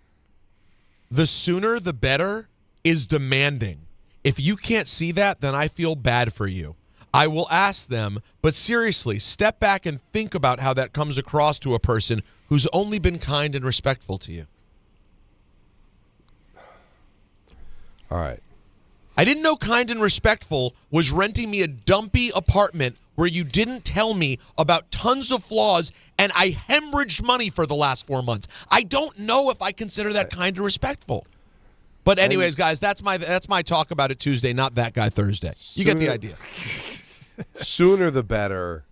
the sooner the better is demanding. If you can't see that, then I feel bad for you. I will ask them, but seriously, step back and think about how that comes across to a person who's only been kind and respectful to you. All right. I didn't know kind and respectful was renting me a dumpy apartment where you didn't tell me about tons of flaws and I hemorrhaged money for the last 4 months. I don't know if I consider that kind and respectful. But anyways, guys, that's my talk about it Tuesday, not that guy Thursday. You get the idea. Sooner the better.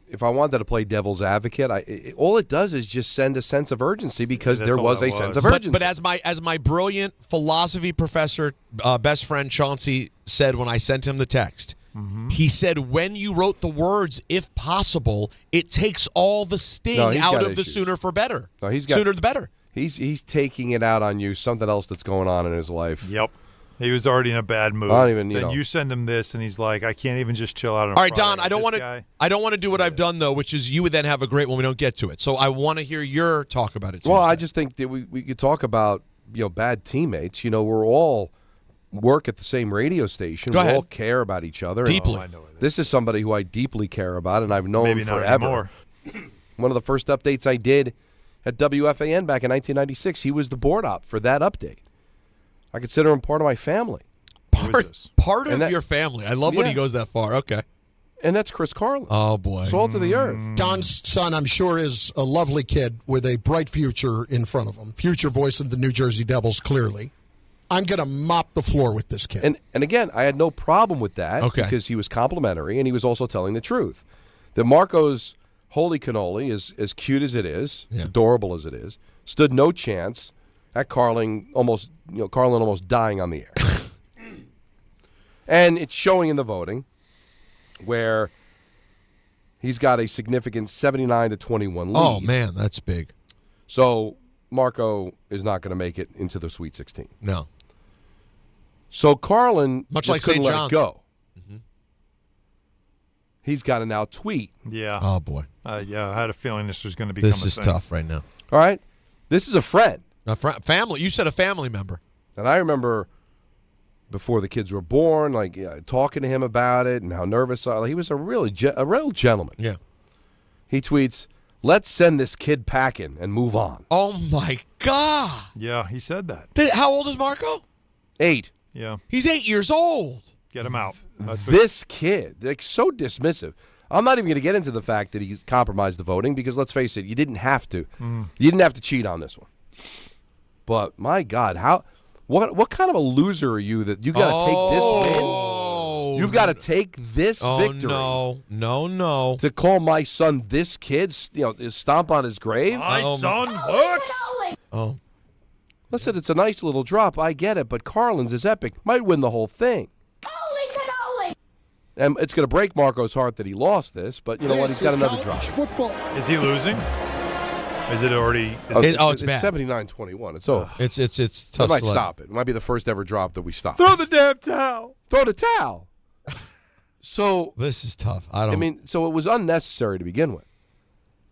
If I wanted to play devil's advocate, all it does is just send a sense of urgency because there was a sense of urgency. But as my brilliant philosophy professor, best friend Chauncey said when I sent him the text, he said, when you wrote the words, if possible, it takes all the sting out of the sooner for better. No, sooner the better. He's taking it out on you, something else that's going on in his life. Yep. He was already in a bad mood. Then you send him this, and he's like, I can't even just chill out on All right, Friday. Don, I don't want to do what I've done, though, which is you would then have a great one. We don't get to it. So I want to hear your talk about it Tuesday. Well, I just think that we could talk about bad teammates. We're all work at the same radio station. Go we ahead. all care about each other. Deeply. I know this is somebody who I deeply care about, and I've known Maybe not forever. One of the first updates I did at WFAN back in 1996, he was the board op for that update. I consider him part of my family. Part of your family. I love when he goes that far. Okay. And that's Chris Carlin. Oh, boy. Salt of the earth. Don's son, I'm sure, is a lovely kid with a bright future in front of him. Future voice of the New Jersey Devils, clearly. I'm going to mop the floor with this kid. And again, I had no problem with that because he was complimentary and he was also telling the truth. That Marco's holy cannoli is as cute as it is, adorable as it is, stood no chance at Carlin almost dying on the air. And it's showing in the voting where he's got a significant 79-21 lead. Oh, man, that's big. So Marco is not going to make it into the Sweet 16. No. So Carlin much just like couldn't St. let John's. it go. He's got to now tweet. Yeah. Oh, boy. I had a feeling this was going to become This a is thing. tough right now. All right? This is a friend. Family. You said a family member. And I remember before the kids were born, talking to him about it and how nervous he was. A real gentleman. Yeah. He tweets, "Let's send this kid packing and move on." Oh my God. Yeah, he said that. How old is Marco? 8. Yeah. He's 8 years old. Get him out. This kid, so dismissive. I'm not even going to get into the fact that he's compromised the voting because let's face it, you didn't have to. You didn't have to cheat on this one. But my God, what kind of a loser are you that you got to take this win? You've got to take this victory. No. To call my son this kid, stomp on his grave. My son works. Oh. Listen, it's a nice little drop. I get it, but Carlin's is epic. Might win the whole thing. And it's going to break Marco's heart that he lost this, but you know what? He's got another drop. Is he losing? Is it already? It's bad. 79-21. It's over. It's We tough. might stop it. It might be the first ever drop that we stop. Throw the damn towel. Throw the towel. So this is tough. So it was unnecessary to begin with.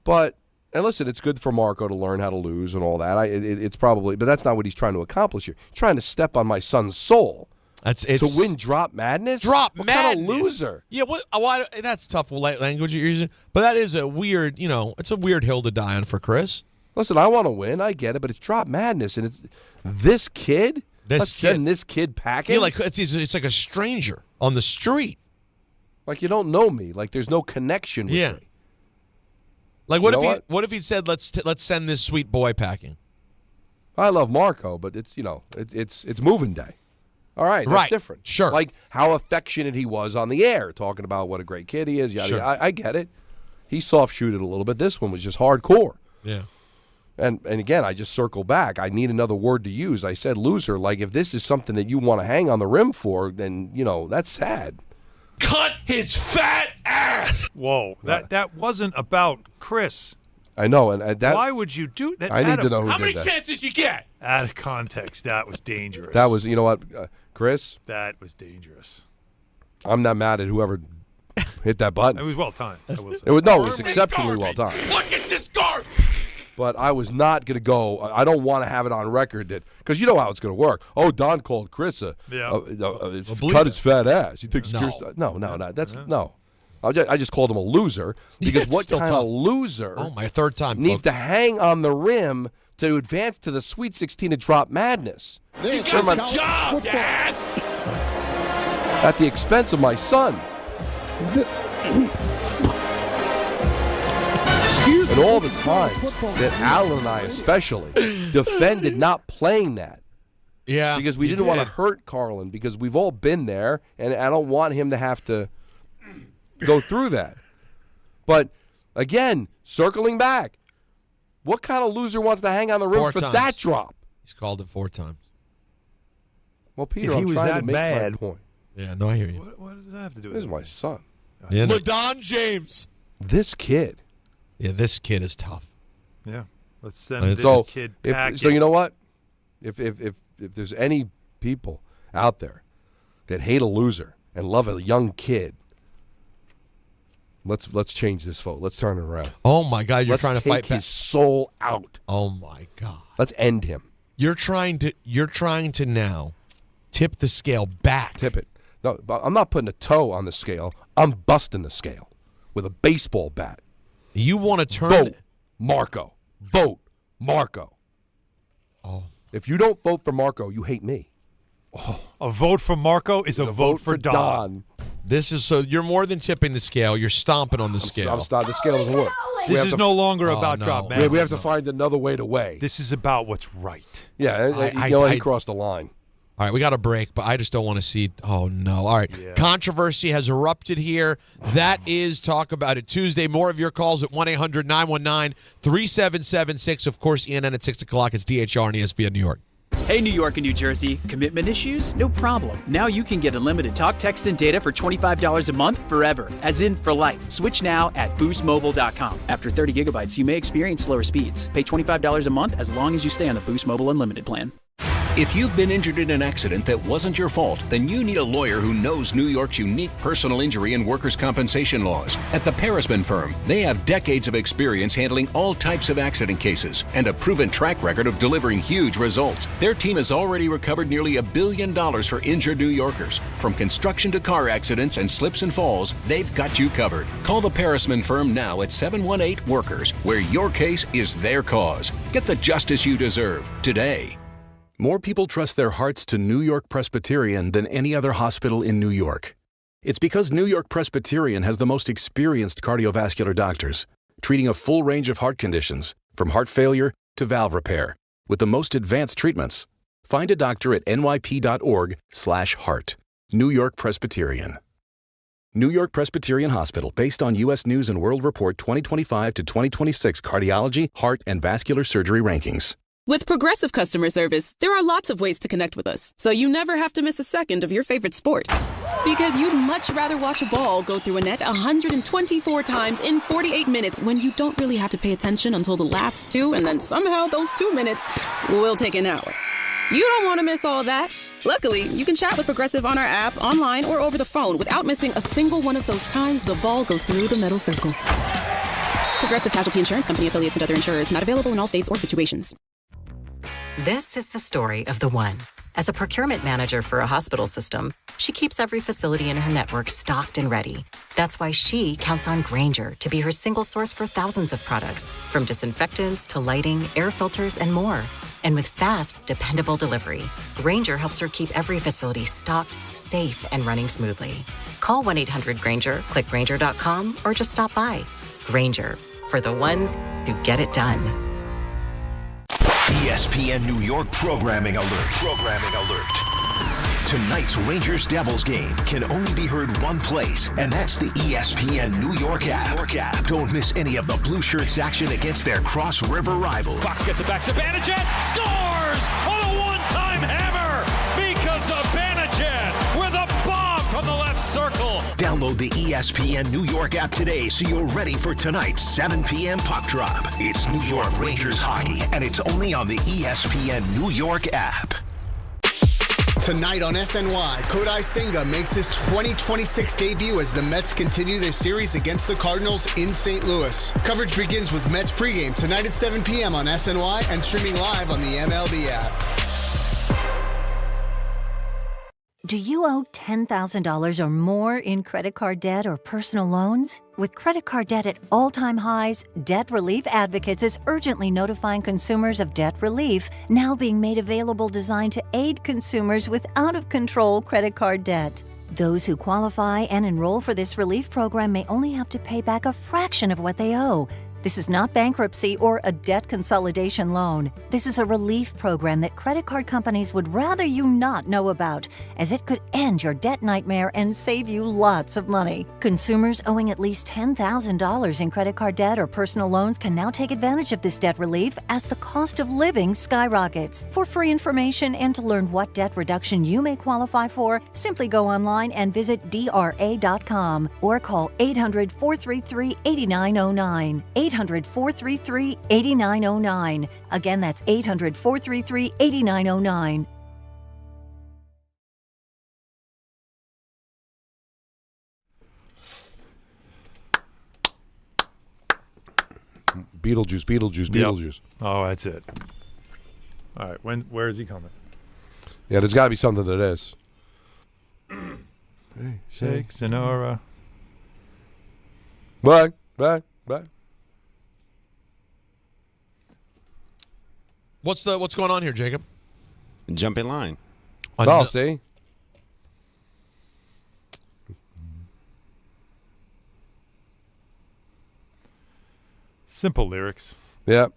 But listen, it's good for Marco to learn how to lose and all that. It's probably, but that's not what he's trying to accomplish here. He's trying to step on my son's soul. It's to win Drop Madness? Drop what Madness. Kind of loser? Yeah, why? That's tough language you're using. But that is a weird, it's a weird hill to die on for Chris. Listen, I want to win. I get it, but it's Drop Madness, and it's this kid. Let's send this kid packing. Yeah, like it's like a stranger on the street. Like you don't know me. Like there's no connection with me. Like what if he said let's send this sweet boy packing? I love Marco, but it's it's moving day. All right, that's different. Sure. Like how affectionate he was on the air, talking about what a great kid he is. Yada, yada. I get it. He soft shooted a little bit. This one was just hardcore. Yeah. And again, I just circle back. I need another word to use. I said loser. Like if this is something that you want to hang on the rim for, then that's sad. Cut his fat ass. Whoa, that wasn't about Chris. I know, and that. Why would you do that? I need to know who how did many that. chances you get? Out of context, that was dangerous. That was, you know what, Chris? That was dangerous. I'm not mad at whoever hit that button. It was well timed. It was exceptionally well timed. Look at this garbage. But I was not going to go. I don't want to have it on record that because you know how it's going to work. Oh, Don called Chris cut his fat ass. He thinks Chris. No. That's no. I just called him a loser because what kind of loser? Oh, my third time needs folks. to hang on the rim to advance to the Sweet 16 and Drop Madness. You got a job, Dad. At the expense of my son. And all the time that Alan and I especially defended not playing that. Yeah. Because we didn't want to hurt Carlin because we've all been there and I don't want him to have to go through that. But again, circling back, what kind of loser wants to hang on the rim for that drop? He's called it 4 times. Well, Peter, I'm trying to make my point. Yeah, no, I hear you. What does that have to do with This is my son. Yeah, LaDon James. This kid. Yeah, this kid is tough. Yeah. Let's send this kid packing. So you know what? If there's any people out there that hate a loser and love a young kid, let's change this vote. Let's turn it around. Oh my God, you're trying to fight back. His soul out. Oh my God. Let's end him. You're trying to now tip the scale back. Tip it. No, I'm not putting a toe on the scale. I'm busting the scale with a baseball bat. You want to turn Vote Marco. Vote Marco. Oh. If you don't vote for Marco, you hate me. Oh. A vote for Marco is a vote for Don. This is so you're more than tipping the scale. You're stomping on the scale. I'm stomping. The scale doesn't work. This is no longer about Drop Madness. We have to find another way to weigh. This is about what's right. Yeah, he crossed the line. All right, we got a break, but I just don't want to see. Oh, no. All right. Yeah. Controversy has erupted here. That is Talk About It Tuesday. More of your calls at 1-800-919-3776. Of course, ENN at 6 o'clock. It's DHR and ESPN New York. Hey, New York and New Jersey. Commitment issues? No problem. Now you can get unlimited talk, text, and data for $25 a month forever, as in for life. Switch now at boostmobile.com. After 30 gigabytes, you may experience slower speeds. Pay $25 a month as long as you stay on the Boost Mobile Unlimited plan. If you've been injured in an accident that wasn't your fault, then you need a lawyer who knows New York's unique personal injury and workers' compensation laws. At the Parisman Firm, they have decades of experience handling all types of accident cases and a proven track record of delivering huge results. Their team has already recovered nearly $1 billion for injured New Yorkers. From construction to car accidents and slips and falls, they've got you covered. Call the Parisman Firm now at 718-WORKERS, where your case is their cause. Get the justice you deserve today. More people trust their hearts to New York Presbyterian than any other hospital in New York. It's because New York Presbyterian has the most experienced cardiovascular doctors, treating a full range of heart conditions, from heart failure to valve repair, with the most advanced treatments. Find a doctor at nyp.org/heart. New York Presbyterian. New York Presbyterian Hospital, based on U.S. News & World Report 2025 to 2026 cardiology, heart, and vascular surgery rankings. With Progressive Customer Service, there are lots of ways to connect with us, so you never have to miss a second of your favorite sport. Because you'd much rather watch a ball go through a net 124 times in 48 minutes when you don't really have to pay attention until the last 2, and then somehow those 2 minutes will take an hour. You don't want to miss all that. Luckily, you can chat with Progressive on our app, online, or over the phone without missing a single one of those times the ball goes through the metal circle. Progressive Casualty Insurance Company, affiliates, and other insurers not available in all states or situations. This is the story of the one. As a procurement manager for a hospital system, she keeps every facility in her network stocked and ready. That's why she counts on Grainger to be her single source for thousands of products, from disinfectants to lighting, air filters, and more. And with fast, dependable delivery, Grainger helps her keep every facility stocked, safe, and running smoothly. Call 1-800-GRAINGER, click Grainger.com, or just stop by. Grainger, for the ones who get it done. ESPN New York programming alert. Tonight's Rangers-Devils game can only be heard one place, and that's the ESPN New York app. Don't miss any of the Blue Shirts action against their Cross River rivals. Fox gets it back. Zibanejad scores on a one-time hammer because Zibanejad with a bomb from the left circle. Download the ESPN New York app today so you're ready for tonight's 7 p.m. puck drop. It's New York Rangers hockey, and it's only on the ESPN New York app. Tonight on SNY, Kodai Senga makes his 2026 debut as the Mets continue their series against the Cardinals in St. Louis. Coverage begins with Mets pregame tonight at 7 p.m. on SNY and streaming live on the MLB app. Do you owe $10,000 or more in credit card debt or personal loans? With credit card debt at all-time highs, Debt Relief Advocates is urgently notifying consumers of debt relief now being made available designed to aid consumers with out-of-control credit card debt. Those who qualify and enroll for this relief program may only have to pay back a fraction of what they owe. This is not bankruptcy or a debt consolidation loan. This is a relief program that credit card companies would rather you not know about, as it could end your debt nightmare and save you lots of money. Consumers owing at least $10,000 in credit card debt or personal loans can now take advantage of this debt relief as the cost of living skyrockets. For free information and to learn what debt reduction you may qualify for, simply go online and visit DRA.com or call 800-433-8909. 800-433-8909. Again, that's 800-433-8909. Beetlejuice. Oh, that's it. All right, where is he coming? Yeah, there's got to be something to this. Hey, shake, Sonora. Back. What's going on here, Jacob? Jump in line. See? Simple lyrics. Yep.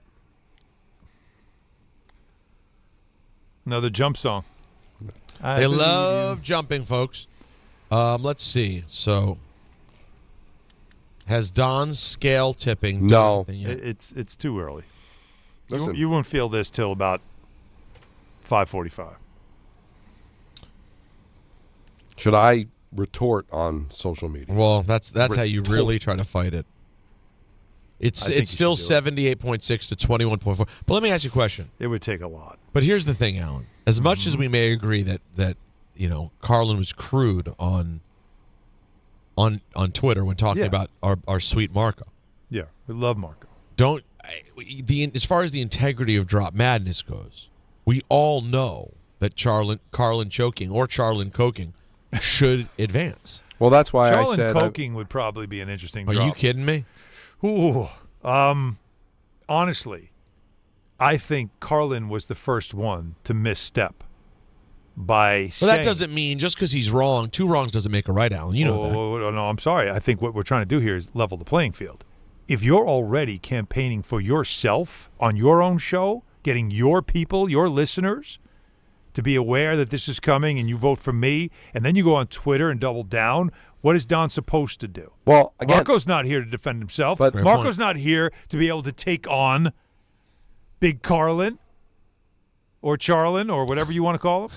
Another jump song. They love jumping, folks. Let's see. So, has Don's scale tipping done anything yet? It's too early. Listen. You won't feel this till about 5:45. Should I retort on social media? Well, that's how you really try to fight it. It's still 78.6 to 21.4. But let me ask you a question. It would take a lot. But here's the thing, Alan. As much as we may agree that Carlin was crude on Twitter when talking about our sweet Marco. Yeah, we love Marco. As far as the integrity of Drop Madness goes, we all know that Carlin choking or Charlin coking should advance. Well, that's why Charlin I said coking would probably be an interesting drop. Are you kidding me? Ooh, honestly, I think Carlin was the first one to misstep by saying. Well, that doesn't mean just because he's wrong, two wrongs doesn't make a right, Alan. You know that. No, I'm sorry. I think what we're trying to do here is level the playing field. If you're already campaigning for yourself on your own show, getting your people, your listeners, to be aware that this is coming and you vote for me, and then you go on Twitter and double down, what is Don supposed to do? Well, again, Marco's not here to defend himself. But Marco's not here to be able to take on Big Carlin or Charlin or whatever you want to call him.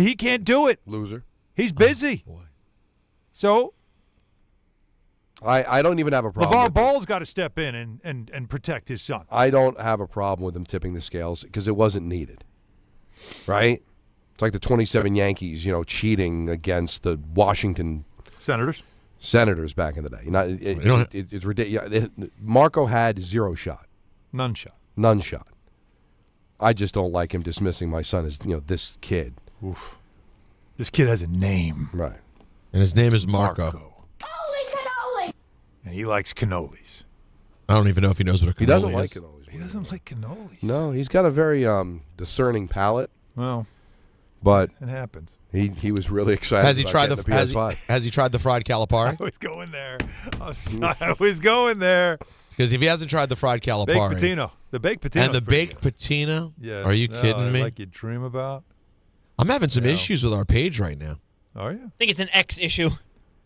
He can't do it. Loser. He's busy. Oh, boy. So I don't even have a problem. LeVar Ball's got to step in and protect his son. I don't have a problem with him tipping the scales because it wasn't needed. Right? It's like the 27 Yankees, cheating against the Washington Senators back in the day. It's ridiculous. Marco had zero shot. None shot. I just don't like him dismissing my son as this kid. Oof. This kid has a name. Right. And his name is Marco. Holy cannoli! And he likes cannolis. I don't even know if he knows what a cannoli is. He doesn't like cannolis. He doesn't like cannolis. No, he's got a very discerning palate. Well, but it happens. He was really excited. Has he about tried getting the PS5. has he tried the fried Calipari? I was going there. I was going there. Because if he hasn't tried the fried Calipari, Baked patino. The baked patino. And the baked patino? Yeah. Are you kidding me? Like you dream about. I'm having some issues with our page right now. Are you? I think it's an X issue.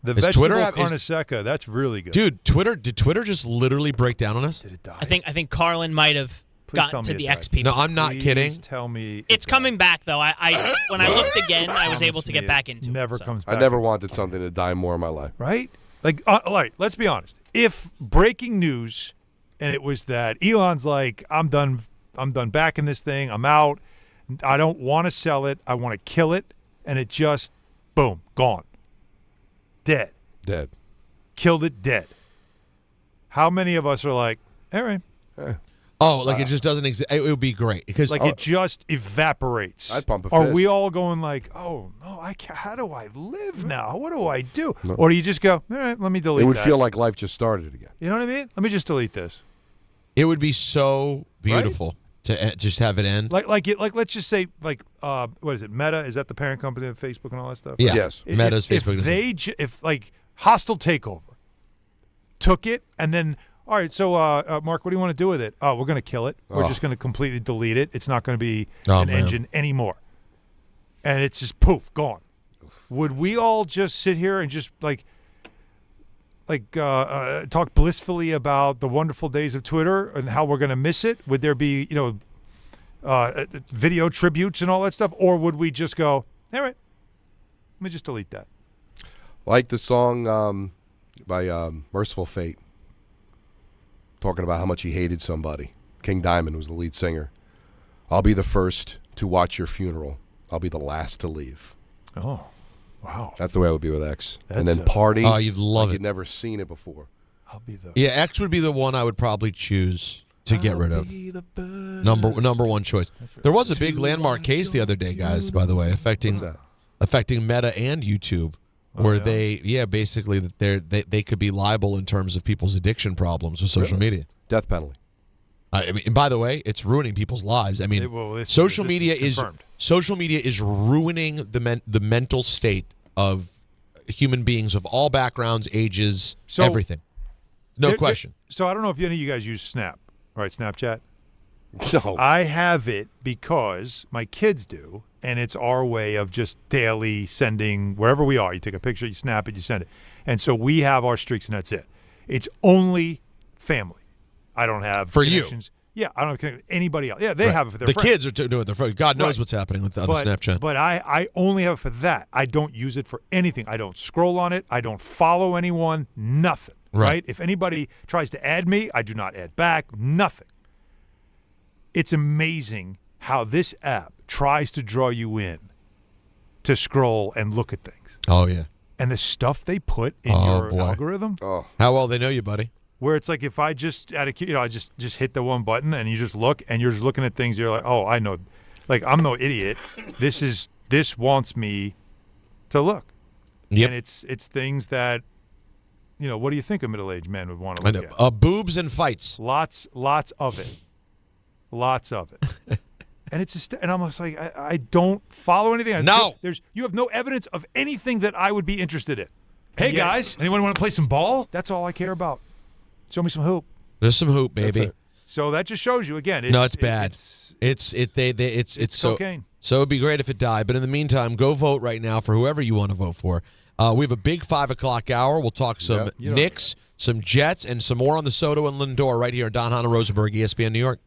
The Is vegetable Twitter carne seca, that's really good. Dude, did Twitter just literally break down on us? Did it die? I think Carlin might have gotten to the X people. No, I'm not kidding. Tell me. It's coming back though. I when I looked again, I was able to get back into it. Never comes back. I never wanted something to die more in my life. Right? Like, all right, let's be honest. If breaking news, and it was that Elon's like, I'm done backing this thing. I'm out. I don't want to sell it. I want to kill it. And it just, boom, gone. Dead. Killed it dead. How many of us are like, all right. Oh, like it just doesn't exist. It would be great because it just evaporates. I'd pump a Are fist. we all going like, oh no, how do I live now? What do I do? No. Or do you just go, all right, let me delete It would that. feel like life just started again. You know what I mean? Let me just delete this. It would be so beautiful to just have it end. Let's just say what is it? Meta, is that the parent company of Facebook and all that stuff? Yeah. Yes. Meta's Facebook. If hostile takeover took it and then, all right, so Mark, what do you want to do with it? Oh, we're going to kill it. We're just going to completely delete it. It's not going to be an engine anymore. And it's just poof, gone. Would we all just sit here and just talk blissfully about the wonderful days of Twitter and how we're going to miss it? Would there be, video tributes and all that stuff? Or would we just go, all right, let me just delete that? Like the song by Merciful Fate, talking about how much he hated somebody. King Diamond was the lead singer. I'll be the first to watch your funeral. I'll be the last to leave. Oh, wow. That's the way I would be with X. And That's then party. Oh, you'd love it. You'd never seen it before. I'll be the X would be the one I would probably choose to get rid of. Number one choice. There was a big landmark case the other day, guys, by the way, affecting Meta and YouTube, where basically they could be liable in terms of people's addiction problems with social media. Death penalty. I mean, and by the way, it's ruining people's lives. I mean, social media is ruining the mental state of human beings of all backgrounds, ages, everything. No question. So I don't know if any of you guys use Snap, right? Snapchat. No. I have it because my kids do, and it's our way of just daily sending wherever we are. You take a picture, you snap it, you send it. And so we have our streaks, and that's it. It's only family. I don't have for connections. Yeah, I don't have anybody else. Yeah, they have it for their The friends. kids are doing it. For God knows what's happening on the Snapchat. But I only have it for that. I don't use it for anything. I don't scroll on it. I don't follow anyone. Nothing. Right? If anybody tries to add me, I do not add back. Nothing. It's amazing how this app tries to draw you in to scroll and look at things. Oh, yeah. And the stuff they put in your algorithm. Oh. How well they know you, buddy. Where it's like if I just I just hit the one button and you just look and you're just looking at things, you're like, oh, I know, like I'm no idiot. This wants me to look. Yep. And it's things that, what do you think a middle-aged man would want to look at? Boobs and fights. Lots of it. Lots of it. And it's just, and I'm just like, I don't follow anything. You have no evidence of anything that I would be interested in. Hey guys, anyone want to play some ball? That's all I care about. Show me some hoop. There's some hoop, baby. So that just shows you again. It's bad. It's cocaine. So it'd be great if it died. But in the meantime, go vote right now for whoever you want to vote for. We have a big 5 o'clock hour. We'll talk some Knicks, some Jets, and some more on the Soto and Lindor right here on Hahn and Rosenberg, ESPN New York.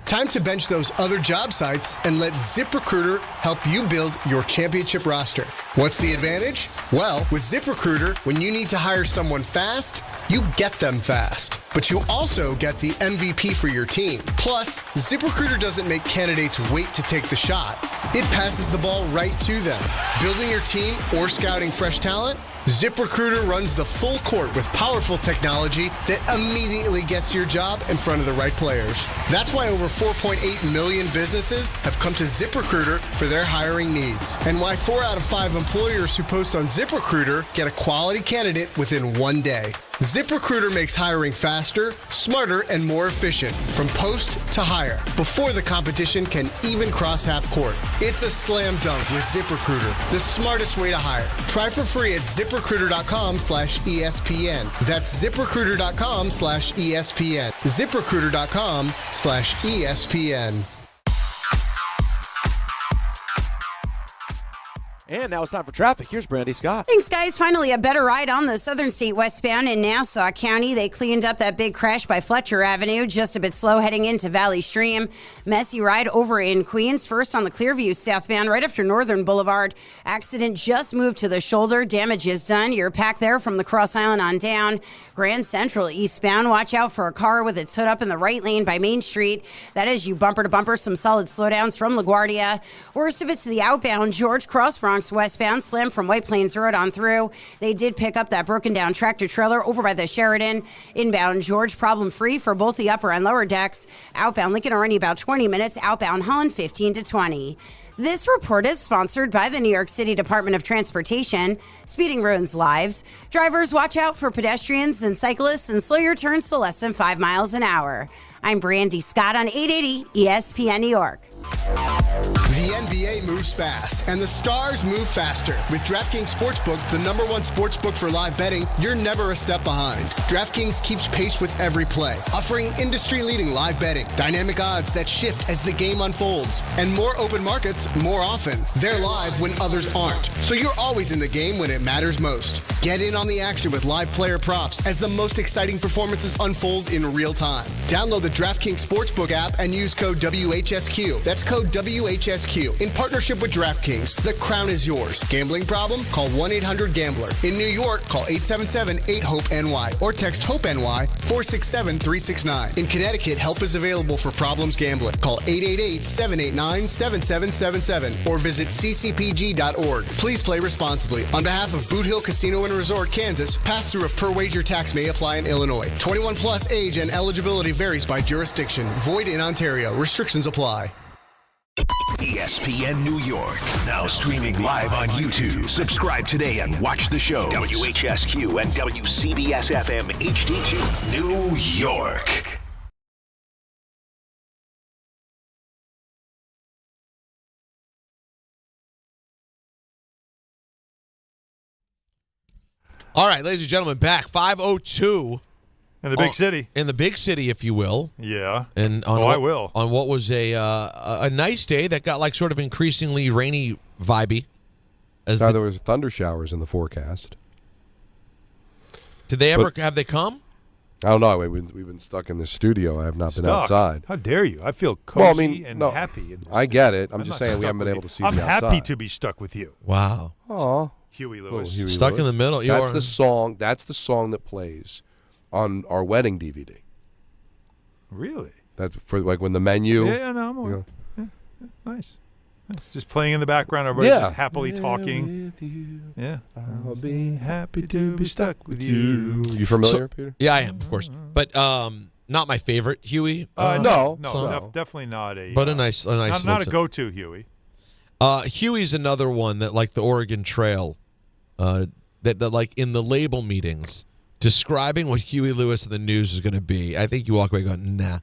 Time to bench those other job sites and let ZipRecruiter help you build your championship roster. What's the advantage? Well, with ZipRecruiter, when you need to hire someone fast, you get them fast. But you also get the MVP for your team. Plus, ZipRecruiter doesn't make candidates wait to take the shot. It passes the ball right to them. Building your team or scouting fresh talent? ZipRecruiter runs the full court with powerful technology that immediately gets your job in front of the right players. That's why over 4.8 million businesses have come to ZipRecruiter for their hiring needs. And why 4 out of 5 employers who post on ZipRecruiter get a quality candidate within 1 day. ZipRecruiter makes hiring faster, smarter, and more efficient from post to hire before the competition can even cross half court. It's a slam dunk with ZipRecruiter, the smartest way to hire. Try for free at ZipRecruiter.com/ESPN. That's ZipRecruiter.com/ESPN. ZipRecruiter.com/ESPN. And now it's time for traffic. Here's Brandy Scott. Thanks, guys. Finally, a better ride on the Southern State westbound in Nassau County. They cleaned up that big crash by Fletcher Avenue. Just a bit slow heading into Valley Stream. Messy ride over in Queens. First on the Clearview southbound, right after Northern Boulevard. Accident just moved to the shoulder. Damage is done. You're packed there from the Cross Island on down. Grand Central eastbound. Watch out for a car with its hood up in the right lane by Main Street. That is you bumper to bumper. Some solid slowdowns from LaGuardia. Worst of it's to the outbound George Cross Bronx westbound, slammed from White Plains Road on through. They did pick up that broken down tractor trailer over by the Sheridan. Inbound George, problem free for both the upper and lower decks. Outbound Lincoln already about 20 minutes. Outbound Holland 15 to 20. This report is sponsored by the New York City Department of Transportation. Speeding ruins lives. Drivers, watch out for pedestrians and cyclists and slow your turns to less than 5 miles an hour. I'm Brandy Scott on 880 ESPN New York. The NBA moves fast, and the stars move faster. With DraftKings Sportsbook, the #1 sportsbook for live betting, you're never a step behind. DraftKings keeps pace with every play, offering industry-leading live betting, dynamic odds that shift as the game unfolds, and more open markets more often. They're live when others aren't, so you're always in the game when it matters most. Get in on the action with live player props as the most exciting performances unfold in real time. Download the DraftKings Sportsbook app and use code WHSQ. That's code WHSQ. In partnership with DraftKings, the crown is yours. Gambling problem? Call 1-800-GAMBLER. In New York, call 877-8-HOPE-NY or text HOPE-NY 467-369. In Connecticut, help is available for problems gambling. Call 888-789-7777 or visit ccpg.org. Please play responsibly. On behalf of Boot Hill Casino and Resort, Kansas, pass-through of per-wager tax may apply in Illinois. 21 plus age and eligibility varies by jurisdiction. Void in Ontario. Restrictions apply. ESPN New York, now streaming live on YouTube. Subscribe today and watch the show. WHSQ and WCBS-FM HD2, New York. All right, ladies and gentlemen, back 5:02. In the big city. In the big city, if you will. Yeah. And I will. On what was a nice day that got like sort of increasingly rainy vibey. There was thunder showers in the forecast. Did they ever have they come? I don't know. We've been stuck in the studio. I have not been outside. How dare you? I feel cozy and happy. I get it. I'm just saying we haven't been able to see I'm the outside. happy to be stuck with you. Wow. Aw. Huey Lewis. Stuck in the middle. That's the song. That's the song that plays on our wedding DVD. Really? That's for like when the menu. Yeah, no, I'm aware. Yeah, nice. Just playing in the background, everybody's just happily talking. Yeah. I'll be happy to be stuck with you. You familiar, Peter? Yeah, I am, of course. But not my favorite Huey. No, definitely not a. But a nice not a go-to Huey. Huey's another one that, like the Oregon Trail, that like in the label meetings, describing what Huey Lewis and the News is going to be. I think you walk away going, nah.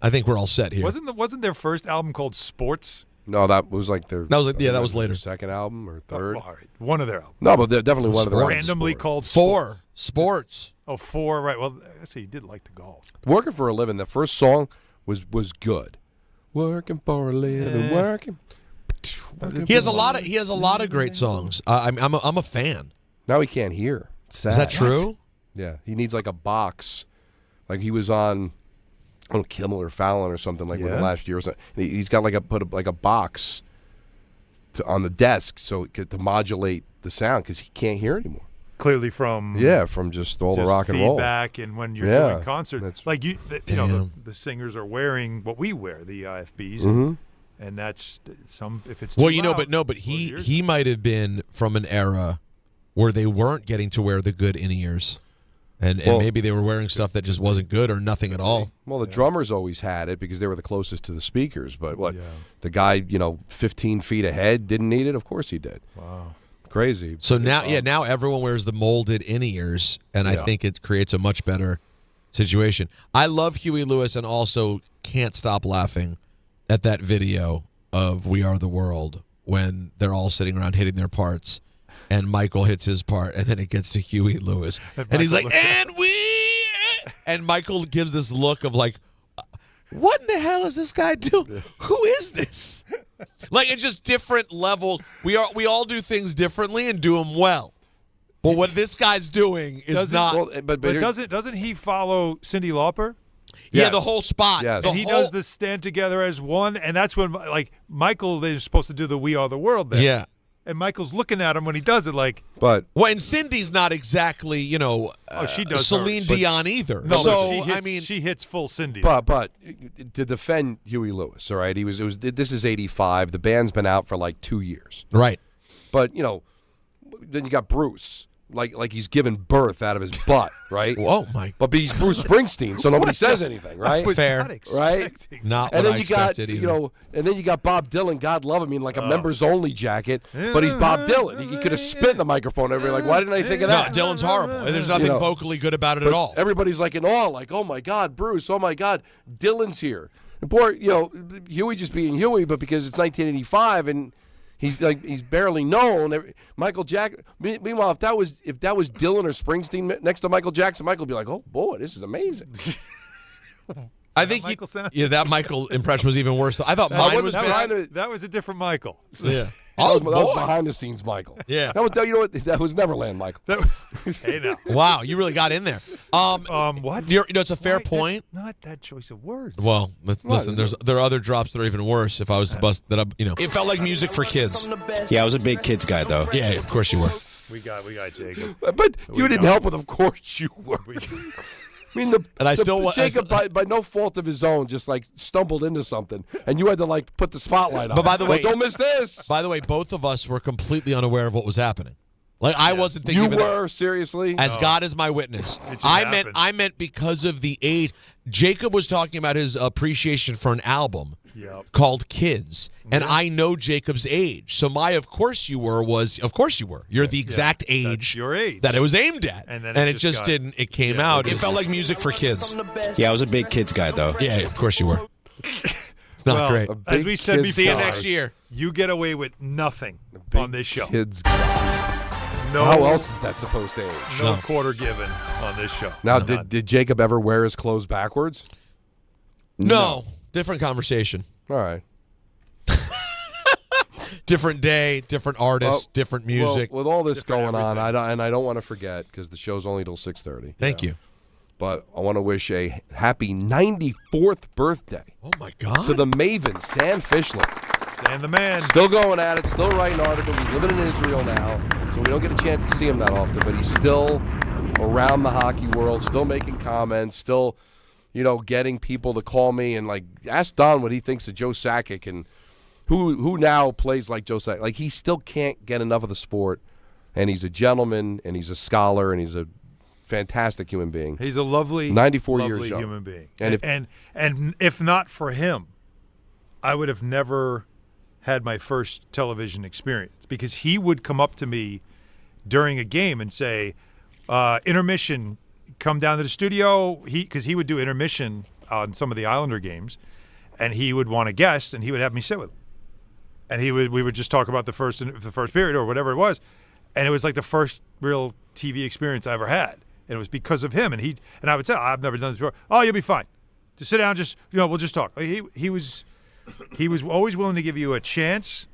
I think we're all set here. Wasn't their first album called Sports? No, that was like their. That was later. Second album or third. All right, one of their albums. No, but they're definitely one of their randomly called Sports. Oh, 4. Right. Well, I see. You did like the golf. Working for a living. The first song was good. Working for a living. Working. He has a lot of great songs. I'm a fan. Now he can't hear. Sad. Is that true? What? Yeah, he needs like a box. Like he was on, I don't know, Kimmel or Fallon or something like within the last year or something. He's got like a box on the desk to modulate the sound because he can't hear anymore. Clearly from just all the rock and roll feedback, and when you're doing concerts, like the singers are wearing what we wear, the IFBs. And that's if it's too loud, but he might have been from an era where they weren't getting to wear the good in-ears. And maybe they were wearing stuff that just wasn't good or nothing at all. Well, the drummers always had it because they were the closest to the speakers. But the guy, 15 feet ahead didn't need it? Of course he did. Wow. Crazy. So now everyone wears the molded in-ears, and I think it creates a much better situation. I love Huey Lewis and also can't stop laughing at that video of We Are the World when they're all sitting around hitting their parts. And Michael hits his part, and then it gets to Huey Lewis. And he's like, and Michael gives this look of like, what in the hell is this guy doing? Who is this? Like, it's just different level. We all do things differently and do them well. But what this guy's doing is not. Well, but doesn't he follow Cyndi Lauper? Yeah, the whole spot. Yes. And he does the stand together as one, and that's when, Michael, they're supposed to do the We Are the World there. Yeah. And Michael's looking at him when he does it and Cindy's not exactly, she does Celine Dion either. No, so, she hits full Cindy. But to defend Huey Lewis, all right, this is 85. The band's been out for like 2 years. Right. But, then you got Bruce. Like he's giving birth out of his butt, right? Oh my! But he's Bruce Springsteen, so nobody says anything, right? Fair, right? Not and what then I you got, expected either. And then you got Bob Dylan, God love him, in like a members only jacket, but he's Bob Dylan. He could have spit in the microphone. Everybody like, why didn't I think of that? No, Dylan's horrible. There's nothing vocally good about it at all. Everybody's like in awe, like, oh my God, Bruce, oh my God, Dylan's here. And poor, Huey just being Huey, but because it's 1985 and. He's barely known. Michael Jackson. Meanwhile, if that was Dylan or Springsteen next to Michael Jackson, Michael would be like, "Oh boy, this is amazing." I think that Michael impression was even worse. I thought mine was bad. That was a different Michael. Yeah. That was behind the scenes Michael. Yeah. That was Neverland Michael. Hey now. Wow, you really got in there. What? It's a fair point. That's not that choice of words. Well, listen. There are other drops that are even worse. If I was to bust that up, it felt like music for kids. Yeah, I was a big kids guy though. Yeah, of course you were. We got Jacob. But you didn't help with, of course you were. I mean, Jacob, by no fault of his own, just stumbled into something, and you had to put the spotlight on. But by the way, don't miss this. By the way, both of us were completely unaware of what was happening. I wasn't thinking. You were seriously. As God is my witness, I meant because of the age. Jacob was talking about his appreciation for an album called Kids, and I know Jacob's age. So my "of course you were" was "of course you were." You're the exact age, your age that it was aimed at, and it just didn't. It came out. It felt like music for kids. Yeah, I was a big kids guy though. Yeah, of course you were. It's not great. As we said before, see you next year. You get away with nothing on this show. Kids. No, how else is that supposed to age? No quarter given on this show. Now, did Jacob ever wear his clothes backwards? No. Different conversation. All right. Different day, different artist, different music. Well, with all this going on, I don't want to forget because the show's only till 6:30. Thank you. But I want to wish a happy 94th birthday. Oh my God! To the Maven, Stan Fischler. Stan the man. Still going at it, still writing articles. He's living in Israel now, so we don't get a chance to see him that often. But he's still around the hockey world, still making comments, still, getting people to call me and ask Don what he thinks of Joe Sakic and who now plays like Joe Sakic. He still can't get enough of the sport, and he's a gentleman, and he's a scholar, and he's a fantastic human being. He's a lovely, 94 lovely years young. human being. And if not for him, I would have never had my first television experience because he would come up to me during a game and say, intermission, come down to the studio. Because he would do intermission on some of the Islander games, and he would want a guest, and he would have me sit with him. And we would just talk about the first period or whatever it was. And it was like the first real TV experience I ever had. And it was because of him. And I would say, I've never done this before. Oh, you'll be fine. Just sit down, we'll just talk. He was always willing to give you a chance,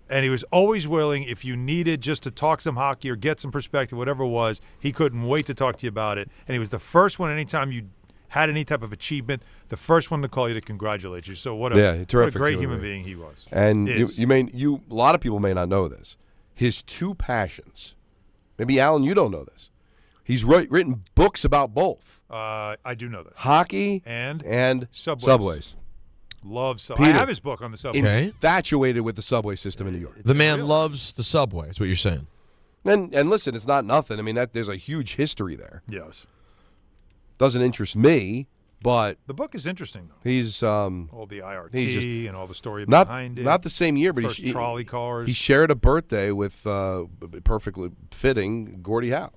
and he was always willing, if you needed just to talk some hockey or get some perspective, whatever it was, he couldn't wait to talk to you about it. And he was the first one anytime you had any type of achievement, the first one to call you to congratulate you. So what a great human being he was. And a lot of people may not know this. His two passions, maybe Alan, you don't know this. He's written books about both. I do know this. Hockey and subways. Love Subway. I have his book on the subway. Infatuated with the subway system in New York. The man loves the subway, is what you're saying. And listen, it's not nothing. I mean, there's a huge history there. Yes. Doesn't interest me, but the book is interesting though. He's all the IRT and all the story not, behind it. Not the same year, but First trolley cars. He shared a birthday with perfectly fitting Gordie Howe.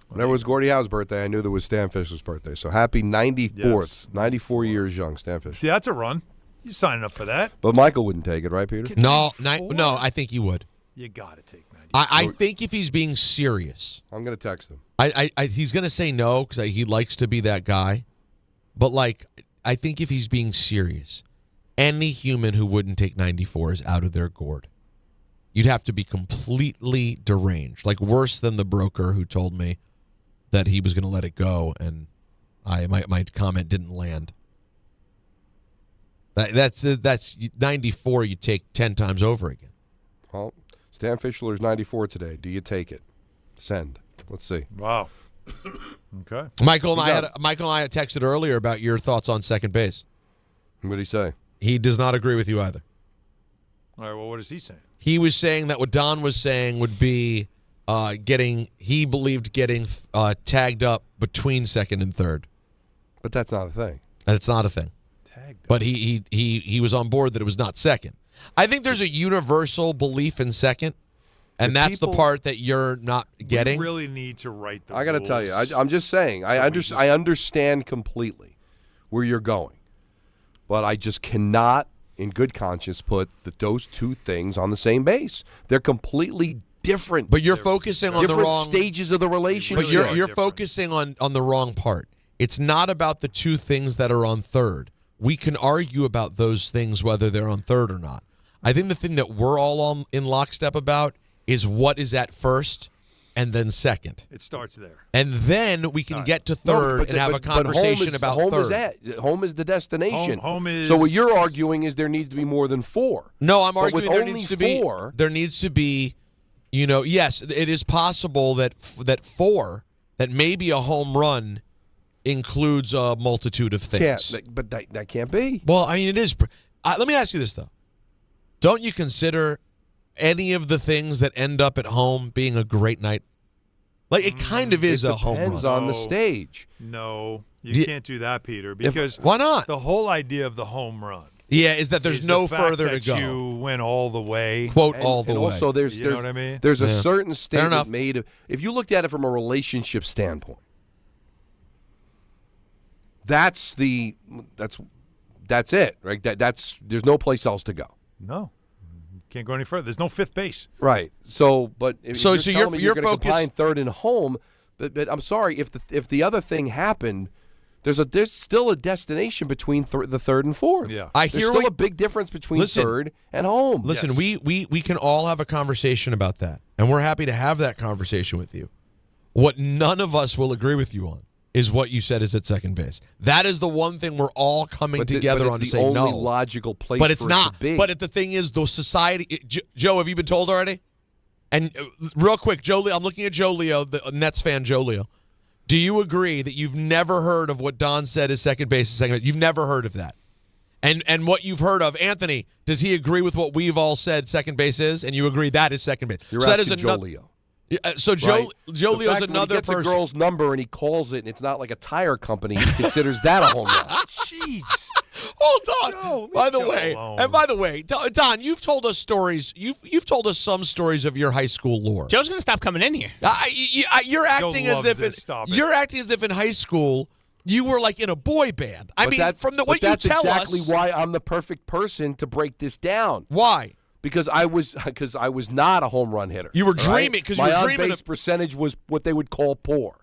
Whenever it was Gordie Howe's birthday, I knew there was Stan Fischler's birthday. So happy 94th, Yes. 94 years young, Stan Fischler. See, that's a run. You signing up for that? But Michael wouldn't take it, right, Peter? No, I think he would. You got to take 90. I think if he's being serious, I'm going to text him. He's going to say no because he likes to be that guy. But, I think if he's being serious, any human who wouldn't take 94 is out of their gourd. You'd have to be completely deranged, worse than the broker who told me that he was going to let it go, and my comment didn't land. That's 94 you take 10 times over again. Well, Stan Fischler's 94 today. Do you take it? Send. Let's see. Wow. Okay. Michael and I had texted earlier about your thoughts on second base. What did he say? He does not agree with you either. All right, well, what is he saying? He was saying that what Don was saying would be getting tagged up between second and third. But that's not a thing. It's not a thing. Tagged up. But he was on board that it was not second. I think there's a universal belief in second, and that's the part that you're not getting. We really need to write the I got to rules. tell you, I'm just saying, I understand completely where you're going. But I just cannot, in good conscience, put those two things on the same base. They're completely different. But you're focusing on the wrong stages of the relationship. But you're focusing on the wrong part. It's not about the two things that are on third. We can argue about those things whether they're on third or not. I think the thing that we're all in lockstep about is what is at first and then second. It starts there. And then we can get to third and have a conversation about third. Home is the destination. Home is. So what you're arguing is there needs to be more than four. No, I'm But arguing with there only needs to four, be. There needs to be. Yes, it is possible that that maybe a home run includes a multitude of things. But that can't be. Well, I mean, it is. Let me ask you this though: don't you consider any of the things that end up at home being a great night? It kind of is a home run. Depends on the stage. No, you can't do that, Peter. Because why not? The whole idea of the home run. Yeah, is that there's no the fact further that to go. You went all the way. Quote all the way. Also, you know what I mean? There's a certain statement made of, if you looked at it from a relationship standpoint, that's it, right? There's no place else to go. No. Can't go any further. There's no fifth base. Right. So, but if you're telling me you're going to focused combine third and home, but I'm sorry, if the other thing happened, there's still a destination between the third and fourth. Yeah. There's still a big difference between third and home. Listen, we can all have a conversation about that, and we're happy to have that conversation with you. What none of us will agree with you on is what you said is at second base. That is the one thing we're all coming together on to say no. It's the only logical place but it's for not. it to be. But the thing is, the society. Joe, have you been told already? And real quick, Joe, I'm looking at Joe Leo, the Nets fan, Joe Leo. Do you agree that you've never heard of what Don said is second base is second base? You've never heard of that. And what you've heard of, Anthony, does he agree with what we've all said second base is? And you agree that is second base? You're so asking that is Joe Leo. So Joe The Leo's fact another when he gets person. a girl's number and he calls it, and it's not like a tire company. He considers that a home run. Jeez. Hold on. By the way, Don, you've told us stories. You've told us some stories of your high school lore. Joe's gonna stop coming in here. You're acting as if in high school you were like in a boy band. I mean, from what you tell us, that's exactly why I'm the perfect person to break this down. Why? Because I was not a home run hitter. You were dreaming because you were dreaming. My on-base percentage was what they would call poor.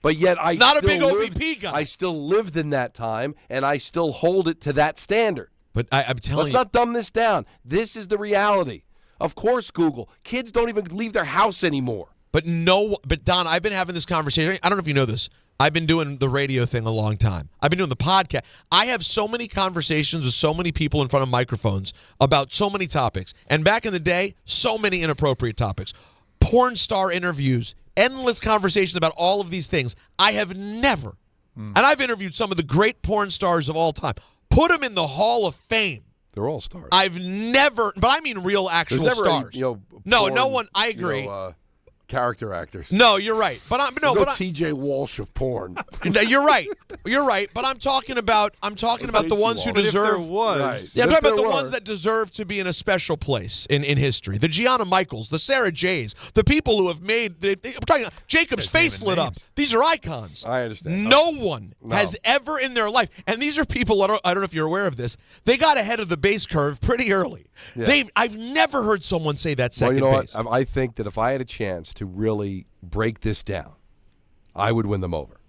But yet I not still a big lived, OBP guy. I still lived in that time, and I still hold it to that standard. But I'm telling Let's not dumb this down. This is the reality. Of course, Google. Kids don't even leave their house anymore. But Don, I've been having this conversation. I don't know if you know this. I've been doing the radio thing a long time. I've been doing the podcast. I have so many conversations with so many people in front of microphones about so many topics. And back in the day, so many inappropriate topics. Porn star interviews, endless conversations about all of these things. I have never, and I've interviewed some of the great porn stars of all time, put them in the Hall of Fame. They're all stars. I've never, but I mean real actual stars. No one. I agree. character actors. No, you're right. But I'm T.J. Walsh of porn. You're right. You're right. But I'm talking about the ones who deserve. There was. Right. Yeah, I'm If talking about there the were. ones that deserve to be in a special place in history. The Gianna Michaels, the Sarah Jays, the people who have made. I'm talking. Jacob's face lit up. These are icons. I understand. No one has ever in their life, and these are people. I don't know if you're aware of this. They got ahead of the base curve pretty early. Yeah. I've never heard someone say that Well, second you know base. what? I think that if I had a chance to really break this down, I would win them over.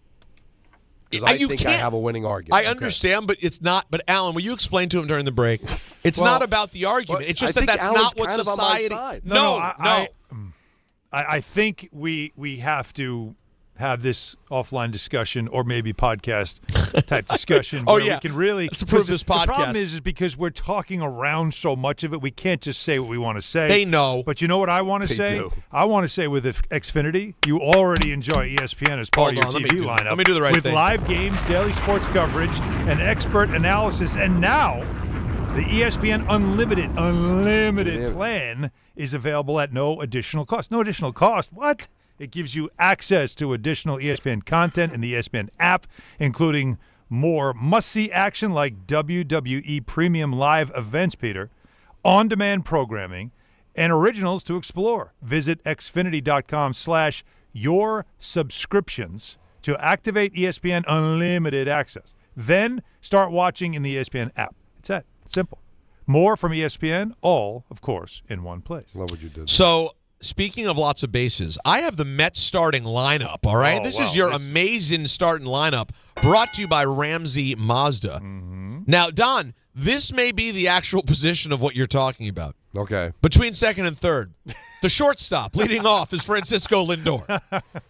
Because I think I have a winning argument. I understand, but it's not. But Alan, will you explain to him during the break? It's not about the argument. It's just that's Alan's not what kind of on my society. side. No. I think we have to have this offline discussion or maybe podcast type discussion. Oh, where yeah. we can really Let's approve this podcast. The problem is because we're talking around so much of it, we can't just say what we want to say. They know. But you know what I want to They say? do. I want to say with Xfinity, you already enjoy ESPN as part Hold of on, your let me TV do- lineup. let me do the right with thing. live games, daily sports coverage, and expert analysis, and now the ESPN Unlimited plan is available at no additional cost. No additional cost? What? It gives you access to additional ESPN content in the ESPN app, including more must-see action like WWE Premium Live events, Peter, on-demand programming, and originals to explore. Visit xfinity.com/your subscriptions to activate ESPN Unlimited access. Then start watching in the ESPN app. It's that simple. More from ESPN, all, of course, in one place. Love what you did. So, speaking of lots of bases, I have the Mets starting lineup, all right? This is your amazing starting lineup brought to you by Ramsey Mazda. Now, Don, this may be the actual position of what you're talking about. Okay. Between second and third. The shortstop leading off is Francisco Lindor.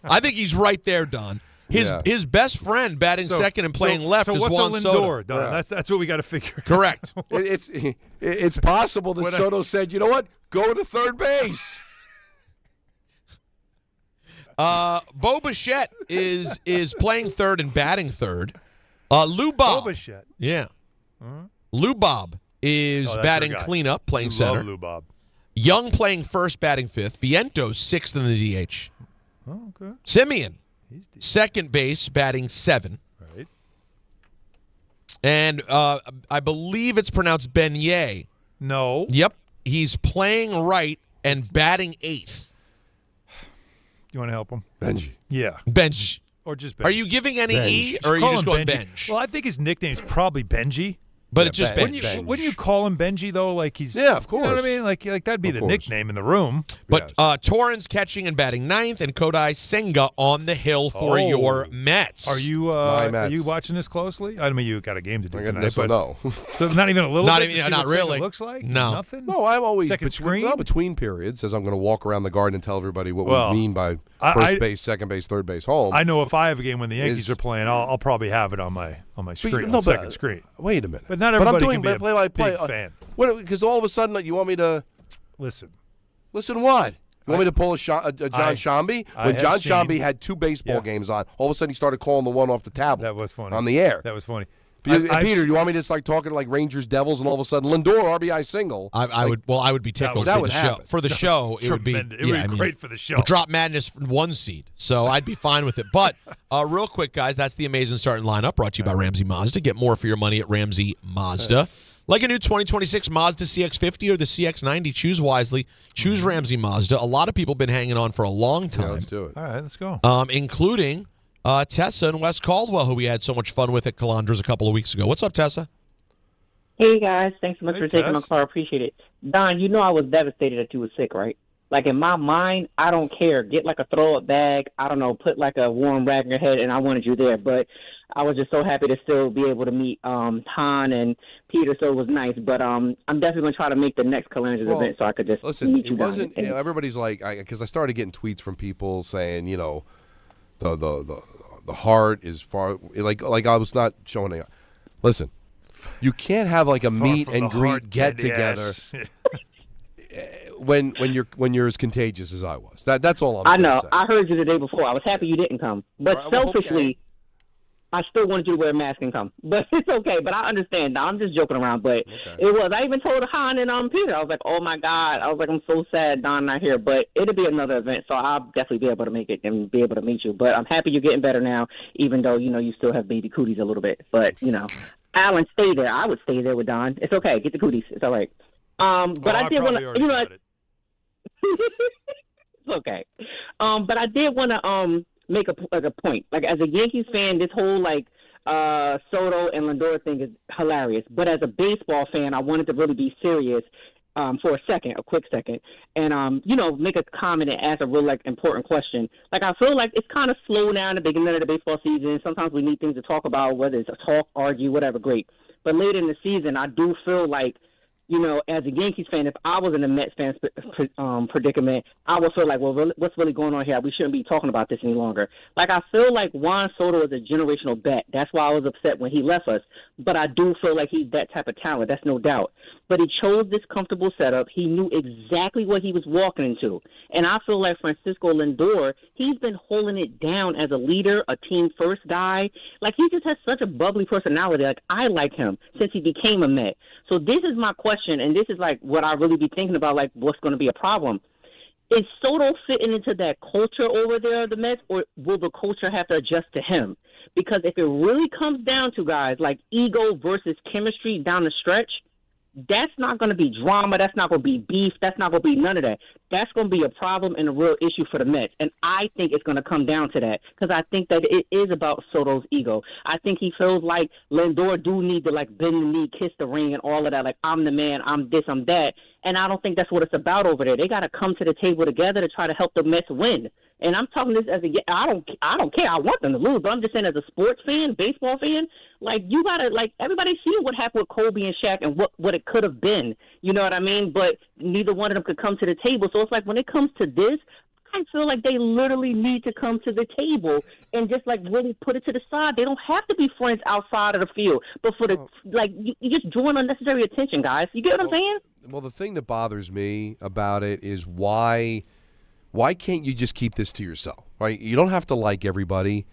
I think he's right there, Don. His best friend batting second and playing left is what's Juan a Soto. Lindor, Don? Yeah. That's what we got to figure out. Correct. It's possible that Soto said, you know what? Go to third base. Bo Bichette is playing third and batting third. Lou Bob. Bo Bichette. Yeah. Lou Bob is batting cleanup, playing center. Love Lou Bob. Young playing first, batting fifth. Vientos sixth in the DH. Oh, okay. Simeon, second base, batting seven. Right. And I believe it's pronounced Beignet. No. Yep. He's playing right and batting eighth. You want to help him? Benji. Yeah. Benj. Or just Benji. Are you giving any Benj. E, or are you Call just him going Benji. Benj? Well, I think his nickname is probably Benji. But it's just Benj. Benj. Wouldn't you call him Benji though? Like he's Yeah, of You know what I course. mean? Like that'd be Of the course. nickname in the room. But Torrens catching and batting ninth, and Kodai Senga on the hill for your Mets. Are you Mets. watching this closely? I mean, you got a game to do I got tonight, this but one, no. so not even a little. Not bit even- to see not what Senga really. Looks like No. nothing. No, I'm always Second screen? between periods, as I'm going to walk around the garden and tell everybody what Well, we mean by I- first base, second base, third base, home. I know if I have a game when the Yankees Is- are playing, I'll probably have it on my screen, on second screen. Wait a minute. But not I'm everybody doing can be a play-by-play. big fan. Because all of a sudden you want me to Listen, what? You want me to pull a John Shambi? I When have John seen- Shambi had two baseball games on, all of a sudden he started calling the one off the tablet. that was funny. On the air. That was funny. Peter, you want me to start talking like Rangers Devils, and all of a sudden Lindor RBI single? I would be tickled That for would the show. happen. For the show, it would be Tremendous. It would be great for the show. Drop Madness one seed, so I'd be fine with it. But real quick, guys, that's the amazing starting lineup brought to you by Ramsey Mazda. Get more for your money at Ramsey Mazda. Like a new 2026 Mazda CX-50 or the CX-90, choose wisely. Choose Ramsey Mazda. A lot of people have been hanging on for a long time. Yeah, let's do it. All right, let's go. Including Tessa and Wes Caldwell, who we had so much fun with at Calandras a couple of weeks ago. What's up, Tessa? Hey, guys. Thanks so much Hey, for taking my Tess. call. I appreciate it. Don, you know I was devastated that you were sick, right? Like, in my mind, I don't care. Get, like, a throw-up bag. I don't know, put, like, a warm rag on your head, and I wanted you there. But I was just so happy to still be able to meet Hahn and Peter, so it was nice. But I'm definitely going to try to make the next Calandras event so I could just Listen, meet it you guys. wasn't. You know, everybody's like, because I started getting tweets from people saying, you know, the heart is far. Like I was not showing it. Listen, you can't have like a meet from and the greet heart, get kid, together yes. when you're as contagious as I was. That's all I'm. I gonna know. say. I heard you the day before. I was happy you didn't come. But Well, selfishly, okay. I still wanted you to wear a mask and come. But it's okay. But I understand. Now, I'm just joking around. But it was. I even told Hahn and Peter. I was like, oh, my God. I was like, I'm so sad Don not here. But it'll be another event, so I'll definitely be able to make it and be able to meet you. But I'm happy you're getting better now, even though, you still have baby cooties a little bit. But, Alan, stay there. I would stay there with Don. It's okay. Get the cooties. It's all right. But I did want to, it's okay. But I did want to make a point. Like, as a Yankees fan, this whole Soto and Lindor thing is hilarious. But as a baseball fan, I wanted to really be serious for a quick second, and make a comment and ask a real important question. Like, I feel like it's kind of slow now in the beginning of the baseball season. Sometimes we need things to talk about, whether it's a talk, argue, whatever, great. But later in the season, I do feel like, as a Yankees fan, if I was in a Mets fan predicament, I would feel like, well, what's really going on here? We shouldn't be talking about this any longer. Like, I feel like Juan Soto is a generational bet. That's why I was upset when he left us. But I do feel like he's that type of talent. That's no doubt. But he chose this comfortable setup. He knew exactly what he was walking into. And I feel like Francisco Lindor, he's been holding it down as a leader, a team-first guy. Like, he just has such a bubbly personality. Like, I like him since he became a Met. So this is my question, and this is, what I really be thinking about, what's going to be a problem. Is Soto fitting into that culture over there, the Mets, or will the culture have to adjust to him? Because if it really comes down to, guys, ego versus chemistry down the stretch, that's not going to be drama. That's not going to be beef. That's not going to be none of that. That's going to be a problem and a real issue for the Mets. And I think it's going to come down to that because I think that it is about Soto's ego. I think he feels like Lindor do need to, bend the knee, kiss the ring, and all of that. I'm the man. I'm this, I'm that. And I don't think that's what it's about over there. They got to come to the table together to try to help the Mets win. And I'm talking this as I don't care. I want them to lose, but I'm just saying as a sports fan, baseball fan, you got to, everybody see what happened with Kobe and Shaq and what it could have been. You know what I mean? But neither one of them could come to the table. So it's when it comes to this, I feel like they literally need to come to the table and just really put it to the side. They don't have to be friends outside of the field, but for you just drawing unnecessary attention, guys. You get what I'm saying? Well, the thing that bothers me about it is why can't you just keep this to yourself? Right? You don't have to like everybody,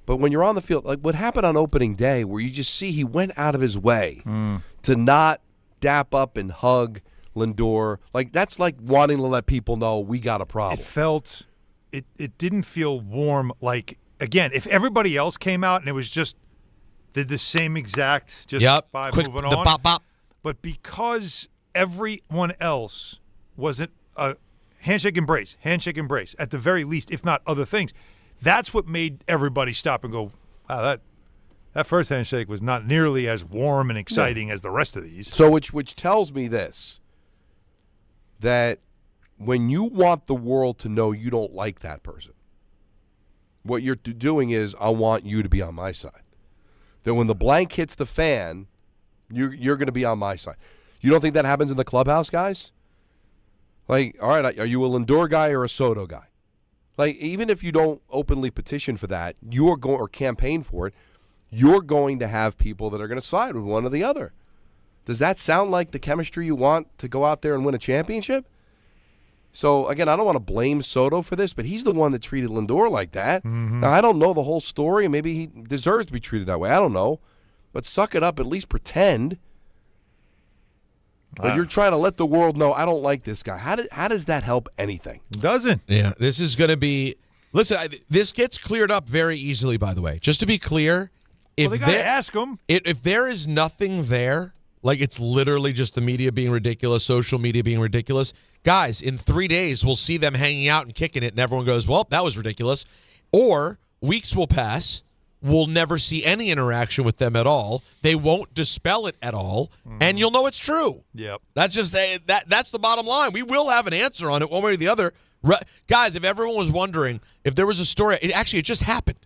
but when you're on the field, what happened on opening day, where you just see he went out of his way to not dap up and hug Lindor, that's wanting to let people know we got a problem. It didn't feel warm. Again, if everybody else came out and it was just did the same exact quick, moving the on, bop, bop. But because everyone else wasn't a handshake embrace at the very least, if not other things, that's what made everybody stop and go, wow, that first handshake was not nearly as warm and exciting as the rest of these. So which tells me this, that when you want the world to know you don't like that person, what you're doing is, I want you to be on my side. That when the blank hits the fan, you're going to be on my side. You don't think that happens in the clubhouse, guys? All right, are you a Lindor guy or a Soto guy? Even if you don't openly petition for that, you're going or campaign for it, you're going to have people that are going to side with one or the other. Does that sound like the chemistry you want to go out there and win a championship? So, again, I don't want to blame Soto for this, but he's the one that treated Lindor like that. Mm-hmm. Now, I don't know the whole story, and maybe he deserves to be treated that way. I don't know. But suck it up, at least pretend. But you're trying to let the world know, I don't like this guy. How does that help anything? Doesn't. Yeah, this is going to be – listen, this gets cleared up very easily, by the way. Just to be clear, they got to ask him. If there is nothing there – it's literally just the media being ridiculous, social media being ridiculous. Guys, in 3 days, we'll see them hanging out and kicking it, and everyone goes, well, that was ridiculous. Or weeks will pass. We'll never see any interaction with them at all. They won't dispel it at all, and you'll know it's true. Yep. That's just that's the bottom line. We will have an answer on it one way or the other. Guys, if everyone was wondering, if there was a story, it just happened.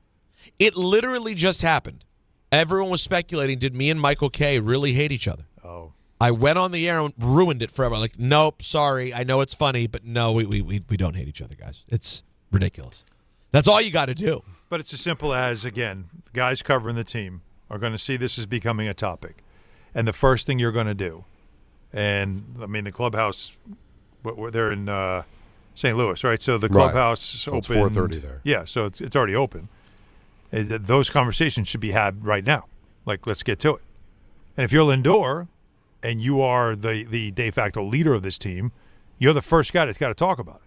It literally just happened. Everyone was speculating, did me and Michael Kay really hate each other? Oh. I went on the air and ruined it for everyone. Nope, sorry. I know it's funny, but no, we don't hate each other, guys. It's ridiculous. That's all you got to do. But it's as simple as, again, the guys covering the team are going to see this as becoming a topic. And the first thing you're going to do, and, the clubhouse, they're in St. Louis, right? So the clubhouse so opened. It's 4:30 there. Yeah, so it's already open. Those conversations should be had right now. Like, let's get to it. And if you're Lindor and you are the de facto leader of this team, you're the first guy that's got to talk about it.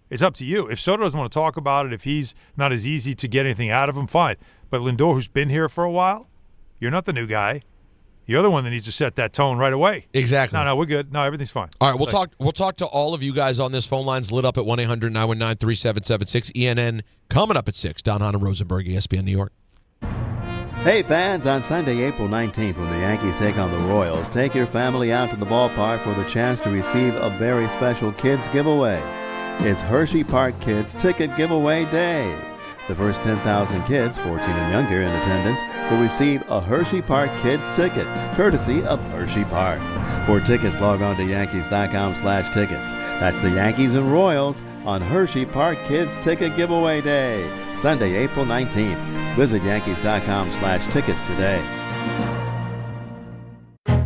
It's up to you. If Soto doesn't want to talk about it, if he's not as easy to get anything out of him, fine. But Lindor, who's been here for a while, you're not the new guy. You're the one that needs to set that tone right away. Exactly. No, we're good. No, everything's fine. All right, we'll talk to all of you guys on this. Phone line's lit up at 1-800-919-3776. ENN coming up at 6. Don Hahn and Rosenberg, ESPN New York. Hey fans, on Sunday, April 19th, when the Yankees take on the Royals, take your family out to the ballpark for the chance to receive a very special kids giveaway. It's Hershey Park Kids Ticket Giveaway Day. The first 10,000 kids, 14 and younger in attendance, will receive a Hershey Park Kids ticket, courtesy of Hershey Park. For tickets, log on to Yankees.com/tickets. That's the Yankees and Royals on Hershey Park Kids Ticket Giveaway Day, Sunday, April 19th. Visit Yankees.com/tickets today.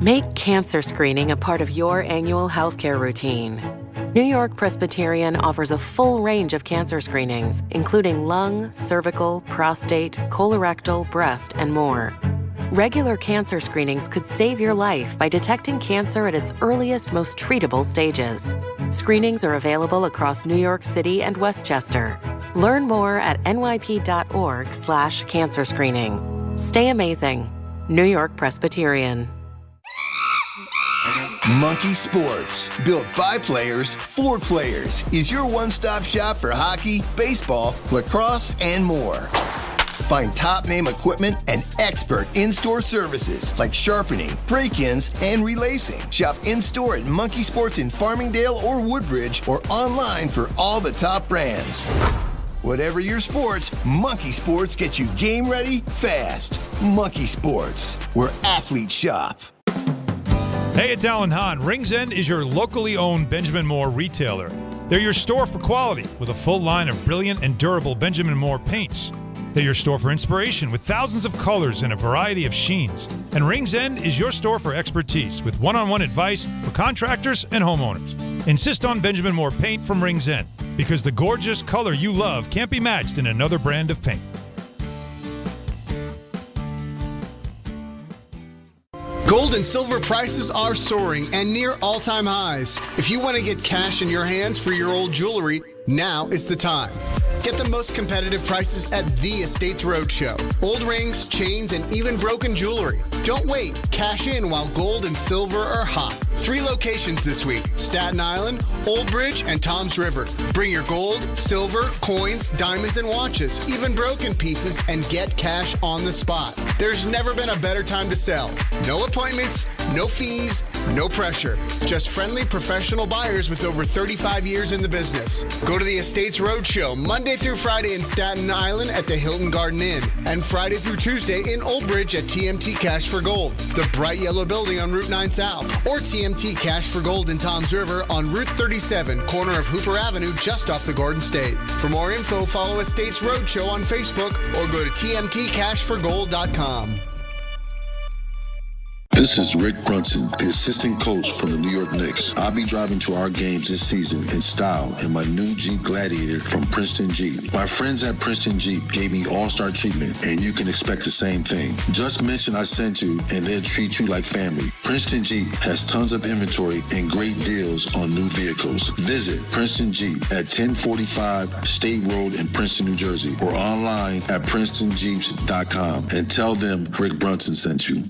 Make cancer screening a part of your annual healthcare routine. New York Presbyterian offers a full range of cancer screenings, including lung, cervical, prostate, colorectal, breast, and more. Regular cancer screenings could save your life by detecting cancer at its earliest, most treatable stages. Screenings are available across New York City and Westchester. Learn more at nyp.org/cancer screening. Stay amazing. New York Presbyterian. Monkey Sports, built by players for players, is your one-stop shop for hockey, baseball, lacrosse, and more. Find top-name equipment and expert in-store services like sharpening, break-ins, and relacing. Shop in-store at Monkey Sports in Farmingdale or Woodbridge, or online for all the top brands. Whatever your sports, Monkey Sports gets you game ready fast. Monkey Sports, where athletes shop. Hey, it's Alan Hahn. Rings End is your locally owned Benjamin Moore retailer. They're your store for quality with a full line of brilliant and durable Benjamin Moore paints. They're your store for inspiration with thousands of colors and a variety of sheens. And Rings End is your store for expertise with one-on-one advice for contractors and homeowners. Insist on Benjamin Moore paint from Rings End because the gorgeous color you love can't be matched in another brand of paint. Gold and silver prices are soaring and near all-time highs. If you want to get cash in your hands for your old jewelry, now is the time. Get the most competitive prices at the Estates Roadshow. Old rings, chains, and even broken jewelry. Don't wait. Cash in while gold and silver are hot. 3 locations this week: Staten Island, Old Bridge, and Toms River. Bring your gold, silver, coins, diamonds, and watches, even broken pieces, and get cash on the spot. There's never been a better time to sell. No appointments, no fees, no pressure. Just friendly professional buyers with over 35 years in the business. Go to the Estates Roadshow Monday through Friday in Staten Island at the Hilton Garden Inn, and Friday through Tuesday in Old Bridge at TMT Cash for Gold, the bright yellow building on Route 9 South, or TMT Cash for Gold in Toms River on Route 37, corner of Hooper Avenue, just off the Garden State. For more info, follow Estates Roadshow on Facebook or go to tmtcashforgold.com. This is Rick Brunson, the assistant coach from the New York Knicks. I'll be driving to our games this season in style in my new Jeep Gladiator from Princeton Jeep. My friends at Princeton Jeep gave me all-star treatment, and you can expect the same thing. Just mention I sent you, and they'll treat you like family. Princeton Jeep has tons of inventory and great deals on new vehicles. Visit Princeton Jeep at 1045 State Road in Princeton, New Jersey, or online at PrincetonJeeps.com and tell them Rick Brunson sent you.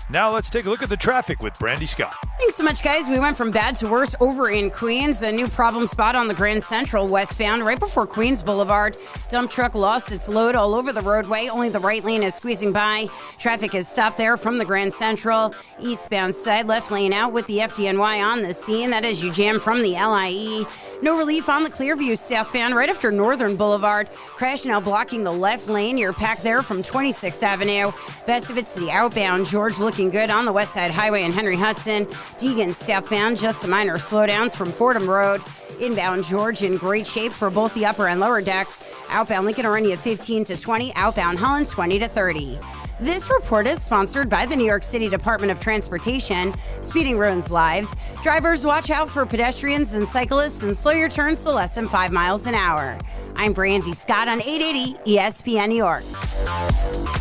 Now let's take a look at the traffic with Brandy Scott. Thanks so much, guys. We went from bad to worse over in Queens. A new problem spot on the Grand Central westbound right before Queens Boulevard. Dump truck lost its load all over the roadway. Only the right lane is squeezing by. Traffic is stopped there from the Grand Central. Eastbound side, left lane out with the FDNY on the scene. That is you jam from the LIE. No relief on the Clearview southbound right after Northern Boulevard. Crash now blocking the left lane. You're packed there from 26th Avenue. Best of it's the outbound. George looking good on the West Side Highway and Henry Hudson. Deegan southbound, just some minor slowdowns from Fordham Road. Inbound George in great shape for both the upper and lower decks. Outbound Lincoln already at 15 to 20. Outbound Holland 20 to 30. This report is sponsored by the New York City Department of Transportation. Speeding ruins lives. Drivers, watch out for pedestrians and cyclists and slow your turns to less than 5 miles an hour. I'm Brandy Scott on 880 ESPN New York.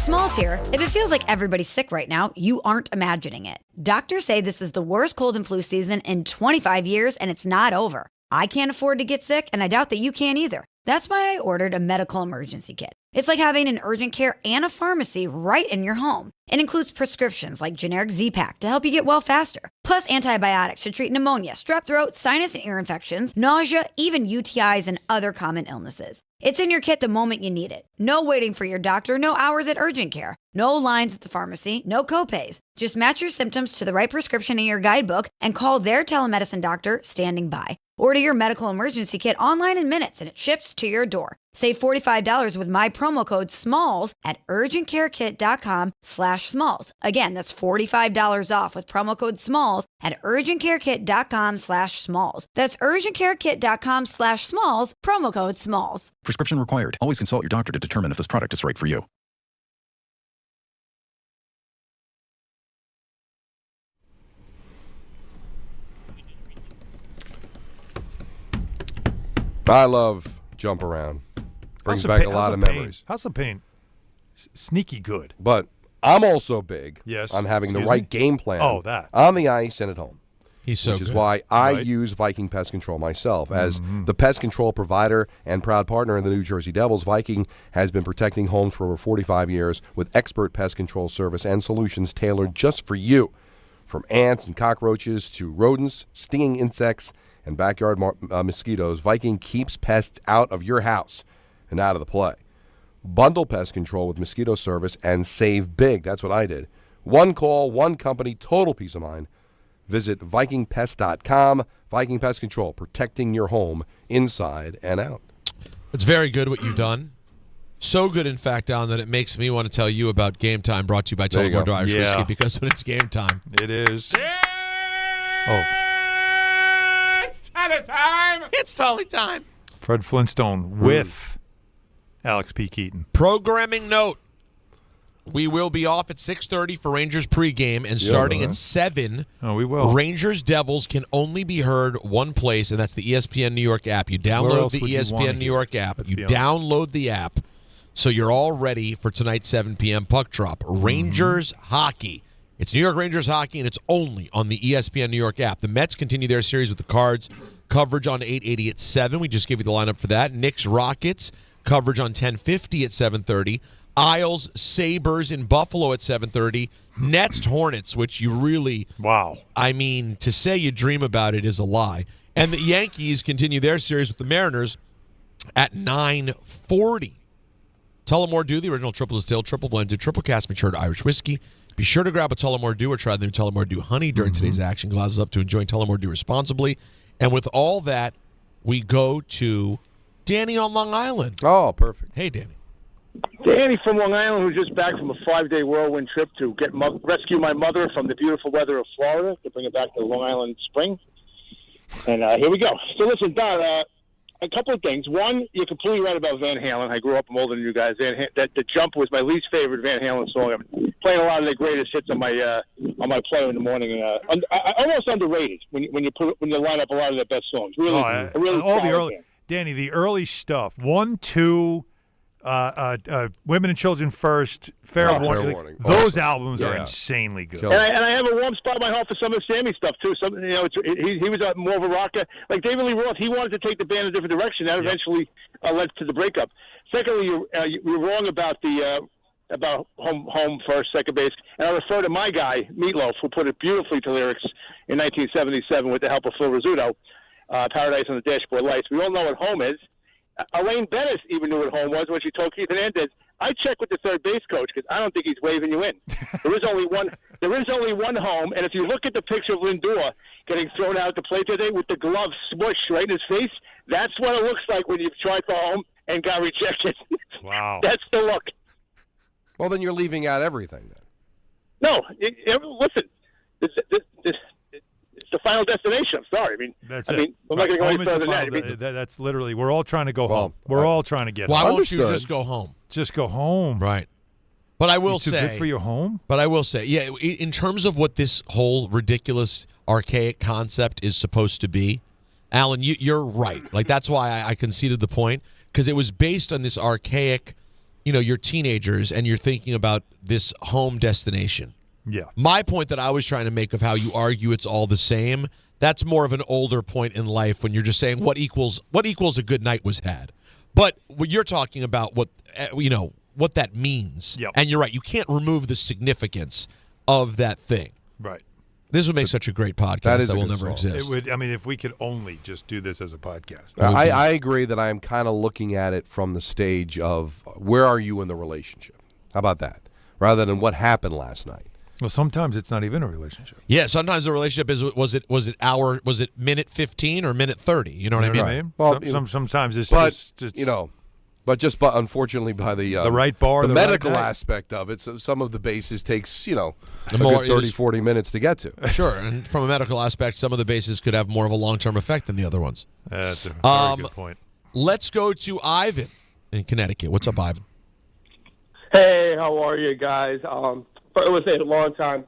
Smalls here. If it feels like everybody's sick right now, you aren't imagining it. Doctors say this is the worst cold and flu season in 25 years, and it's not over. I can't afford to get sick, and I doubt that you can either. That's why I ordered a medical emergency kit. It's like having an urgent care and a pharmacy right in your home. It includes prescriptions like generic Z-Pak to help you get well faster, plus antibiotics to treat pneumonia, strep throat, sinus and ear infections, nausea, even UTIs and other common illnesses. It's in your kit the moment you need it. No waiting for your doctor, no hours at urgent care, no lines at the pharmacy, no copays. Just match your symptoms to the right prescription in your guidebook and call their telemedicine doctor standing by. Order your medical emergency kit online in minutes and it ships to your door. Save $45 with my promo code SMALLS at urgentcarekit.com/smalls. Again, that's $45 off with promo code SMALLS at urgentcarekit.com/smalls. That's urgentcarekit.com/smalls, promo code SMALLS. Prescription required. Always consult your doctor to determine if this product is right for you. I love jump around. Brings back a lot of memories. House of Pain, sneaky good. But I'm also big Yes. on having the Excuse right me? game plan that. on the ice and at home. He's so Which is good. why I Right. use Viking Pest Control myself. As the pest control provider and proud partner of the New Jersey Devils, Viking has been protecting homes for over 45 years with expert pest control service and solutions tailored just for you. From ants and cockroaches to rodents, stinging insects, and backyard mosquitoes, Viking keeps pests out of your house and out of the play. Bundle pest control with mosquito service and save big. That's what I did. One call, one company, total peace of mind. Visit VikingPest.com. Viking Pest Control, protecting your home inside and out. It's very good what you've done. So good, in fact, Don, that it makes me want to tell you about Game Time, brought to you by There you Tullamore go. Irish Yeah. Whiskey, because when it's game time. It is. Oh, It's totally time. Fred Flintstone with Alex P. Keaton. Programming note. We will be off at 6:30 for Rangers pregame, and starting at 7, we will. Rangers Devils can only be heard one place, and that's the ESPN New York app. You Where download else the would you wanna ESPN New hear? York app. Let's You be honest. download the app, so you're all ready for tonight's 7 p.m. puck drop. Rangers hockey. It's New York Rangers hockey, and it's only on the ESPN New York app. The Mets continue their series with the Cards. Coverage on 880 at 7. We just gave you the lineup for that. Knicks Rockets. Coverage on 1050 at 7:30. Isles Sabres in Buffalo at 7:30. Nets Hornets, which you really... Wow. I mean, to say you dream about it is a lie. And the Yankees continue their series with the Mariners at 9:40. Tullamore Dew, the original triple distilled, triple blended, triple cast matured Irish whiskey. Be sure to grab a Tullamore Dew or try the new Tullamore Dew Honey during today's action. Glasses up to enjoying Tullamore Dew responsibly. And with all that, we go to Danny on Long Island. Oh, perfect. Hey, Danny. Danny from Long Island, who's just back from a 5-day whirlwind trip to rescue my mother from the beautiful weather of Florida to bring her back to Long Island spring. And here we go. So listen, Don, a couple of things. One, you're completely right about Van Halen. I grew up, I'm older than you guys. That the Jump was my least favorite Van Halen song. I'm playing a lot of their greatest hits on my player in the morning. Almost underrated when you line up a lot of their best songs. Really, really all the solid early, band. Danny, the early stuff. 1, 2, Women and Children First, Fair Warning. Those albums are insanely good. And I have a warm spot in my heart for some of Sammy's stuff too. Some, he was more of a rocker. Like David Lee Roth, he wanted to take the band a different direction. That eventually led to the breakup. Secondly, you're wrong about the about home first, second base. And I refer to my guy Meatloaf, who put it beautifully to lyrics in 1977 with the help of Phil Rizzuto. Paradise on the Dashboard Lights. We all know what home is. Elaine Bennis even knew what home was when she told Keith Hernandez, I check with the third base coach because I don't think he's waving you in. There is only one home, and if you look at the picture of Lindor getting thrown out at the plate today with the glove smush right in his face, that's what it looks like when you've tried for home and got rejected. Wow. That's the look. Well, then you're leaving out everything then. No, listen, it's the final destination. I'm sorry. I'm not going to go any further than that. That's literally, we're all trying to go home. We're all trying to get Why home. won't you just go home? Just go home. Right. But I will too say, good for your home. But I will say, yeah, in terms of what this whole ridiculous, archaic concept is supposed to be, Alan, you're right. Like that's why I conceded the point, because it was based on this archaic. You're teenagers and you're thinking about this home destination. Yeah. My point that I was trying to make of how you argue it's all the same, that's more of an older point in life when you're just saying what equals a good night was had. But what you're talking about, what that means. Yep. And you're right, you can't remove the significance of that thing. Right. This would make such a great podcast that will never exist. It would. I mean, if we could only just do this as a podcast. I agree that I am kind of looking at it from the stage of where are you in the relationship? How about that? Rather than what happened last night. Well, sometimes it's not even a relationship. Yeah, sometimes the relationship is was it minute 15 or minute 30? You know what I mean? Well, sometimes it's just But unfortunately by the right bar, the right medical night. aspect of it, so some of the bases takes a more- good 30, 40 minutes to get to. Sure, and from a medical aspect, some of the bases could have more of a long-term effect than the other ones. That's a very good point. Let's go to Ivan in Connecticut. What's up, Ivan? Hey, how are you guys? I would say long time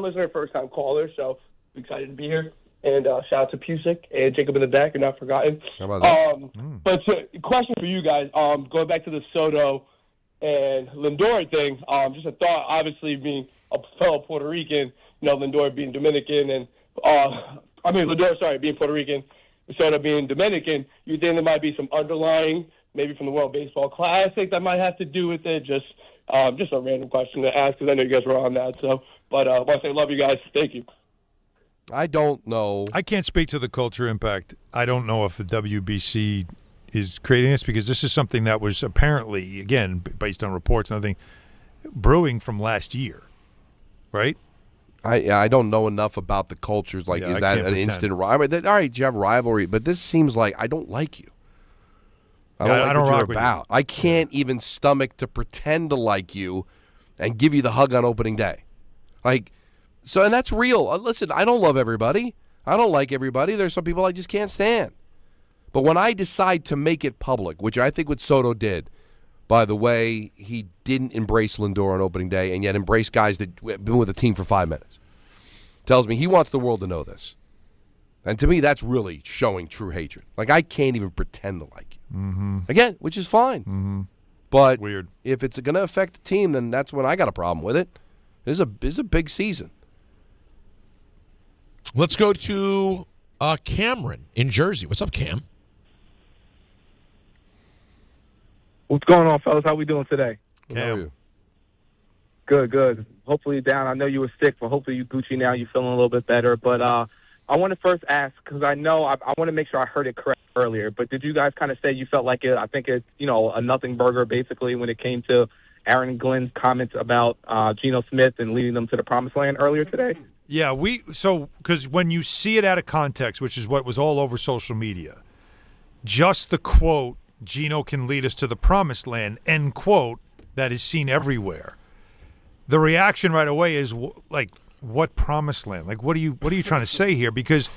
listener, first time caller. So excited to be here. And shout out to Pusick and Jacob in the back. You're not forgotten. How about that? But question for you guys. Going back to the Soto and Lindor thing. Just a thought. Obviously, being a fellow Puerto Rican, Lindor being Dominican, and Lindor, being Puerto Rican, Soto being Dominican. You think there might be some underlying, maybe from the World Baseball Classic, that might have to do with it? Just a random question to ask, because I know you guys were on that. So, but I want to say love you guys. Thank you. I don't know. I can't speak to the culture impact. I don't know if the WBC is creating this, because this is something that was apparently, again, based on reports and everything, brewing from last year, right? I don't know enough about the cultures. Like, is that an instant rivalry? All right, you have rivalry, but this seems like I don't like you. I don't like what you're about. I can't even stomach to pretend to like you and give you the hug on opening day. And that's real. Listen, I don't love everybody. I don't like everybody. There's some people I just can't stand. But when I decide to make it public, which I think what Soto did, by the way, he didn't embrace Lindor on opening day and yet embrace guys that have been with the team for 5 minutes. Tells me he wants the world to know this. And to me, that's really showing true hatred. I can't even pretend to like you. Mm-hmm. Again, which is fine. Mm-hmm. But weird. If it's going to affect the team, then that's when I got a problem with it. This is a big season. Let's go to Cameron in Jersey. What's up, Cam? What's going on, fellas? How we doing today? How are you? Good. Hopefully you're down. I know you were sick, but hopefully you're Gucci now. You're feeling a little bit better. But I want to first ask, because I know I want to make sure I heard it correct earlier, but did you guys kind of say you felt like it? I think it's, a nothing burger, basically, when it came to Aaron and Glenn's comments about Geno Smith and leading them to the promised land earlier today? Yeah, because when you see it out of context, which is what was all over social media, just the quote, Geno can lead us to the promised land, end quote, that is seen everywhere. The reaction right away is what promised land? What are you trying to say here? Because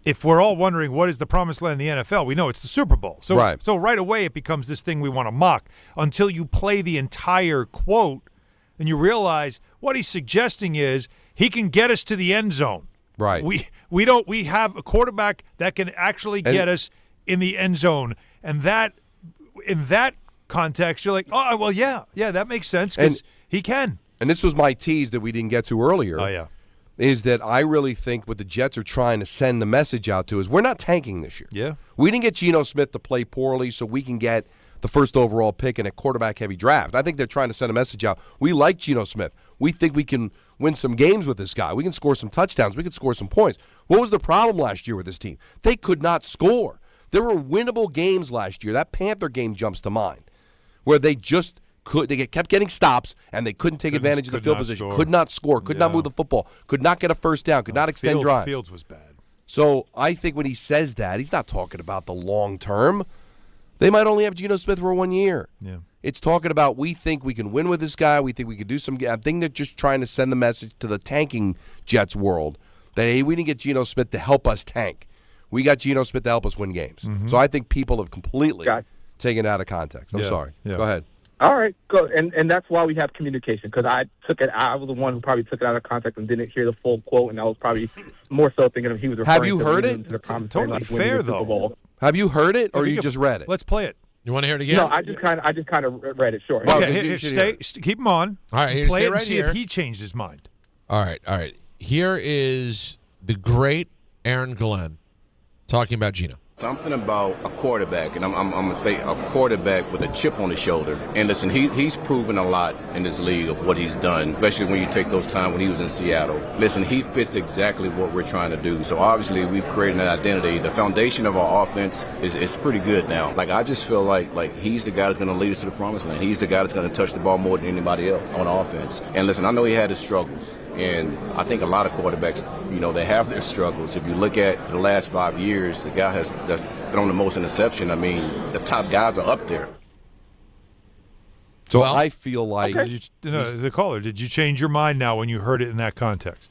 if we're all wondering what is the promised land in the NFL, we know it's the Super Bowl. So right away it becomes this thing we want to mock until you play the entire quote and you realize what he's suggesting is he can get us to the end zone. Right. We have a quarterback that can actually get us in the end zone, and that in that context you're like, oh well, yeah, that makes sense because he can. And this was my tease that we didn't get to earlier. Oh yeah. Is that I really think what the Jets are trying to send the message out to is we're not tanking this year. Yeah. We didn't get Geno Smith to play poorly so we can get the first overall pick in a quarterback-heavy draft. I think they're trying to send a message out. We like Geno Smith. We think we can win some games with this guy. We can score some touchdowns. We can score some points. What was the problem last year with this team? They could not score. There were winnable games last year. That Panther game jumps to mind where they just kept getting stops, and they couldn't take advantage of the field position. Could not score. Could not move the football. Could not get a first down. Could not extend drive. Fields was bad. So I think when he says that, he's not talking about the long term. They might only have Geno Smith for 1 year. Yeah. It's talking about we think we can win with this guy. We think we can do some. I think they're just trying to send the message to the tanking Jets world that, hey, we didn't get Geno Smith to help us tank. We got Geno Smith to help us win games. Mm-hmm. So I think people have completely taken it out of context. I'm sorry. Yeah. Go ahead. All right, good. And that's why we have communication, because I was the one who probably took it out of context and didn't hear the full quote, and I was probably more so thinking of he was referring Have you to heard leading it? to the promised Totally land, like fair, winning the though. Super Bowl. Have you heard it, or you just read it? Let's play it. You want to hear it again? No, I just kind of read it. Sure. Okay, here, keep him on. All right, here, play stay it and right see here. if he changed his mind. All right. Here is the great Aaron Glenn talking about Geno. Something about a quarterback, and I'm going to say a quarterback with a chip on his shoulder. And listen, he's proven a lot in this league of what he's done, especially when you take those times when he was in Seattle. Listen, he fits exactly what we're trying to do. So obviously we've created an identity. The foundation of our offense is pretty good now. Like, I just feel like he's the guy that's going to lead us to the promised land. He's the guy that's going to touch the ball more than anybody else on offense. And listen, I know he had his struggles. And I think a lot of quarterbacks, they have their struggles. If you look at the last 5 years, the guy that's thrown the most interception. I mean, the top guys are up there. So I feel like the caller. Did you change your mind now when you heard it in that context?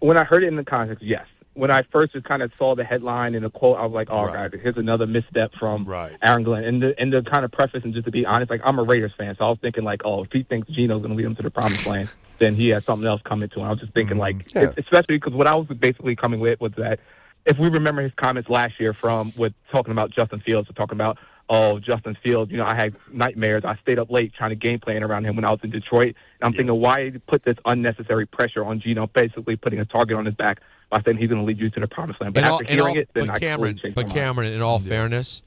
When I heard it in the context, yes. When I first just kind of saw the headline and the quote, I was like, "Oh, God, here's another misstep from Aaron Glenn." And the kind of preface, and just to be honest, like, I'm a Raiders fan, so I was thinking like, "Oh, if he thinks Geno's going to lead him to the promised land, then he has something else coming to him." I was just thinking especially because what I was basically coming with was that if we remember his comments last year with talking about Justin Fields, talking about, Justin Fields, I had nightmares. I stayed up late trying to game plan around him when I was in Detroit. And I'm thinking, why put this unnecessary pressure on Geno, basically putting a target on his back by saying he's going to lead you to the promised land. But after hearing it, then Cameron, in all fairness,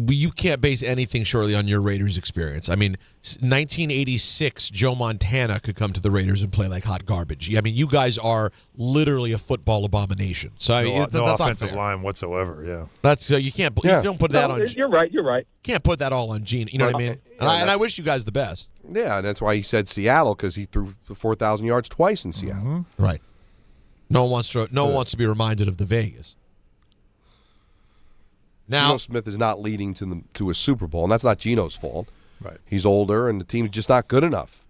you can't base anything shortly on your Raiders experience. I mean, 1986, Joe Montana could come to the Raiders and play like hot garbage. I mean, you guys are literally a football abomination. So I mean, no that's offensive not fair. line whatsoever. Yeah, that's you can't. You don't put that on. You're right. Can't put that all on Gene. You know what I mean? And I wish you guys the best. Yeah, and that's why he said Seattle, because he threw 4,000 yards twice in Seattle. Mm-hmm. Right. No one wants to be reminded of the Vegas. Now, Geno Smith is not leading to a Super Bowl, and that's not Geno's fault. Right. He's older, and the team's just not good enough.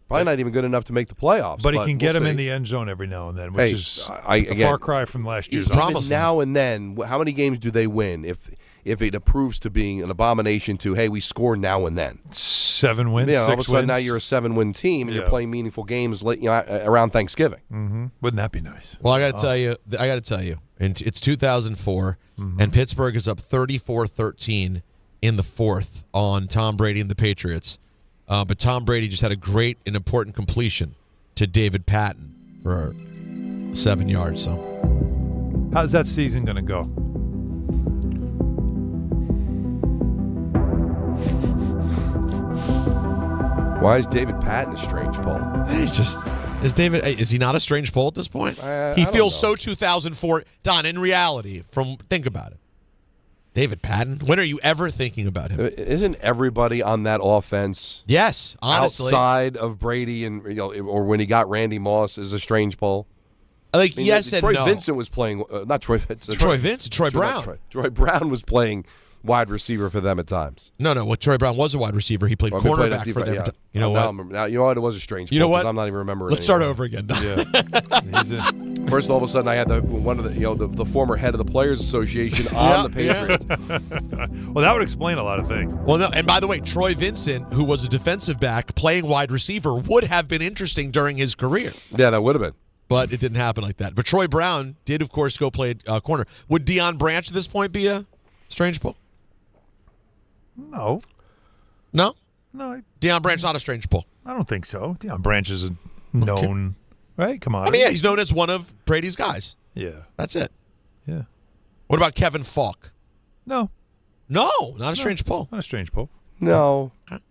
Probably not even good enough to make the playoffs. But he can get him in the end zone every now and then, which is a far cry from last year's. Now and then, how many games do they win if it approves to being an abomination to, hey, we score now and then? 7 wins, Yeah, all of a 6 sudden wins. now you're a 7-win team, and you're playing meaningful games around Thanksgiving. Mm-hmm. Wouldn't that be nice? Well, I got to tell you, and it's 2004, and Pittsburgh is up 34-13 in the fourth on Tom Brady and the Patriots. But Tom Brady just had a great and important completion to David Patton for 7 yards. So, how's that season going to go? Why is David Patton a strange poll? Is he not a strange poll at this point? He feels so 2004. Don, in reality, think about it. David Patton, when are you ever thinking about him? Isn't everybody on that offense? Yes, honestly. Outside of Brady and or when he got Randy Moss is a strange poll. Yes and Troy no. Vincent was playing. Not Troy Vincent. Troy Brown. Troy Brown was playing wide receiver for them at times. No. Well, Troy Brown was a wide receiver. He played cornerback for them. Yeah. You know what? Now you know what? It was a strange. You know poll, what? I'm not even remembering. Let's start over again. First, all of a sudden, I had the former head of the Players Association on the Patriots. Well, that would explain a lot of things. Well, no, and by the way, Troy Vincent, who was a defensive back playing wide receiver, would have been interesting during his career. Yeah, that would have been. But it didn't happen like that. But Troy Brown did, of course, go play corner. Would Deion Branch at this point be a strange poll? No. No? No. Deion Branch not a strange poll. I don't think so. Deion Branch is known, right? Come on. I mean, yeah, he's known as one of Brady's guys. Yeah. That's it. Yeah. What about Kevin Falk? No. No, not a strange poll. Not a strange poll. No. Okay.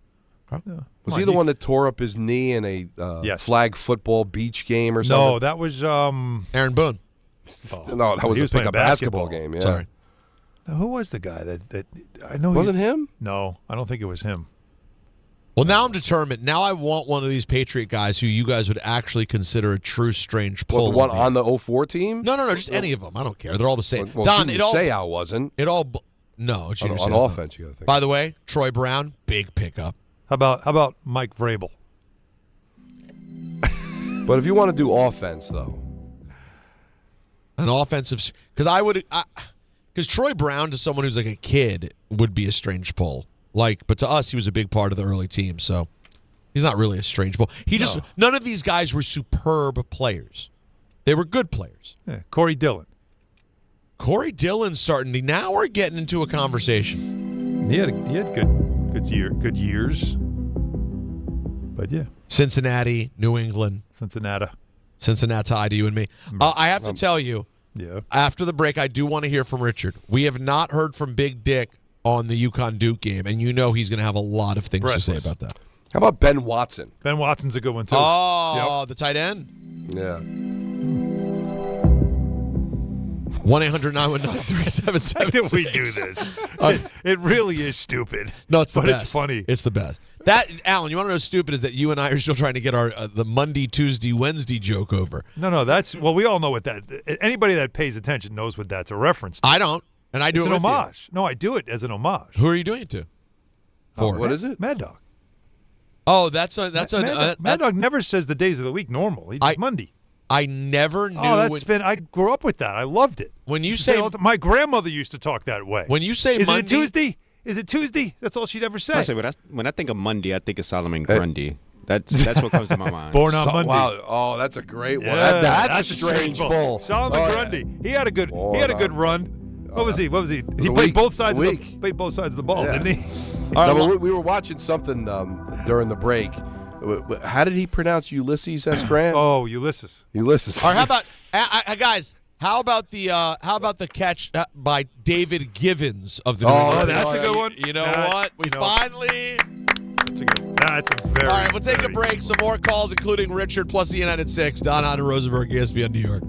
No. Was he the one that tore up his knee in a flag football beach game or something? No, that was Aaron Boone. No, that was a pickup basketball game. Yeah. Sorry. Now, who was the guy that I know? Wasn't him? No, I don't think it was him. Well, now I'm determined. Now I want one of these Patriot guys who you guys would actually consider a true strange pull. The one on the 04 team? No, just any of them. I don't care. They're all the same. Well, Don, Seau wasn't. No, on offense, you got to think. By the way, Troy Brown, big pickup. How about Mike Vrabel? But if you want to do offense, though, an offensive, because Troy Brown to someone who's like a kid would be a strange pull. But to us, he was a big part of the early team, so he's not really a strange bull. None of these guys were superb players. They were good players. Yeah, Corey Dillon. Corey Dillon's starting to. Now we're getting into a conversation. He had good years. But yeah. Cincinnati, New England. Cincinnati to you and me. I have to tell you, after the break, I do want to hear from Richard. We have not heard from Big Dick on the UConn-Duke game, and he's going to have a lot of things to say about that. How about Ben Watson? Ben Watson's a good one, too. Oh, the tight end? Yeah. 1-800-919-3776. Why did we do this? It really is stupid. No, it's the but best. It's funny. It's the best. Alan, you want to know what's stupid is that you and I are still trying to get our the Monday, Tuesday, Wednesday joke over. No, we all know what that. Anybody that pays attention knows what that's a reference to. I don't, and I do it's it an with homage. No, I do it as an homage. Who are you doing it to? What is it? Mad Dog. Oh, Mad Dog never says the days of the week normal. He just Monday. I never knew. I grew up with that. I loved it. When you say my grandmother used to talk that way. When you say is Monday, it Tuesday? Is it Tuesday? That's all she'd ever say. When I think of Monday, I think of Solomon Grundy. That's what comes to my mind. Born on Monday. Wow. Oh, that's a great one. Yeah, That's a strange bull. Solomon Grundy. He had a good run. What was he? He played both sides of the ball, didn't he? We were watching something during the break. How did he pronounce Ulysses S. Grant? Oh, Ulysses. All right, how about guys? How about the catch by David Givens of the New York? Oh, that's a good one. You know what? Finally. That's a very. All right, we'll take a break. Some more calls, including Richard plus the United 6. Don Hahn and Rosenberg, ESPN New York.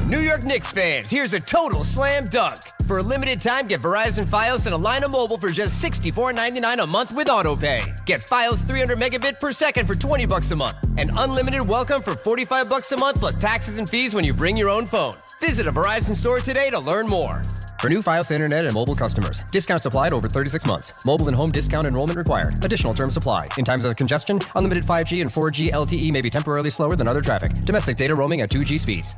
New York Knicks fans, here's a total slam dunk. For a limited time, get Verizon Fios and a line of mobile for just $64.99 a month with AutoPay. Get Fios 300 megabit per second for $20 a month. And unlimited welcome for $45 a month plus taxes and fees when you bring your own phone. Visit a Verizon store today to learn more. For new Fios internet and mobile customers, discounts applied over 36 months. Mobile and home discount enrollment required. Additional terms apply. In times of congestion, unlimited 5G and 4G LTE may be temporarily slower than other traffic. Domestic data roaming at 2G speeds.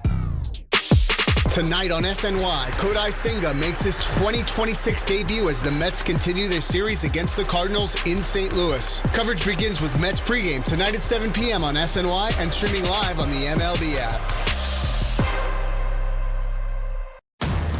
Tonight on SNY, Kodai Senga makes his 2026 debut as the Mets continue their series against the Cardinals in St. Louis. Coverage begins with Mets pregame tonight at 7 p.m. on SNY and streaming live on the MLB app.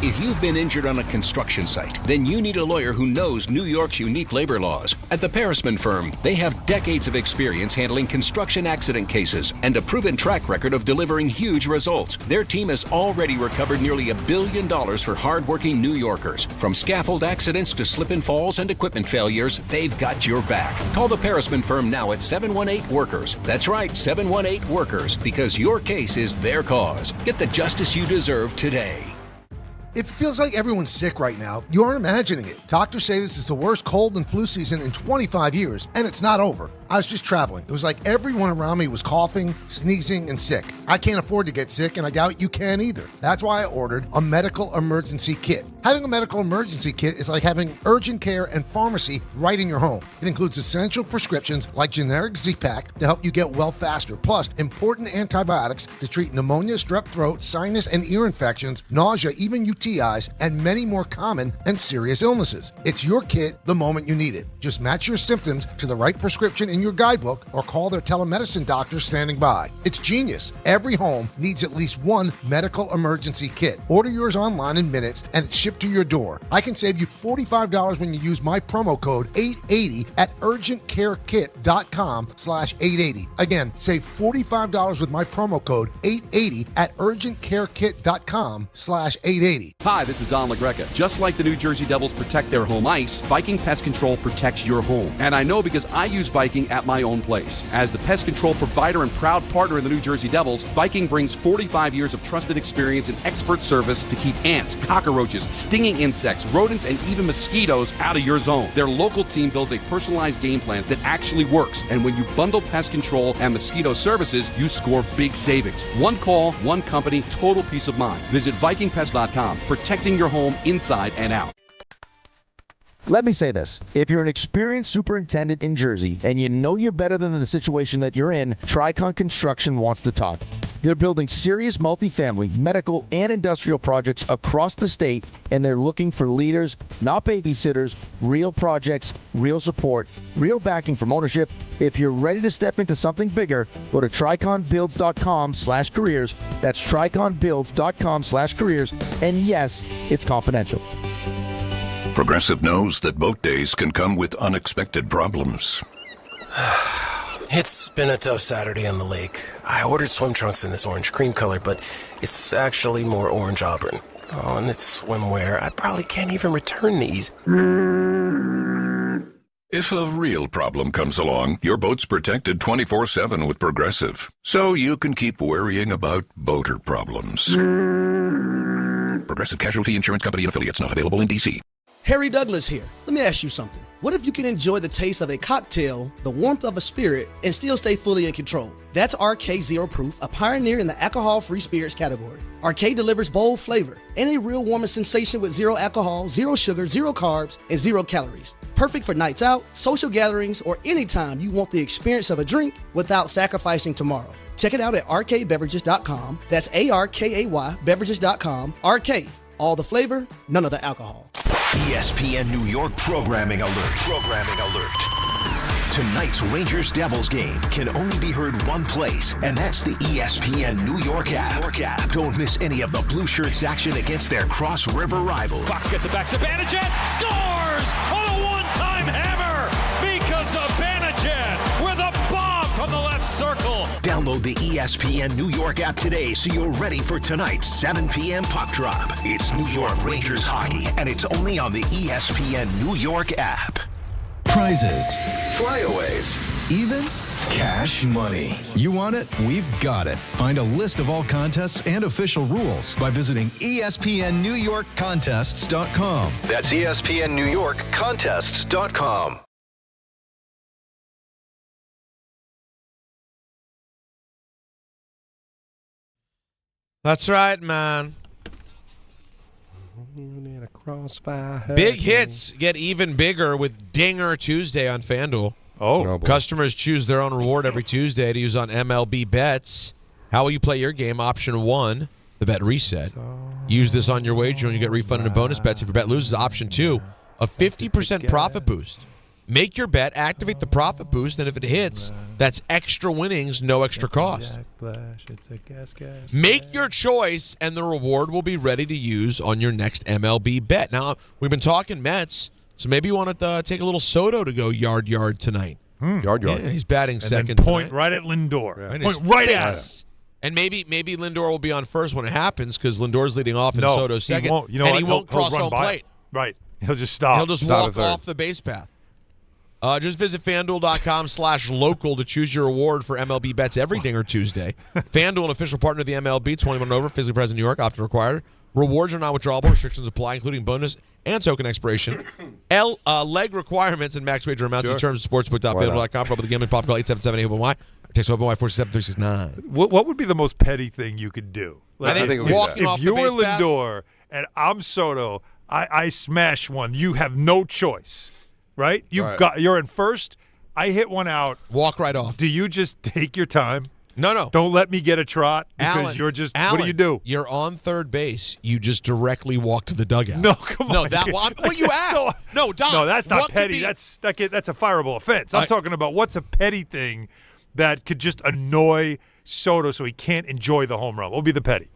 If you've been injured on a construction site, then you need a lawyer who knows New York's unique labor laws. At the Parisman Firm, they have decades of experience handling construction accident cases and a proven track record of delivering huge results. Their team has already recovered nearly $1 billion for hardworking New Yorkers. From scaffold accidents to slip and falls and equipment failures, they've got your back. Call the Parisman Firm now at 718-WORKERS. That's right, 718-WORKERS, because your case is their cause. Get the justice you deserve today. It feels like everyone's sick right now. You aren't imagining it. Doctors say this is the worst cold and flu season in 25 years, and it's not over. I was just traveling. It was like everyone around me was coughing, sneezing, and sick. I can't afford to get sick, and I doubt you can either. That's why I ordered a medical emergency kit. Having a medical emergency kit is like having urgent care and pharmacy right in your home. It includes essential prescriptions like generic Z-Pak to help you get well faster, plus important antibiotics to treat pneumonia, strep throat, sinus and ear infections, nausea, even UTIs, and many more common and serious illnesses. It's your kit the moment you need it. Just match your symptoms to the right prescription in your guidebook or call their telemedicine doctor standing by. It's genius. Every home needs at least one medical emergency kit. Order yours online in minutes and it's shipped to your door. I can save you $45 when you use my promo code 880 at urgentcarekit.com/880. Again, save $45 with my promo code 880 at urgentcarekit.com/880. Hi, this is Don LaGreca. Just like the New Jersey Devils protect their home ice, Viking Pest Control protects your home. And I know because I use Viking at my own place. As the pest control provider and proud partner in the New Jersey Devils, Viking brings 45 years of trusted experience and expert service to keep ants, cockroaches, stinging insects, rodents, and even mosquitoes out of your zone. Their local team builds a personalized game plan that actually works. And when you bundle pest control and mosquito services, you score big savings. One call, one company, total peace of mind. Visit VikingPest.com, protecting your home inside and out. Let me say this. If you're an experienced superintendent in Jersey and you know you're better than the situation that you're in, Tricon Construction wants to talk. They're building serious multifamily, medical, and industrial projects across the state, and they're looking for leaders, not babysitters, real projects, real support, real backing from ownership. If you're ready to step into something bigger, go to triconbuilds.com/careers. That's triconbuilds.com/careers. And yes, it's confidential. Progressive knows that boat days can come with unexpected problems. It's been a tough Saturday on the lake. I ordered swim trunks in this orange cream color, but it's actually more orange auburn. Oh, and it's swimwear. I probably can't even return these. If a real problem comes along, your boat's protected 24/7 with Progressive, so you can keep worrying about boater problems. Progressive Casualty Insurance Company and Affiliates, not available in D.C. Harry Douglas here. Let me ask you something. What if you can enjoy the taste of a cocktail, the warmth of a spirit, and still stay fully in control? That's RK Zero Proof, a pioneer in the alcohol-free spirits category. RK delivers bold flavor and a real warming sensation with zero alcohol, zero sugar, zero carbs, and zero calories. Perfect for nights out, social gatherings, or anytime you want the experience of a drink without sacrificing tomorrow. Check it out at rkbeverages.com. That's ARKAY beverages.com. RK, all the flavor, none of the alcohol. ESPN New York programming alert. Programming alert. Tonight's Rangers-Devils game can only be heard one place, and that's the ESPN New York app. Don't miss any of the Blue Shirts action against their Cross River rivals. Fox gets it back. Zibanejad scores on a one-time hammer because Zibanejad with a bomb from the left circle. Download the ESPN New York app today so you're ready for tonight's 7 p.m. puck drop. It's New York Rangers hockey, and it's only on the ESPN New York app. Prizes, flyaways, even cash money. You want it? We've got it. Find a list of all contests and official rules by visiting ESPNNewYorkContests.com. That's ESPNNewYorkContests.com. That's right, man. Crossfire. Big hits get even bigger with Dinger Tuesday on FanDuel. Oh. Customers choose their own reward every Tuesday to use on MLB bets. How will you play your game? Option 1, the bet reset. Use this on your wager and you get refunded in bonus bets if your bet loses. Option 2, a 50% profit boost. Make your bet, activate the profit boost, and if it hits, that's extra winnings, no extra cost. Make your choice, and the reward will be ready to use on your next MLB bet. Now, we've been talking Mets, so maybe you want to take a little Soto to go yard tonight. Yard. Yeah, he's batting second point tonight. right at Lindor. Yeah. Point right at him. And maybe Lindor will be on first when it happens because Lindor's leading off and Soto's second. He won't. You know and what? he won't cross home plate. Right. He'll just stop. He'll just walk off the base path. Just visit FanDuel.com/local to choose your reward for MLB bets every Dinger Tuesday. FanDuel, an official partner of the MLB, 21 and over, physically present in New York, option required. Rewards are not withdrawable. Restrictions apply, including bonus and token expiration. Leg requirements and max wager amounts and terms of sportsbook.fanduel.com. Probably the gambling pop call 877-8-OPEN-Y. Text OPEN-Y 467-369. What would be the most petty thing you could do? I think walking off the base if you were Lindor and I'm Soto, I smash one. You have no choice. Right? You're in first. I hit one out. Walk right off. Do you just take your time? No. Don't let me get a trot because Alan, you're just. What do you do? You're on third base. You just directly walk to the dugout. No, come on. No, what you asked. No, Don. No, that's not petty. That's a fireable offense. I'm talking about what's a petty thing that could just annoy Soto so he can't enjoy the home run. What would be the petty?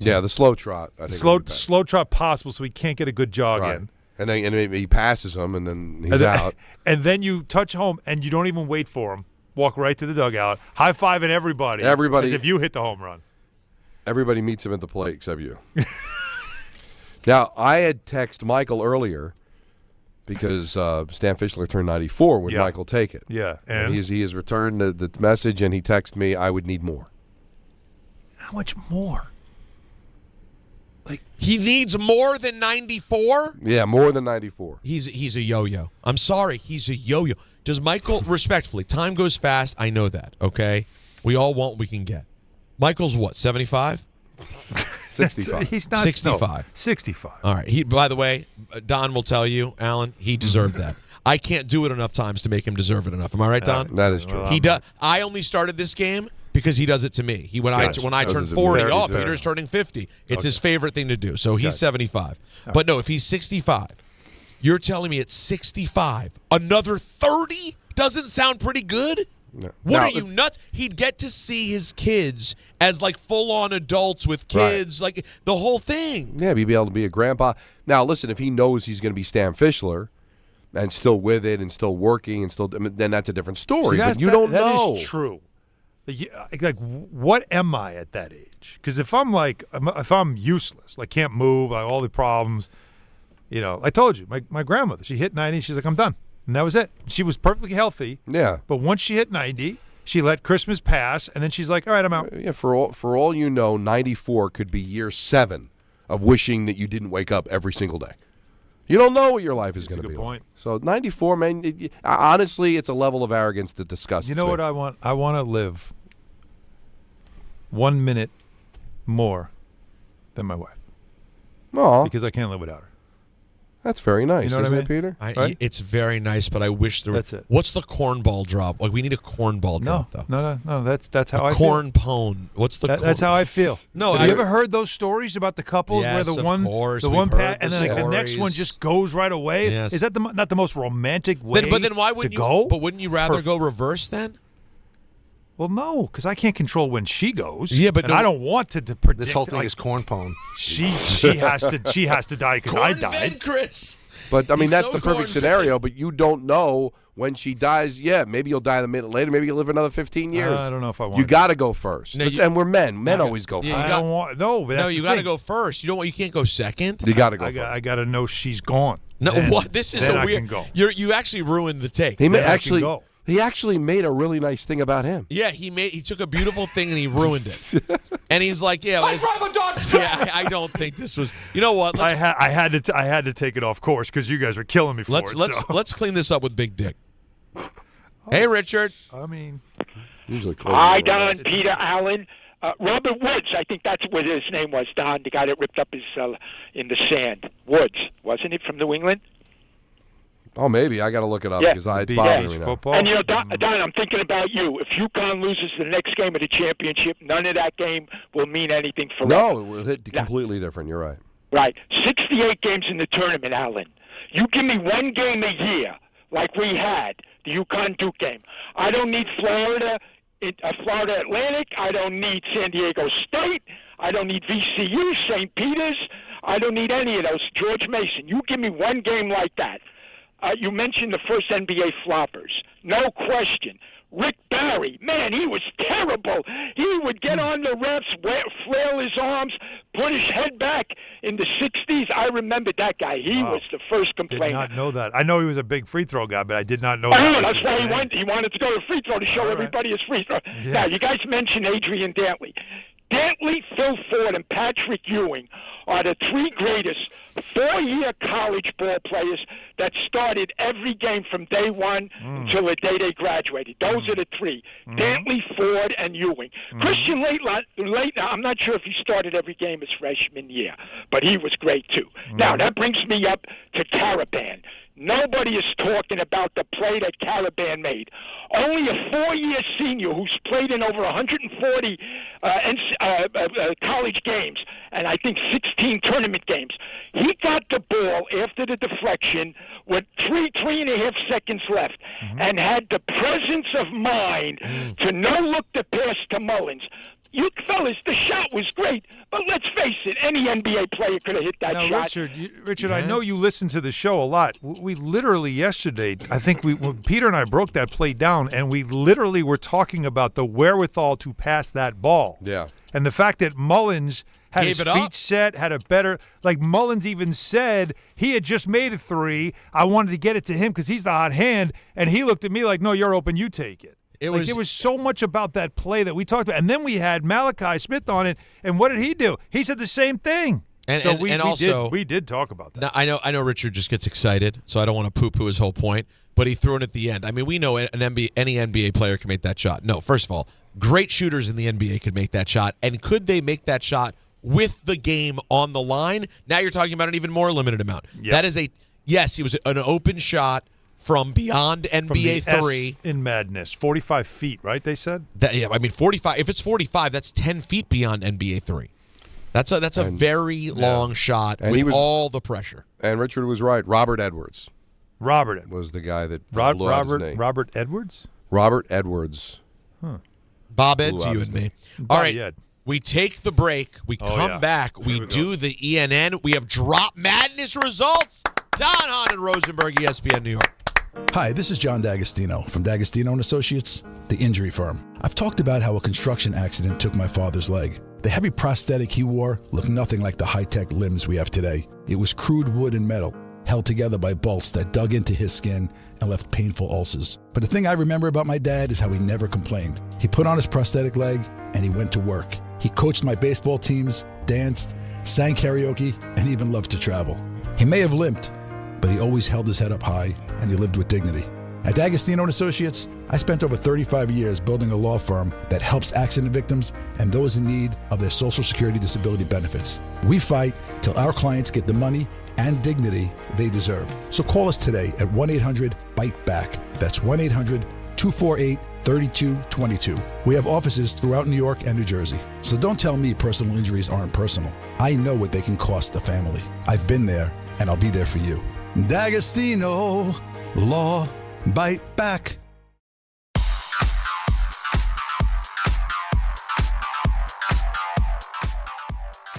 Yeah, the slow trot. I think slow trot possible so he can't get a good jog in. And then maybe he passes him, and then he's out. And then you touch home, and you don't even wait for him. Walk right to the dugout, high-fiving everybody. As if you hit the home run. Everybody meets him at the plate except you. Now, I had texted Michael earlier because Stan Fischler turned 94. Would Michael take it? Yeah. And he has returned the message, and he texted me, I would need more. How much more? He needs more than 94? Yeah, more than 94. He's a yo-yo. I'm sorry, he's a yo-yo. Does Michael, respectfully, time goes fast, I know that, okay? We all want what we can get. Michael's what, 75? 65. He's not 65. 65. All right. By the way, Don will tell you, Alan, he deserved that. I can't do it enough times to make him deserve it enough. Am I right, Don? That is true. He does. I only started this game because he does it to me. When I turn 40, Peter's turning 50. It's his favorite thing to do. So he's 75. But no, if he's 65, you're telling me at 65, another 30 doesn't sound pretty good? No. What are you, nuts? He'd get to see his kids as like full-on adults with kids, like the whole thing. Yeah, he'd be able to be a grandpa. Now, listen, if he knows he's going to be Stan Fischler and still with it and still working and still, then that's a different story. But you don't know. That is true. Like, what am I at that age? Because if I'm useless, like can't move, like all the problems, I told you, my grandmother, she hit 90, she's like, I'm done. And that was it. She was perfectly healthy. Yeah. But once she hit 90, she let Christmas pass, and then she's like, all right, I'm out. Yeah, for all you know, 94 could be year 7 of wishing that you didn't wake up every single day. You don't know what your life is going to be. Good point. Like. So 94, man, honestly, it's a level of arrogance that disgusts me. You know what I want? I want to live 1 minute more than my wife. Aw. Because I can't live without her. That's very nice, You know what isn't I it, Peter? Right? It's very nice, but I wish there. That's it. What's the cornball drop? Like we need a cornball drop, though. No. That's how I feel. Corn pone. What's the? That's how I feel. No, have you ever heard those stories about the couples Yes, where of course, the we've one heard and the then the next one stories. just goes right away? Yes. Is that not the most romantic way? But then why wouldn't to go? But wouldn't you rather go reverse then? Well, no, because I can't control when she goes. Yeah, but I don't want to predict. This whole thing is corn pone. She has to die because I died. Chris. But I mean, He's that's so the perfect corn-fed. scenario. But you don't know when she dies. Yeah, maybe you'll die a minute later. Maybe you'll live another 15 years. I don't know if I want. You got to go first. No, And we're men. Men always go first. I don't want. No, but No, you got to go first. You can't go second. You got to go. I got to know she's gone. No, Then- what? This is then a I weird. can go. You actually ruined the take. He Then I can go. He actually made a really nice thing about him. Yeah, he took a beautiful thing and he ruined it. And he's like, yeah, I drive a Dodge truck. yeah, I don't think this was. You know what? I had to take it off course because you guys were killing me for it. Let's clean this up with Big Dick. Hey, Richard. I mean, usually. Hi, Don, Peter, Allen. Robert Woods, I think that's what his name was, Don, the guy that ripped up his in the sand. Woods, wasn't it, from New England? Oh, maybe. I got to look it up Yeah. because it's bothering me now. football. And, Don, I'm thinking about you. If UConn loses the next game of the championship, none of that game will mean anything for No, it will hit completely different. You're right. Right. 68 games in the tournament, Allen. You give me one game a year, like we had, the UConn-Duke game. I don't need Florida Atlantic. I don't need San Diego State. I don't need VCU, St. Peter's. I don't need any of those. George Mason. You give me one game like that. You mentioned the first NBA floppers. No question. Rick Barry, man, he was terrible. He would get on the refs, flail his arms, put his head back in the 60s. I remember that guy. He was the first complainer. Did not know that. I know he was a big free throw guy, but I did not know Oh, that. that's why he wanted to go to free throw to show everybody his free throw. Yeah. Now, you guys mentioned Adrian Dantley. Dantley, Phil Ford, and Patrick Ewing are the three greatest four-year college ball players that started every game from day one until the day they graduated. Those are the three, Dantley, Ford, and Ewing. Christian Laettner, I'm not sure if he started every game his freshman year, but he was great too. Now, that brings me up to Caravan. Nobody is talking about the play that Caravan made. Only a four-year senior who's played in over 140 college games and I think 16 tournament games. He got the ball after the deflection with three and a half seconds left and had the presence of mind to no look the pass to Mullins. You fellas, the shot was great, but let's face it, any NBA player could have hit that now, shot. Richard, I know you listen to the show a lot. We literally yesterday, I think Peter and I broke that play down, and we literally were talking about the wherewithal to pass that ball. Yeah. And the fact that Mullins had Gave his it feet up. set, had a better – like Mullins even said he had just made a three. I wanted to get it to him because he's the hot hand, and he looked at me like, no, you're open, you take it. There was so much about that play that we talked about. And then we had Malachi Smith on it, and what did he do? He said the same thing. And we did talk about that. Now, I know Richard just gets excited, so I don't want to poo-poo his whole point, but he threw it at the end. I mean, we know any NBA player can make that shot. No, first of all, great shooters in the NBA could make that shot, and could they make that shot with the game on the line. Now you're talking about an even more limited amount. Yep. That is he was an open shot from beyond NBA from the 3. S in Madness. 45 feet, right, they said? 45. If it's 45, that's 10 feet beyond NBA 3. That's a very long shot with all the pressure. And Richard was right. Robert Edwards. Was the guy that blew out his knee. Robert Edwards? Robert Edwards. Huh. Bob Ed to you and me. All right. Ed. We take the break. We come back. We do the ENN. We have Drop Madness results. Don Hahn and Rosenberg, ESPN New York. Hi, this is John D'Agostino from D'Agostino & Associates, the injury firm. I've talked about how a construction accident took my father's leg. The heavy prosthetic he wore looked nothing like the high-tech limbs we have today. It was crude wood and metal, held together by bolts that dug into his skin and left painful ulcers. But the thing I remember about my dad is how he never complained. He put on his prosthetic leg and he went to work. He coached my baseball teams, danced, sang karaoke, and even loved to travel. He may have limped, but he always held his head up high and he lived with dignity. At D'Agostino & Associates, I spent over 35 years building a law firm that helps accident victims and those in need of their Social Security disability benefits. We fight till our clients get the money and dignity they deserve. So call us today at 1-800-BITE-BACK. That's 1-800-248-3222. We have offices throughout New York and New Jersey. So don't tell me personal injuries aren't personal. I know what they can cost a family. I've been there, and I'll be there for you. D'Agostino Law. Bite back.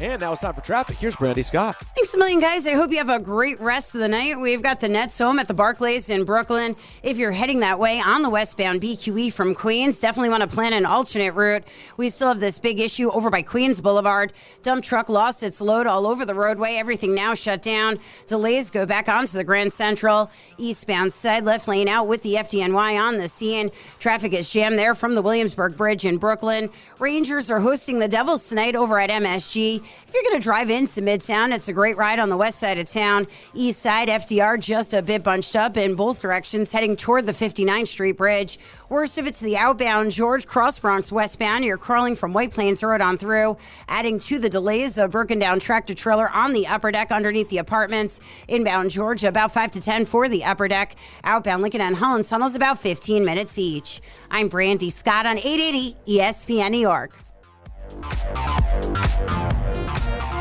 And now it's time for traffic. Here's Brandy Scott. Thanks a million, guys. I hope you have a great rest of the night. We've got the Nets home at the Barclays in Brooklyn. If you're heading that way on the westbound BQE from Queens, definitely want to plan an alternate route. We still have this big issue over by Queens Boulevard. Dump truck lost its load all over the roadway. Everything now shut down. Delays go back onto the Grand Central. Eastbound side left lane out with the FDNY on the scene. Traffic is jammed there from the Williamsburg Bridge in Brooklyn. Rangers are hosting the Devils tonight over at MSG. If you're going to drive into Midtown, it's a great ride on the west side of town. East side, FDR just a bit bunched up in both directions, heading toward the 59th Street Bridge. Worst if it's the outbound George Cross Bronx westbound. You're crawling from White Plains Road on through. Adding to the delays, a broken down tractor trailer on the upper deck underneath the apartments. Inbound Georgia, about 5 to 10 for the upper deck. Outbound Lincoln and Holland tunnels, about 15 minutes each. I'm Brandy Scott on 880 ESPN New York.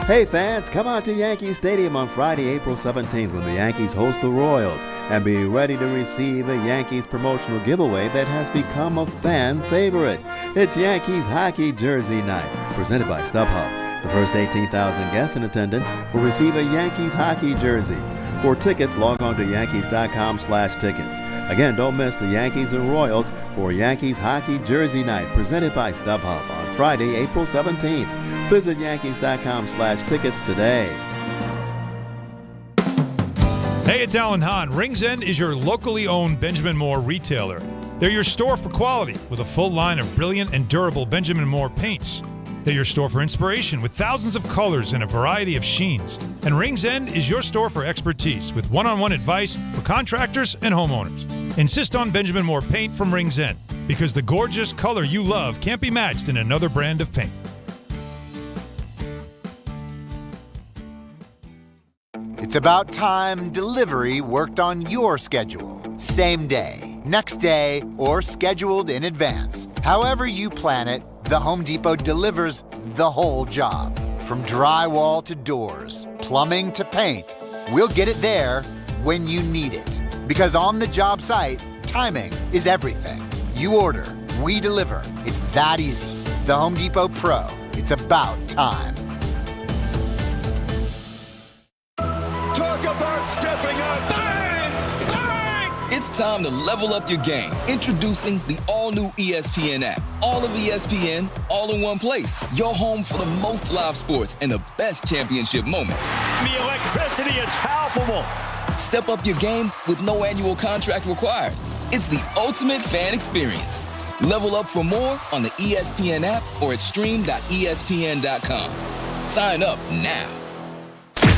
Hey fans, come out to Yankee Stadium on Friday, April 17th when the Yankees host the Royals, and be ready to receive a Yankees promotional giveaway that has become a fan favorite. It's Yankees Hockey Jersey Night, presented by StubHub. The first 18,000 guests in attendance will receive a Yankees hockey jersey. For tickets, log on to Yankees.com/tickets. Again, don't miss the Yankees and Royals for Yankees Hockey Jersey Night, presented by StubHub on Friday, April 17th. Visit Yankees.com/tickets today. Hey, it's Alan Hahn. Rings End is your locally owned Benjamin Moore retailer. They're your store for quality with a full line of brilliant and durable Benjamin Moore paints. They're your store for inspiration with thousands of colors and a variety of sheens. And Rings End is your store for expertise with one-on-one advice for contractors and homeowners. Insist on Benjamin Moore paint from Rings End because the gorgeous color you love can't be matched in another brand of paint. It's about time delivery worked on your schedule. Same day, next day, or scheduled in advance. However you plan it, the Home Depot delivers the whole job. From drywall to doors, plumbing to paint, we'll get it there when you need it. Because on the job site, timing is everything. You order, we deliver. It's that easy. The Home Depot Pro. It's about time. Talk about stepping up. Bang! Bang! It's time to level up your game. Introducing the all-new ESPN app. All of ESPN, all in one place. Your home for the most live sports and the best championship moments. The electricity is palpable. Step up your game with no annual contract required. It's the ultimate fan experience. Level up for more on the ESPN app or at stream.espn.com. Sign up now.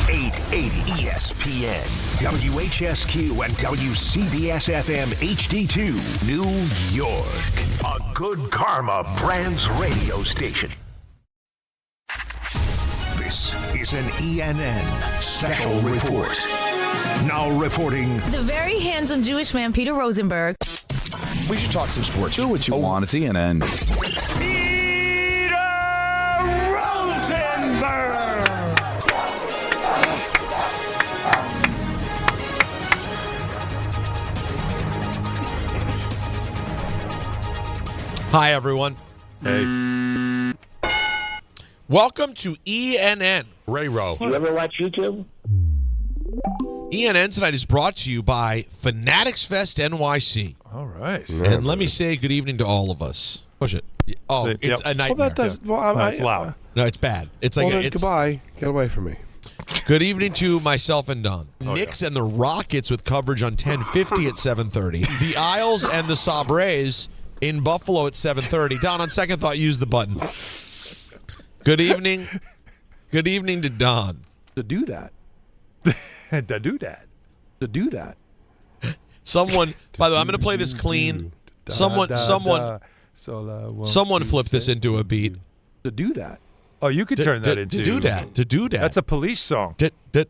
880 ESPN, WHSQ, and WCBS-FM HD2, New York. A Good Karma Brands radio station. It's an ENN Special Report. Now reporting. The very handsome Jewish man, Peter Rosenberg. We should talk some sports. Do what you want. It's ENN. Hi, everyone. Hey. Welcome to ENN. Ray Rowe. You ever watch YouTube? ENN tonight is brought to you by Fanatics Fest NYC. All right. And let me say good evening to all of us. Push it. Oh, it's a nightmare. Well, that does. Well, It's loud. No, it's bad. It's like Well, then, goodbye. Get away from me. Good evening to myself and Don. Knicks and the Rockets with coverage on 1050 at 7:30. The Isles and the Sabres in Buffalo at 7:30. Don, on second thought, use the button. Good evening. Good evening to Don. To do that. To do that. To do that. Someone, by the way, I'm going to play this clean. Someone flip this into a beat. To do that. Oh, you could turn that into... To do that. To do that. That's a police song. To do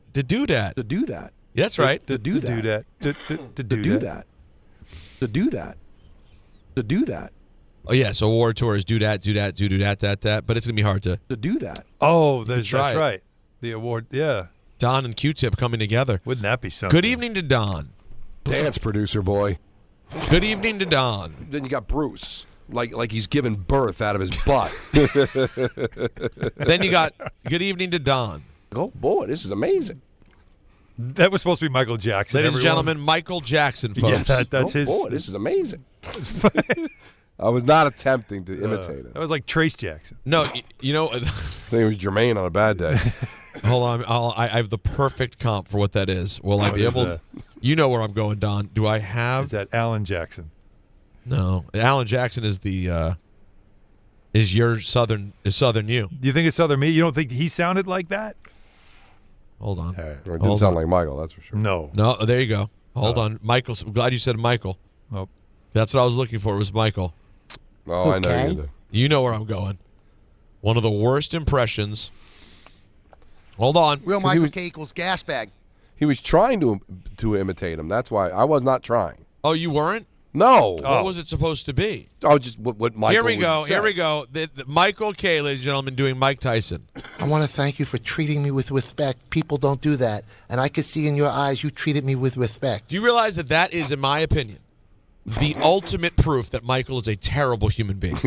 that. To do that. That's right. To do that. To do that. To do that. To do that. Oh, yeah, so award tour is do that, that. But it's going to be hard to do that. Oh, that's try it. right. The award, yeah. Don and Q-Tip coming together. Wouldn't that be something? Good evening to Don. Dance producer boy. Good evening to Don. Then you got Bruce. Like he's giving birth out of his butt. Then you got good evening to Don. Oh, boy, this is amazing. That was supposed to be Michael Jackson. Ladies and gentlemen, Michael Jackson, folks. Yeah, that's his. Boy, this is amazing. I was not attempting to imitate it. That was like Trace Jackson. No, you know. I think it was Jermaine on a bad day. Hold on. I have the perfect comp for what that is. Will I be able to? You know where I'm going, Don. Do I have? Is that Alan Jackson? No. Alan Jackson is the is Southern you. Do you think it's Southern me? You don't think he sounded like that? Hold on. It didn't sound like Michael, that's for sure. No. No, there you go. Hold on. Michael. I'm glad you said Michael. Nope. That's what I was looking for, was Michael. Oh, I know you do. You know where I'm going. One of the worst impressions. Hold on. Real Michael K equals gas bag. He was trying to imitate him. That's why I was not trying. Oh, you weren't? No. What was it supposed to be? Oh, just what Michael Here we go. would say. Here we go. The Michael K, ladies and gentlemen, doing Mike Tyson. I want to thank you for treating me with respect. People don't do that. And I could see in your eyes you treated me with respect. Do you realize that is, in my opinion, the ultimate proof that Michael is a terrible human being?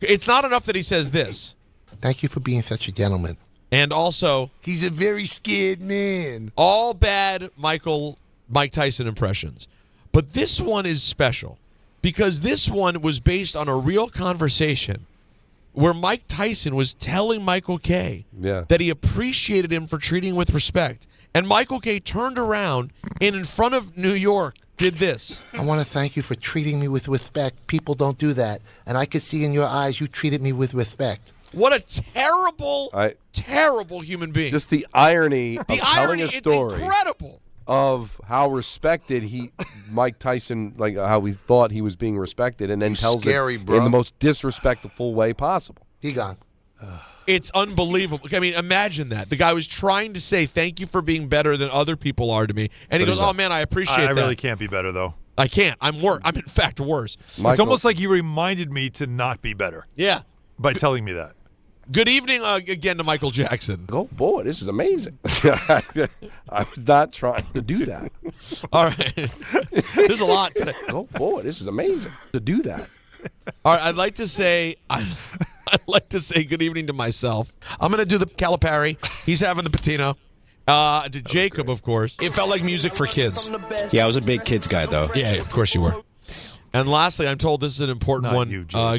It's not enough that he says this. Thank you for being such a gentleman. And also, he's a very scared man. All bad Mike Tyson impressions. But this one is special because this one was based on a real conversation where Mike Tyson was telling Michael K that he appreciated him for treating him with respect. And Michael K turned around and in front of New York did this. I want to thank you for treating me with respect. People don't do that. And I could see in your eyes you treated me with respect. What a terrible human being. Just the irony of telling a story. It's incredible. Of how respected Mike Tyson, like how we thought he was being respected, and then tells it in the most disrespectful way possible. He gone. It's unbelievable. I mean, imagine that. The guy was trying to say thank you for being better than other people are to me, and he goes, "Oh man, I appreciate that." I really can't be better though. I can't. I'm worse. I'm in fact worse. Michael, it's almost like you reminded me to not be better. Yeah. By telling me that. Good evening again to Michael Jackson. Oh, boy, this is amazing. I was not trying to do that. All right. There's a lot today. Oh, boy, this is amazing to do that. All right, I'd like to say good evening to myself. I'm going to do the Calipari. He's having the Patino. To Jacob, of course. It felt like music for kids. Yeah, I was a big kids guy, though. Yeah, of course you were. And lastly, I'm told this is an important one.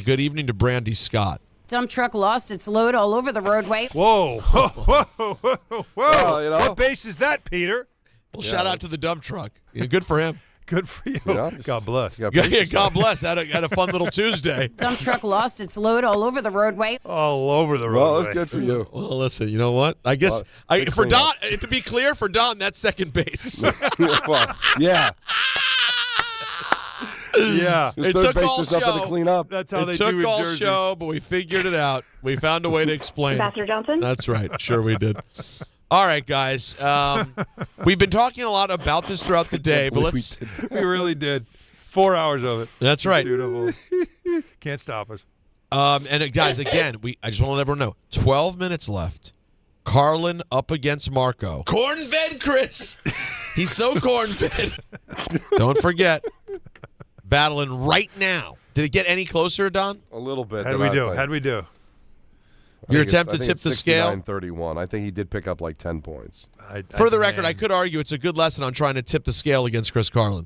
Good evening to Brandy Scott. Dump truck lost its load all over the roadway. Whoa. Whoa. Well, you know. What base is that, Peter? Well, shout out to the dump truck. Yeah, good for him. Good for you. God bless. Yeah, God bless. Had a fun little Tuesday. Dump truck lost its load all over the roadway. All over the roadway. Well, that's good for you. Well, listen, you know what? I guess for Don, to be clear, for Don, that's second base. Well, yeah. Yeah. His It third took base all is nothing to show. clean up. That's how It they took do in all Jersey. show, but we figured it out. We found a way to explain. Ambassador Johnson? That's right. Sure we did. All right, guys. We've been talking a lot about this throughout the day, but let's. We really did. 4 hours of it. That's right. Beautiful. Can't stop us. And guys, again, I just want to let everyone know: 12 minutes left. Carlin up against Marco. Corn-fed Chris. He's so corn-fed. Don't forget, battling right now. Did it get any closer, Don? A little bit. How'd we do? Your attempt to tip the scale? 69-31. I think he did pick up like 10 points. For the record, I could argue it's a good lesson on trying to tip the scale against Chris Carlin.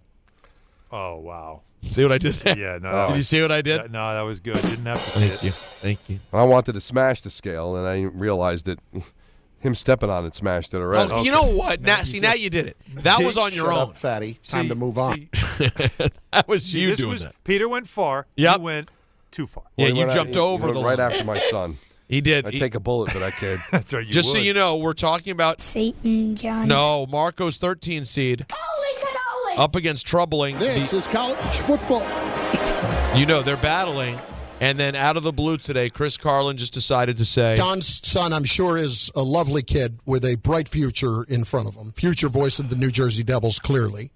Oh, wow. See what I did there? Yeah, no. Did you see what I did? No, that was good. Didn't have to see it. Thank you. I wanted to smash the scale, and I realized that him stepping on it smashed it already. Oh, you know what? Now you did it. That was on your Shut own. up, fatty. Time to move on. That was you doing that. Peter went far. Yep. You went too far. Yeah, Well, you jumped over the right line. after my son. He did. I'd take a bullet for that kid. That's right. Just so you know, we're talking about Satan, John. No, Marco's 13 seed up against troubling. This is college football. You know, they're battling. And then out of the blue today, Chris Carlin just decided to say, Don's son, I'm sure, is a lovely kid with a bright future in front of him. Future voice of the New Jersey Devils, clearly.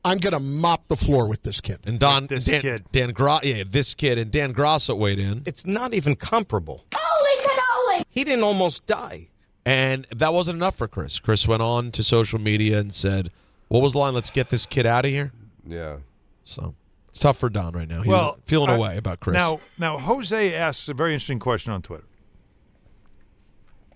I'm going to mop the floor with this kid. And This kid. this kid, and Dan Grosso weighed in. It's not even comparable. Holy cannoli! He didn't almost die. And that wasn't enough for Chris. Chris went on to social media and said, what was the line? Let's get this kid out of here. Yeah. So it's tough for Don right now. He's feeling away about Chris. Now, Jose asks a very interesting question on Twitter.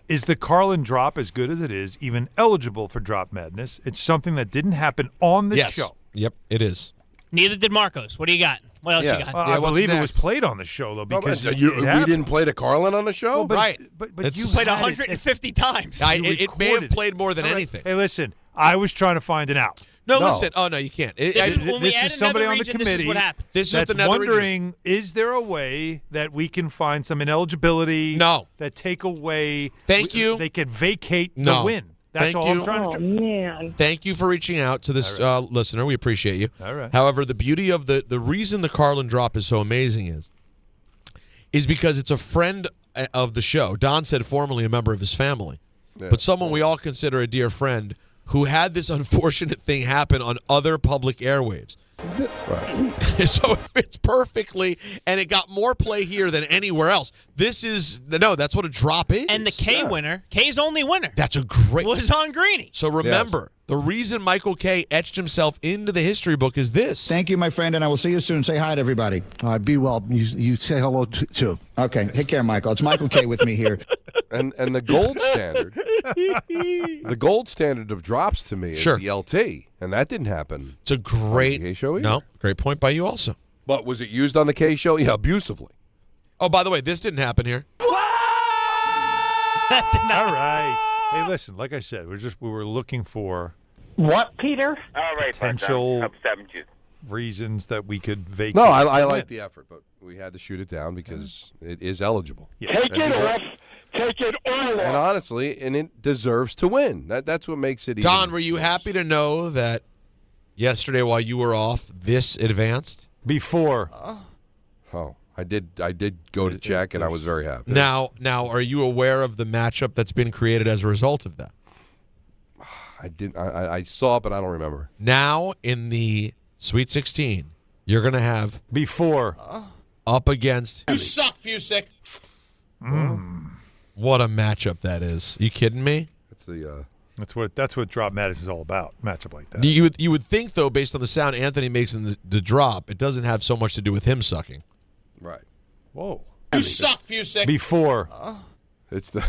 Is the Carlin drop, as good as it is, even eligible for Drop Madness? It's something that didn't happen on the show. Yep, it is. Neither did Marcos. What do you got? What else you got? I believe it was played on the show, though, because we didn't play the Carlin on the show? But you played had 150 times. It may have played more than anything. Hey, listen, I was trying to find it out. No, listen. Oh, no, you can't. This is somebody on the committee this is what happens. that's wondering, is there a way that we can find some ineligibility that take away Thank you. They can vacate the win. That's all I'm trying to do. Man. Thank you for reaching out to this listener. We appreciate you. All right. However, the beauty of the reason the Carlin drop is so amazing is because it's a friend of the show. Don said formerly a member of his family, but someone we all consider a dear friend who had this unfortunate thing happen on other public airwaves. So it fits perfectly, and it got more play here than anywhere else. That's what a drop is. And the K winner, K's only winner, That's a great was on Greeny. So remember, the reason Michael K etched himself into the history book is this. Thank you, my friend, and I will see you soon. Say hi to everybody. All right, be well. You say hello too. Okay, take care, Michael. It's Michael K with me here. And the gold standard of drops to me is the LT, and that didn't happen. It's a great on the K show either. Great point by you also. But was it used on the K show? Yeah, abusively. Oh, by the way, this didn't happen here. All right. Hey, listen. Like I said, we were looking for what, Peter? All right, potential reasons that we could vacate. No, I like the effort, but we had to shoot it down because it is eligible. Yeah. Take it off. Take it all off. And honestly, it deserves to win. That's what makes it. Don, were you happy to know that yesterday while you were off, this advanced? Before. Oh, I did go to check, and I was very happy. Now, are you aware of the matchup that's been created as a result of that? I saw it, but I don't remember. Now in the Sweet 16, you're going to have before up against. You suck, Busick. What a matchup that is! You kidding me? That's what Drop Madness is all about. Matchup like that. You would think though, based on the sound Anthony makes in the drop, it doesn't have so much to do with him sucking. Right. Whoa. You suck, Busick. Before. It's the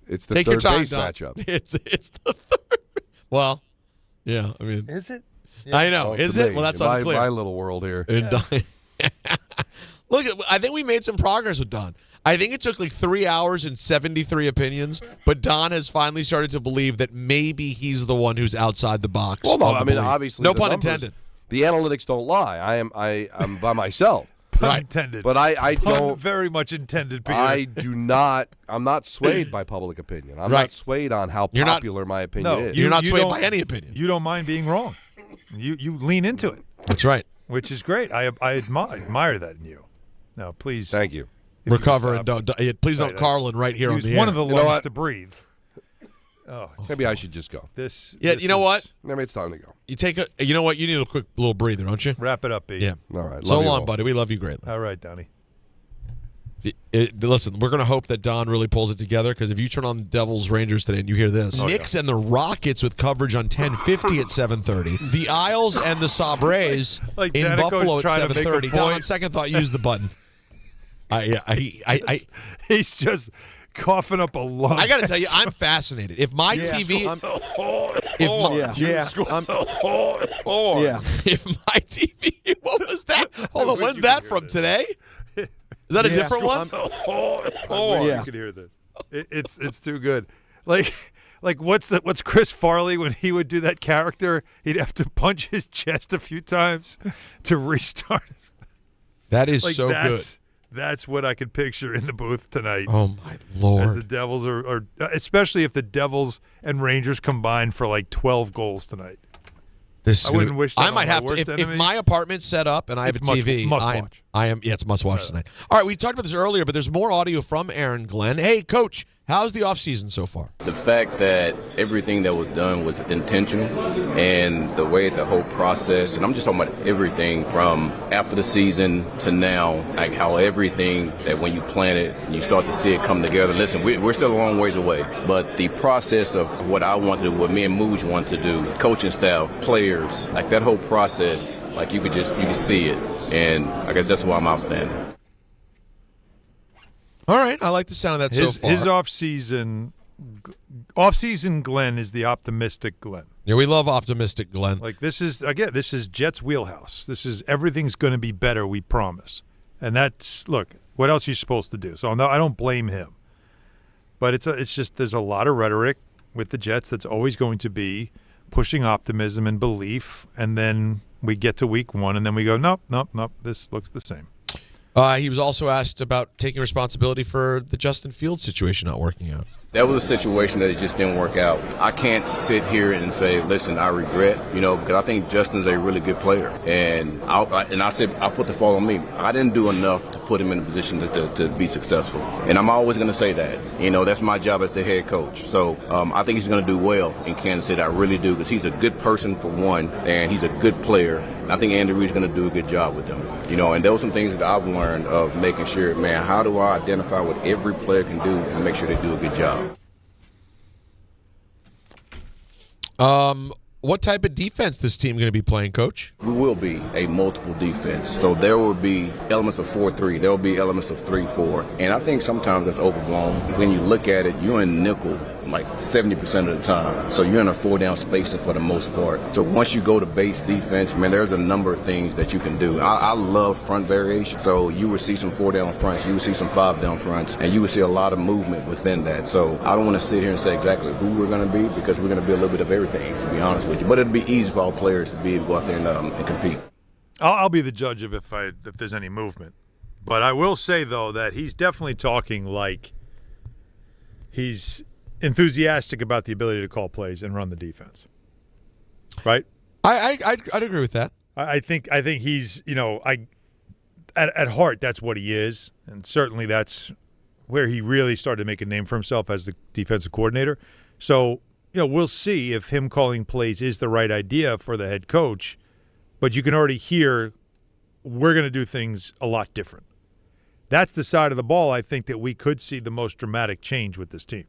Take third your time, base Don. matchup. It's the third. Well, yeah. I mean, is it? I know. Is it? Me. Well, that's my, unclear. my little world here. Look, I think we made some progress with Don. I think it took like 3 hours and 73 opinions, but Don has finally started to believe that maybe he's the one who's outside the box. Well, no, I mean, obviously, no the pun numbers, intended. The analytics don't lie. I'm by myself. Pun intended. But I don't. Very much intended, Peter. I do not. I'm not swayed by public opinion. I'm not swayed on how popular my opinion is. You're not swayed by any opinion. You don't mind being wrong. You lean into it. That's right. which is great. I admire that in you. Now, please. Thank you. Recover and please don't Carlin right here on the air. One of the lungs to breathe. Oh, maybe I should just go. You know what? Maybe it's time to go. You take a. You know what? You need a quick little breather, don't you? Wrap it up, B. Yeah. All right. So Love you long, all. buddy. We love you greatly. All right, Donnie. Listen, we're going to hope that Don really pulls it together because if you turn on Devils Rangers today and you hear this, Knicks and the Rockets with coverage on 10:50 at 7:30, the Isles and the Sabres Like in Danico's Buffalo at trying to make a 7:30. Don, point. on second thought, use the button. He's just coughing up a lung. I got to tell you, I'm fascinated. If my TV, if my TV, what was that? Hold on, when's that from today? Is that a different one? You can hear this. It's too good. Like what's Chris Farley when he would do that character? He'd have to punch his chest a few times to restart. That is so good. That's what I could picture in the booth tonight. Oh my Lord! As the Devils are especially if the Devils and Rangers combine for like 12 goals tonight. I wouldn't wish that I might on have my to worst if enemy. my apartment's set up and I have a TV. Must-watch. I am. Yeah, it's must watch tonight. All right, we talked about this earlier, but there's more audio from Aaron Glenn. Hey, Coach, how's the offseason so far? The fact that everything that was done was intentional, and the way the whole process, and I'm just talking about everything from after the season to now, like how everything that when you plan it and you start to see it come together. Listen, we're still a long ways away, but the process of what I want to do, what me and Mooj want to do, coaching staff, players, like that whole process, like you could see it, and I guess that's why I'm outstanding. All right, I like the sound of that so far. His off-season Glenn is the optimistic Glenn. Yeah, we love optimistic Glenn. Like this is Jets' wheelhouse. This is everything's going to be better, we promise. And that's look, what else are you supposed to do? So no, I don't blame him. But it's just there's a lot of rhetoric with the Jets that's always going to be pushing optimism and belief, and then we get to week 1 and then we go, nope, this looks the same. He was also asked about taking responsibility for the Justin Fields situation not working out. That was a situation that it just didn't work out. I can't sit here and say, listen, I regret, because I think Justin's a really good player. And I said, I put the fault on me. I didn't do enough to put him in a position to be successful. And I'm always going to say that. That's my job as the head coach. So I think he's going to do well in Kansas City. I really do, because he's a good person for one, and he's a good player. I think Andy Reid's going to do a good job with him. And there were some things that I've learned of making sure, man, how do I identify what every player can do and make sure they do a good job? What type of defense this team going to be playing, Coach? We will be a multiple defense. So there will be elements of 4-3. There will be elements of 3-4. And I think sometimes that's overblown. When you look at it, you're in nickel like 70% of the time. So you're in a 4-down spacing for the most part. So once you go to base defense, man, there's a number of things that you can do. I love front variation. So you will see some 4-down fronts. You will see some 5-down fronts. And you will see a lot of movement within that. So I don't want to sit here and say exactly who we're going to be, because we're going to be a little bit of everything, to be honest with you. But it'll be easy for all players to be able to go out there and compete. I'll be the judge of if there's any movement. But I will say, though, that he's definitely talking like he's enthusiastic about the ability to call plays and run the defense. Right? I'd agree with that. I think he's, at heart, that's what he is. And certainly that's where he really started to make a name for himself as the defensive coordinator. So, we'll see if him calling plays is the right idea for the head coach. But you can already hear we're going to do things a lot different. That's the side of the ball I think that we could see the most dramatic change with this team.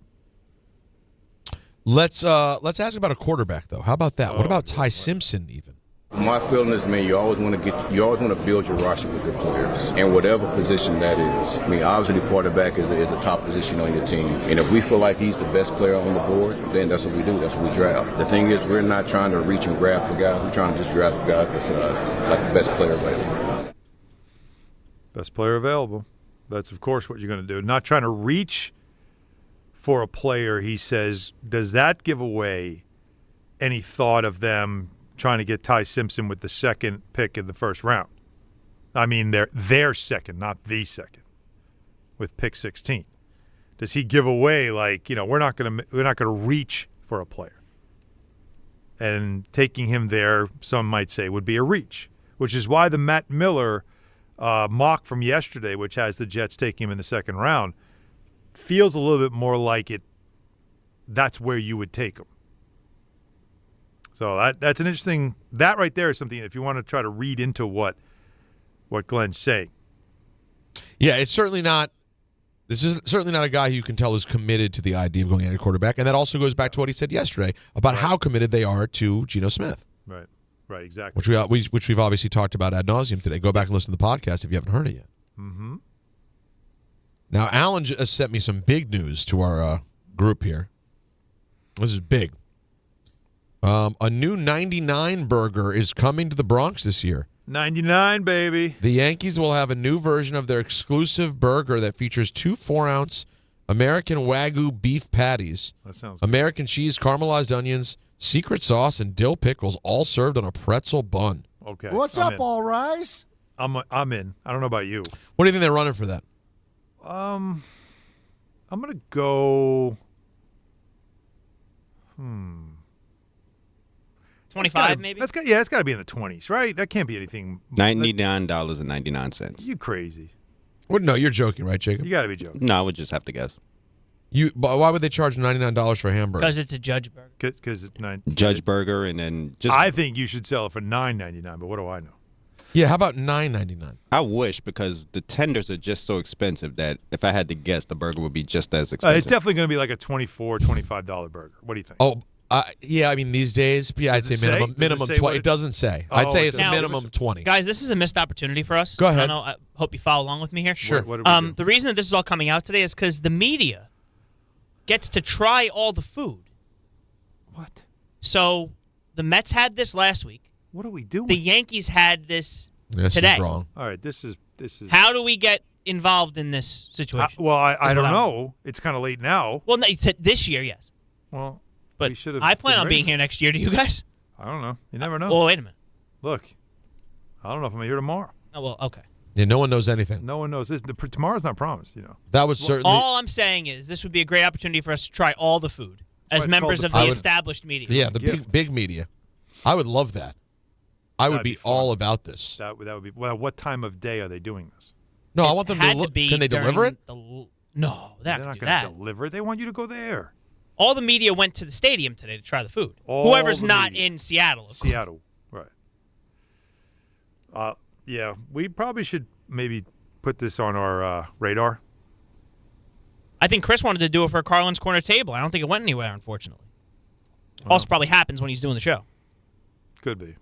Let's ask about a quarterback, though. How about that? What about Ty Simpson even? My feeling is, man, you always want to build your roster with good players, and whatever position that is. I mean, obviously, the quarterback is a top position on your team, and if we feel like he's the best player on the board, then that's what we do. That's what we draft. The thing is, we're not trying to reach and grab for guys. We're trying to just draft for guys that's like the best player available. Best player available. That's, of course, what you're going to do. Not trying to reach for a player, he says. Does that give away any thought of them trying to get Ty Simpson with the second pick in the first round? I mean, their second, not the second, with pick 16. Does he give away, like, we're not going to reach for a player? And taking him there, some might say, would be a reach. which is why the Matt Miller mock from yesterday, which has the Jets taking him in the second round, feels a little bit more like it. That's where you would take him. So that's an interesting. That right there is something. If you want to try to read into what Glenn's saying. Yeah, it's certainly not. This is certainly not a guy who you can tell is committed to the idea of going at a quarterback, and that also goes back to what he said yesterday about how committed they are to Geno Smith. Right, exactly. Which we've obviously talked about ad nauseum today. Go back and listen to the podcast if you haven't heard it yet. Mm-hmm. Now, Alan just sent me some big news to our group here. This is big. A new 99 burger is coming to the Bronx this year. 99, baby. The Yankees will have a new version of their exclusive burger that features 2 4-ounce American Wagyu beef patties, That sounds American cheese, caramelized onions, secret sauce, and dill pickles, all served on a pretzel bun. Okay. What's I'm up, in. All Rise? I'm in. I don't know about you. What do you think they're running for that? I'm gonna go. 25 maybe? It's got to be in the 20s, right? That can't be anything. $99.99. You crazy. Well, no, you're joking, right, Jacob? You got to be joking. No, I would just have to guess. Why would they charge $99 for a hamburger? Because it's a Judge burger. Because it's Judge burger, and then just. I think you should sell it for $9.99, but what do I know? Yeah, how about $9.99? I wish, because the tenders are just so expensive that if I had to guess, the burger would be just as expensive. It's definitely going to be like a $24, $25 burger. What do you think? Oh, yeah. I mean, these days, I'd say minimum 20. It doesn't say. I'd say it's a minimum 20. Guys, this is a missed opportunity for us. Go ahead. I hope you follow along with me here. Sure. What do we do? The reason that this is all coming out today is because the media gets to try all the food. What? So the Mets had this last week. What are we doing? The Yankees had this This today. is wrong. All right, this is. How do we get involved in this situation? I don't know. It's kind of late now. Well, no, this year, yes. Well, but we should have I plan been on ready being for here next year. Do you guys? I don't know. You never know. Well, wait a minute. Look, I don't know if I'm here tomorrow. Oh, well, okay. Yeah, no one knows anything. No one knows this. Tomorrow's not promised. That would certainly. All I'm saying is this would be a great opportunity for us to try all the food as members of the established media. Yeah, the big media. I would love that. I would be all about this. That would be. Well, what time of day are they doing this? No, I want them to. Can they deliver it? No, they're not going to do going that. to deliver it. They want you to go there. All the media went to the stadium today to try the food. All Whoever's the not media. in Seattle. Of course. Seattle, right. Yeah, we probably should maybe put this on our radar. I think Chris wanted to do it for Carlin's Corner Table. I don't think it went anywhere, unfortunately. Also probably happens when he's doing the show. Could be.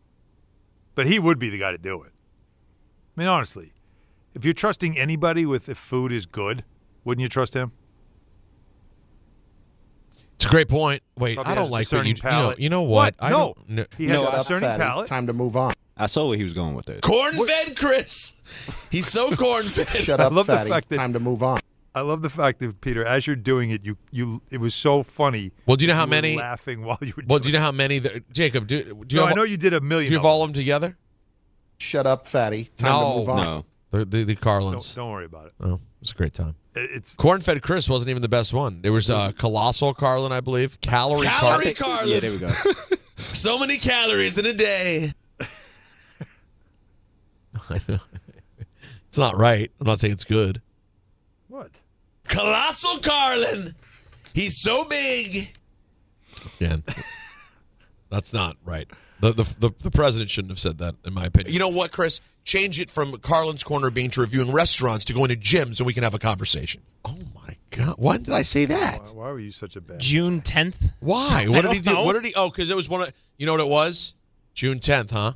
But he would be the guy to do it. I mean, honestly, if you're trusting anybody with if food is good, wouldn't you trust him? It's a great point. Wait, Probably I has don't a like what discerning you palate. You know what? I No. don't. He has a discerning palate. Time to move on. I saw where he was going with this. Corn-fed Chris. He's so corn-fed. Shut I up, love the fatty. fact that- Time to move on. I love the fact that, Peter, as you're doing it, it was so funny. Well, do you know how were many? laughing while you were doing Well, do you know how many? Jacob, do you No, have, I know you did a million. Do you have of all of them together? Shut up, fatty. Time to move on. No. The Carlins. Don't worry about it. Oh, it's a great time. It's Corn-fed Chris wasn't even the best one. There was Colossal Carlin, I believe. Calorie Carlin. Yeah, there we go. So many calories in a day. It's not right. I'm not saying it's good. What? Colossal Carlin. He's so big. Again, that's not right. The president shouldn't have said that, in my opinion. You know what, Chris? Change it from Carlin's Corner being to reviewing restaurants to going to gyms, and we can have a conversation. Oh my God! When did I say that? Why were you such a bad? June 10th. Why? What did he do? know. What did he? Oh, because it was one of. You know what it was? June 10th, huh?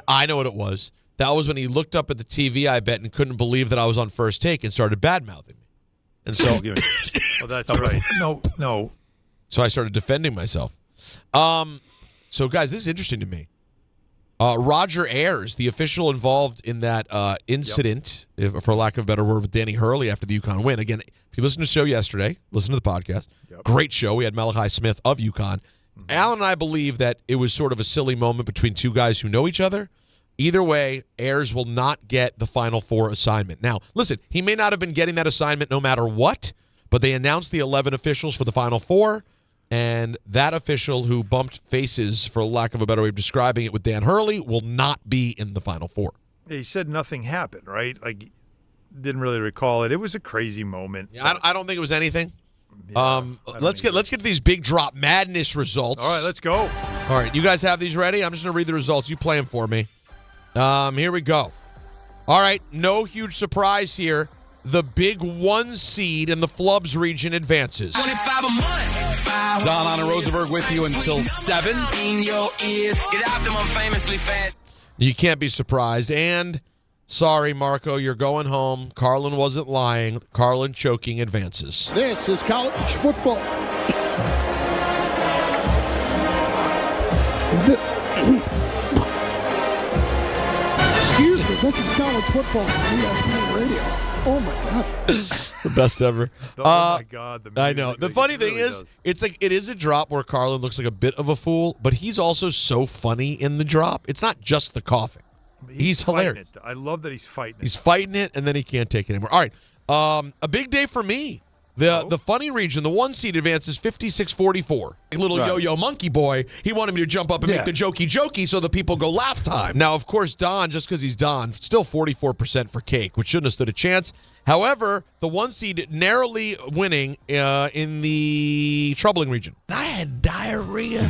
I know what it was. That was when he looked up at the TV, I bet, and couldn't believe that I was on First Take and started bad-mouthing me. And so, Oh, that's right. No. So I started defending myself. So, guys, this is interesting to me. Roger Ayers, the official involved in that incident, for lack of a better word, with Danny Hurley after the UConn win. Again, if you listened to the show yesterday, listen to the podcast. Great show. We had Malachi Smith of UConn. Alan and I believe that it was sort of a silly moment between two guys who know each other. Either way, Ayers will not get the Final Four assignment. Now, listen, he may not have been getting that assignment no matter what, but they announced the 11 officials for the Final Four. And that official who bumped faces, for lack of a better way of describing it, with Dan Hurley will not be in the Final Four. He said nothing happened, right? Like, didn't really recall it. It was a crazy moment. Yeah, I don't think it was anything. Let's get to these big drop madness results. All right, let's go. All right, you guys have these ready? I'm just going to read the results. You play them for me. Here we go. All right, no huge surprise here. The big 1 seed in the Flubs region advances. 25 a month. Don on and Rosenberg with you until 7. In your ears. Get Optimum famously fast. You can't be surprised. And, sorry, Marco, you're going home. Carlin wasn't lying. Carlin choking advances. This is college football. Excuse me, this is college football on ESPN Radio. Oh, my God. The best ever. Oh, my God. I know. The funny thing is, it's like it is a drop where Carlin looks like a bit of a fool, but he's also so funny in the drop. It's not just the coughing. He's hilarious. I love that he's fighting it. He's fighting it, and then he can't take it anymore. All right. A big day for me. The funny region, the 1 seed advances 56-44. A little yo-yo monkey boy, he wanted me to jump up and make the jokey so the people go laugh time. Now, of course, Don, just because he's Don, still 44% for Cake, which shouldn't have stood a chance. However, the 1 seed narrowly winning in the troubling region. I had diarrhea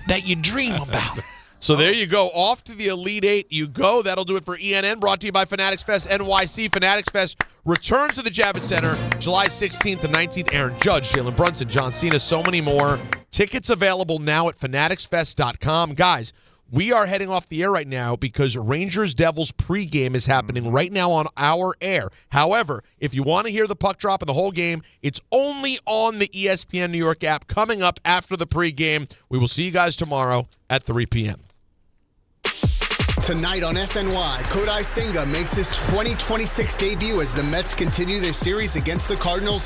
that you dream about. So there you go. Off to the Elite Eight you go. That'll do it for ENN, brought to you by Fanatics Fest NYC. Fanatics Fest returns to the Javits Center July 16th and 19th. Aaron Judge, Jalen Brunson, John Cena, so many more. Tickets available now at fanaticsfest.com. Guys, we are heading off the air right now because Rangers-Devils pregame is happening right now on our air. However, if you want to hear the puck drop and the whole game, it's only on the ESPN New York app coming up after the pregame. We will see you guys tomorrow at 3 p.m. Tonight on SNY, Kodai Senga makes his 2026 debut as the Mets continue their series against the Cardinals